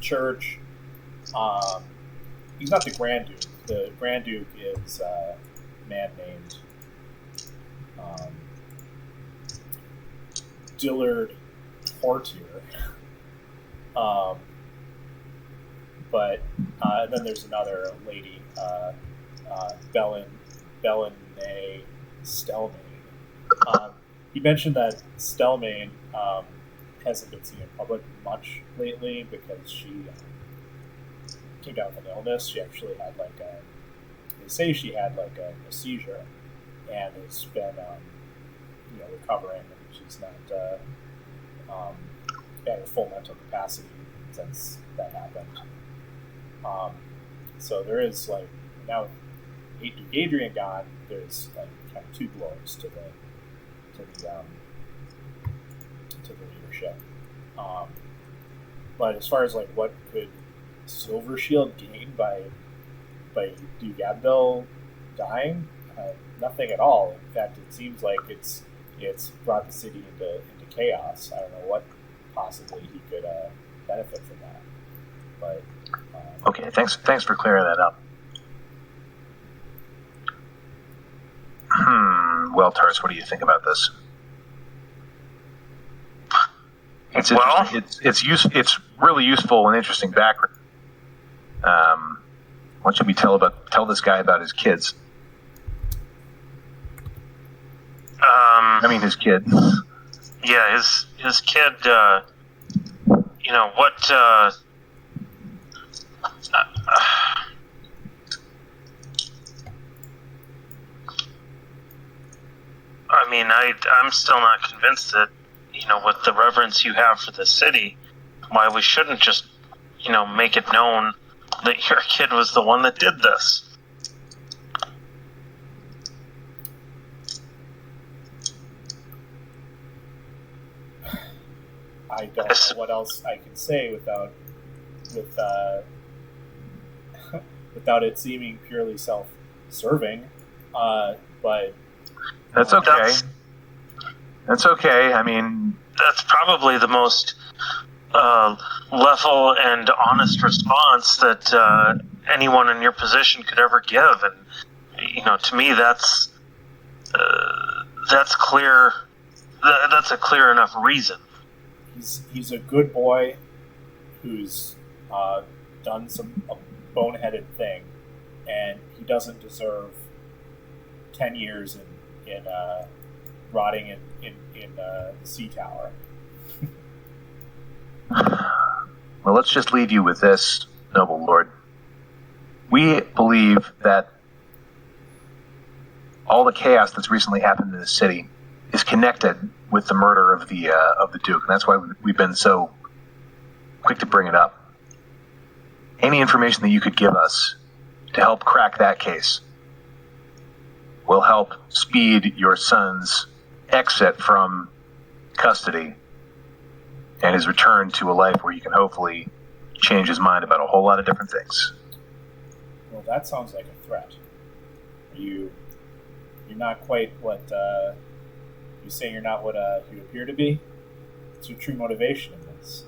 church. He's not the Grand Duke. The Grand Duke is a man named Dillard Portier. But then there's another lady, Bellinay Stelmane. He mentioned that Stelmane hasn't been seen in public much lately because she came down with an illness. She actually had they say she had a seizure, and has been recovering, and she's not at her full mental capacity since that happened. So there is now, Duke Adrian gone, there's kind of 2 blows to the leadership. But as far as what could Silvershield gain by Duke Abdel dying, nothing at all. In fact, it seems like it's brought the city into chaos. I don't know what possibly he could benefit from that. But okay, thanks for clearing that up. Well, Tars, what do you think about this? It's really useful and interesting background. What should we tell this guy about his kids? His kids. Yeah, his kid. What? I'm still not convinced that, with the reverence you have for the city, why we shouldn't just, make it known that your kid was the one that did this. I don't know what else I can say without it seeming purely self-serving. But that's okay. That's okay. That's probably the most level and honest response that anyone in your position could ever give, and to me, that's clear. That's a clear enough reason. He's a good boy who's done boneheaded thing, and he doesn't deserve 10 years in rotting in the sea tower. Well, let's just leave you with this, noble lord. We believe that all the chaos that's recently happened in the city is connected with the murder of the Duke, and that's why we've been so quick to bring it up. Any information that you could give us to help crack that case will help speed your son's exit from custody and his return to a life where you can hopefully change his mind about a whole lot of different things. Well, that sounds like a threat. You're not quite what you say. You're not what you appear to be. What's your true motivation in this?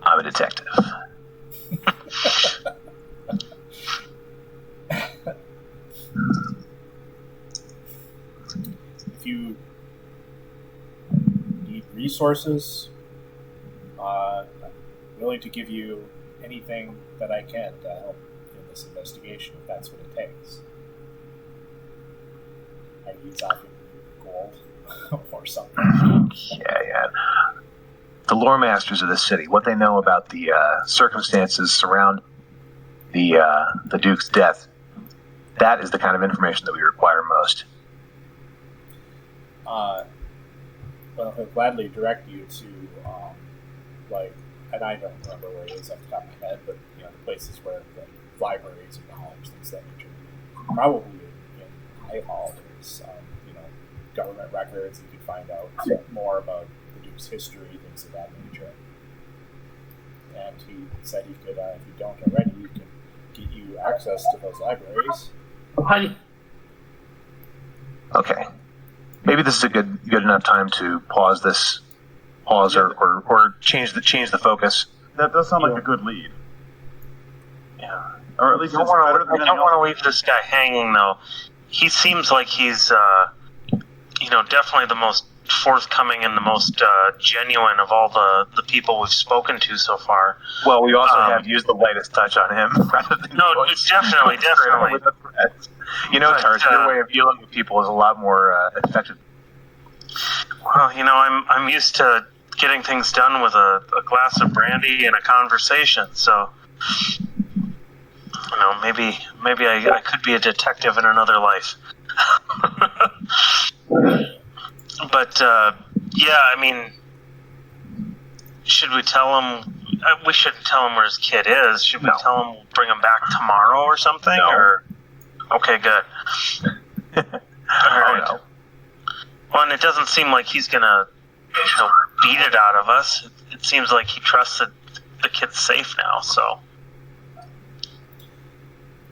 I'm a detective. If you need resources, I'm willing to give you anything that I can to help in this investigation, if that's what it takes. He's offering gold or something. Yeah. The lore masters of the city, what they know about the circumstances surround the Duke's death, that is the kind of information that we require most. Well, he'll gladly direct you to, and I don't remember where it is off the top of my head, but the places where the libraries of knowledge, things of that nature. Probably in High Hall, there's government records. You could find out more about the Duke's history, things of that nature. And he said he could, if you don't already, he could get you access to those libraries. Hi. Okay. Maybe this is a good enough time to pause or change the focus. That does sound like a good lead. Yeah. Or at least I don't want to leave this guy hanging, though. He seems like he's, definitely the most forthcoming and the most genuine of all the people we've spoken to so far. Well, we also have used the lightest touch on him rather than definitely. Tars, your way of dealing with people is a lot more effective. Well, I'm used to getting things done with a glass of brandy and a conversation, so maybe I could be a detective in another life. But should we tell him? We shouldn't tell him where his kid is. Should we tell him we'll bring him back tomorrow or something? No. Or okay, good. All right. Oh, no. Well, and it doesn't seem like he's gonna beat it out of us. It seems like he trusts that the kid's safe now. So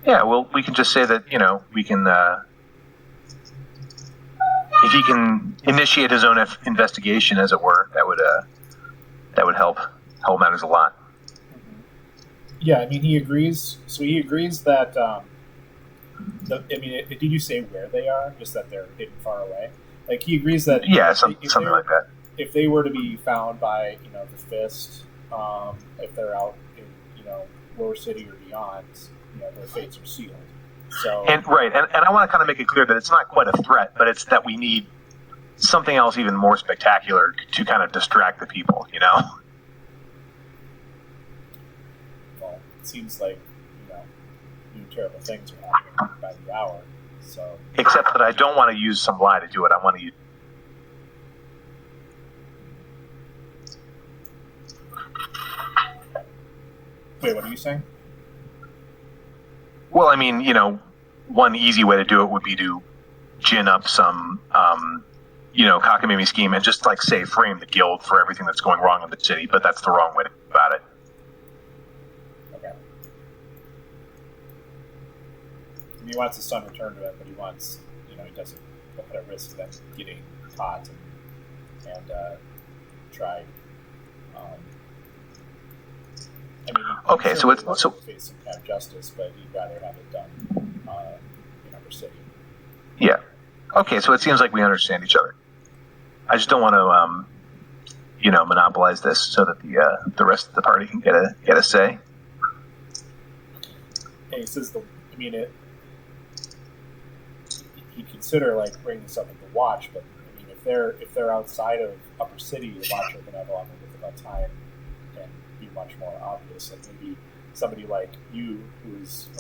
yeah, well, we can just say that we can. If he can initiate his own investigation, as it were, that would help matters a lot. Yeah, he agrees. So he agrees that. Did you say where they are? Just that they're hidden far away. Like he agrees that. Yeah, something like that. If they were to be found by the Fist, if they're out in Lower City or beyond, their fates are sealed. So and I want to kind of make it clear that it's not quite a threat, but it's that we need something else even more spectacular to kind of distract the people. Well, it seems like new terrible things are happening by the hour. So except that I don't want to use some lie to do it. I want to use. Wait, what are you saying? Well, one easy way to do it would be to gin up some, cockamamie scheme and just frame the guild for everything that's going wrong in the city. But that's the wrong way to go about it. Okay. He wants his son returned to him, but he wants, he doesn't put at risk them getting caught and tried. Okay, so it's face some kind of justice, but he'd rather have it done in Upper City. Yeah. Okay, so it seems like we understand each other. I just don't want to, monopolize this so that the rest of the party can get a say. And he says he'd consider like bringing this up at the watch, but I mean, if they're outside of Upper City, the watch are going to have a lot more difficult time and be much more obvious. Like maybe somebody like you,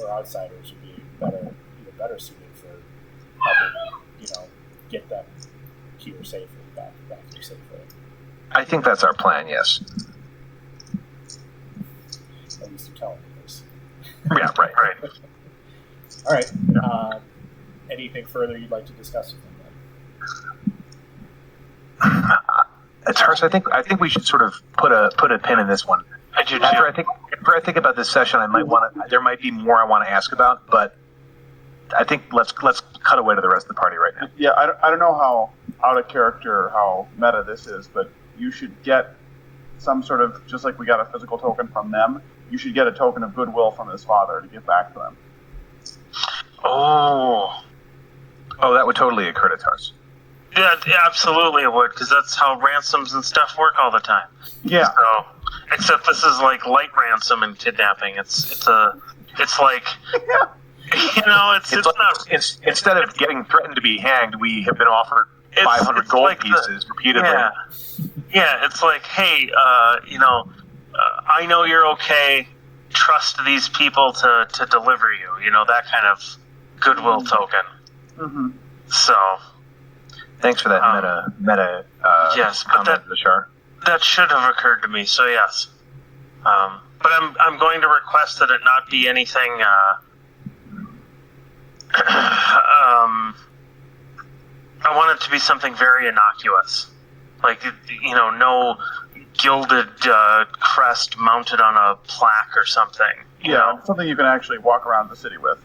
or outsiders, would be better suited for helping, get them here safely, back here safely. I think that's our plan. Yes. At least you're telling me this. Yeah. Right. All right. Anything further you'd like to discuss with them then? It's harsh. I think we should sort of put a pin in this one. I do too. After I think about this session, there might be more I want to ask about, but I think let's cut away to the rest of the party right now. Yeah, I don't know how out of character, how meta this is, but you should get some sort of, just like we got a physical token from them, you should get a token of goodwill from his father to give back to them. Oh, that would totally occur to Tars. yeah, absolutely it would, because that's how ransoms and stuff work all the time. Yeah. So, except this is like light ransom and kidnapping. It's like, it's not. Instead of getting threatened to be hanged, we have been offered 500 gold like pieces repeatedly. Yeah, it's like, hey, I know you're okay. Trust these people to deliver you. That kind of goodwill token. Mm-hmm. So, thanks for that meta yes, but comment, Bashar. that should have occurred to me. So yes, but I'm going to request that it not be anything. I want it to be something very innocuous, like no gilded crest mounted on a plaque or something. You know, something you can actually walk around the city with.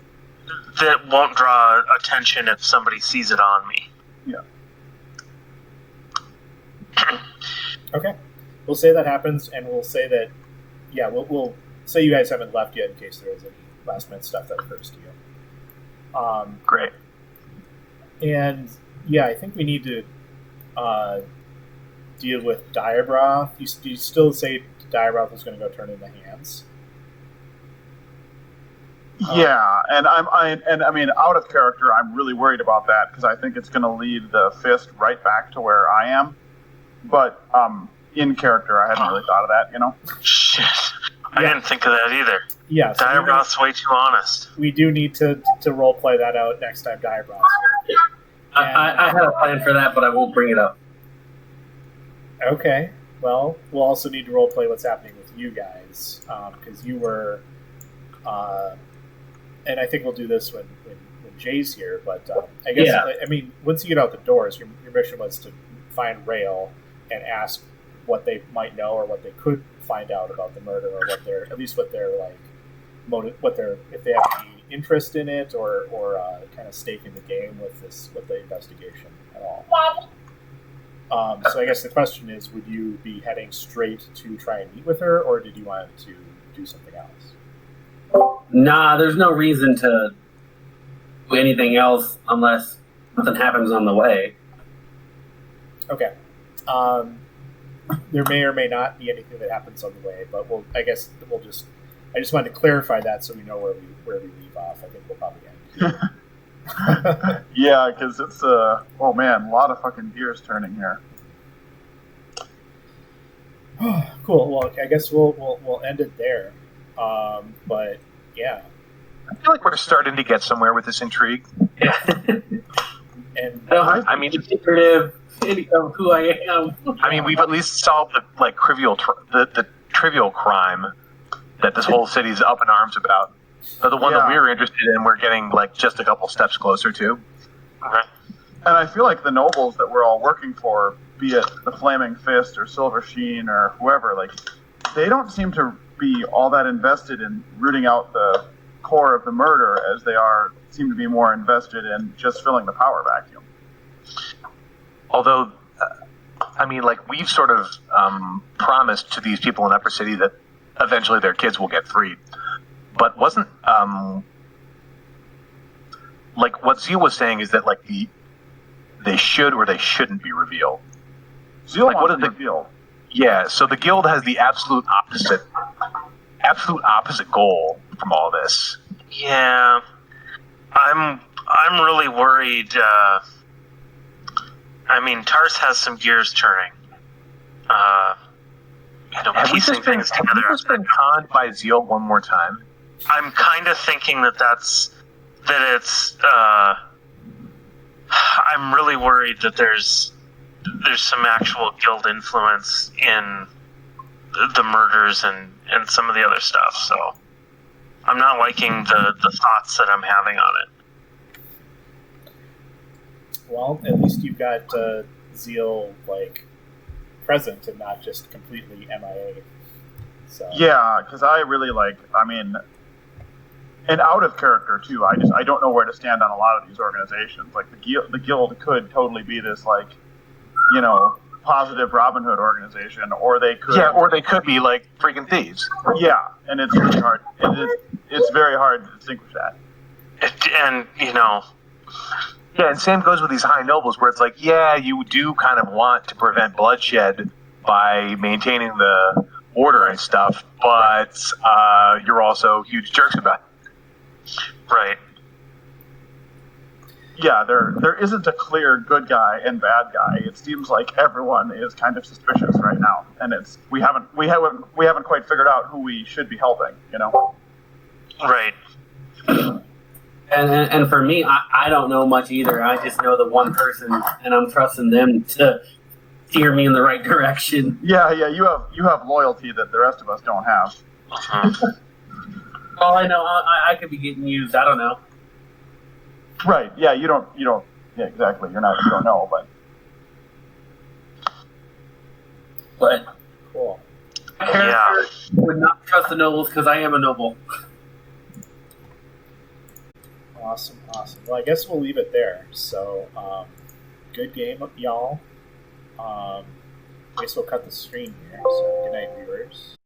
That won't draw attention if somebody sees it on me. Yeah. Okay, we'll say that happens, and we'll say that. Yeah, we'll say you guys haven't left yet in case there is any last minute stuff that occurs to you. Great. And yeah, I think we need to deal with Diabroth. Do you still say Diabroth is going to go turn into hands? Yeah, and I mean, out of character, I'm really worried about that because I think it's going to lead the fist right back to where I am. But in character, I hadn't really thought of that, Shit, I didn't think of that either. Yeah, so Diabroth's way too honest. We do need to role play that out next time Diabroth's here. I had a plan for that, but I won't bring it up. Okay. Well, we'll also need to role play what's happening with you guys because you were, and I think we'll do this when Jay's here. But I guess I mean, once you get out the doors, your mission was to find Rail and ask what they might know or what they could find out about the murder, or what their like motive, if they have any interest in it or kind of stake in the game with the investigation at all. So I guess the question is, would you be heading straight to try and meet with her, or did you want to do something else? Nah, there's no reason to do anything else unless something happens on the way. Okay. There may or may not be anything that happens on the way, but I just wanted to clarify that so we know where we leave off. I think we'll probably end here. Yeah, because it's a lot of fucking gears turning here. Cool. Well, I guess we'll end it there. But yeah, I feel like we're starting to get somewhere with this intrigue. And I mean, it's secretive of who I am. I mean, we've at least solved the trivial crime that this whole city's up in arms about. But the one that we were interested in, we're getting just a couple steps closer to. Okay. And I feel like the nobles that we're all working for, be it the Flaming Fist or Silver Sheen or whoever, they don't seem to be all that invested in rooting out the core of the murder as they seem to be more invested in just filling the power vacuum. Although, I mean, we've sort of promised to these people in Upper City that eventually their kids will get freed. But wasn't what Zeal was saying is that they should or they shouldn't be revealed. Zeal wants them revealed. Yeah, so the guild has the absolute opposite goal from all this. Yeah, I'm really worried. I mean, Tars has some gears turning. Have we Piecing things have together. we just been conned by Zeal one more time? I'm kind of thinking that it's. I'm really worried that there's some actual guild influence in the murders and some of the other stuff. So I'm not liking the thoughts that I'm having on it. Well, at least you've got Zeal present and not just completely MIA. So Yeah, because I really and out of character too. I don't know where to stand on a lot of these organizations. Like the guild could totally be this positive Robin Hood organization, or they could be like freaking thieves. Yeah, and it's really hard. It's very hard to distinguish that. Yeah, and same goes with these high nobles, where it's like, yeah, you do kind of want to prevent bloodshed by maintaining the order and stuff, but you're also huge jerks about it. Right. Yeah, there isn't a clear good guy and bad guy. It seems like everyone is kind of suspicious right now, and we haven't quite figured out who we should be helping. Right. And for me, I don't know much either. I just know the one person, and I'm trusting them to steer me in the right direction. Yeah. You have loyalty that the rest of us don't have. Uh-huh. All I know, I could be getting used. I don't know. Right. Yeah. You don't. Yeah. Exactly. You don't know, But cool. my character would not trust the nobles because I am a noble. Awesome. Well, I guess we'll leave it there. So, good game, y'all. I guess we'll cut the stream here. So, good night, viewers.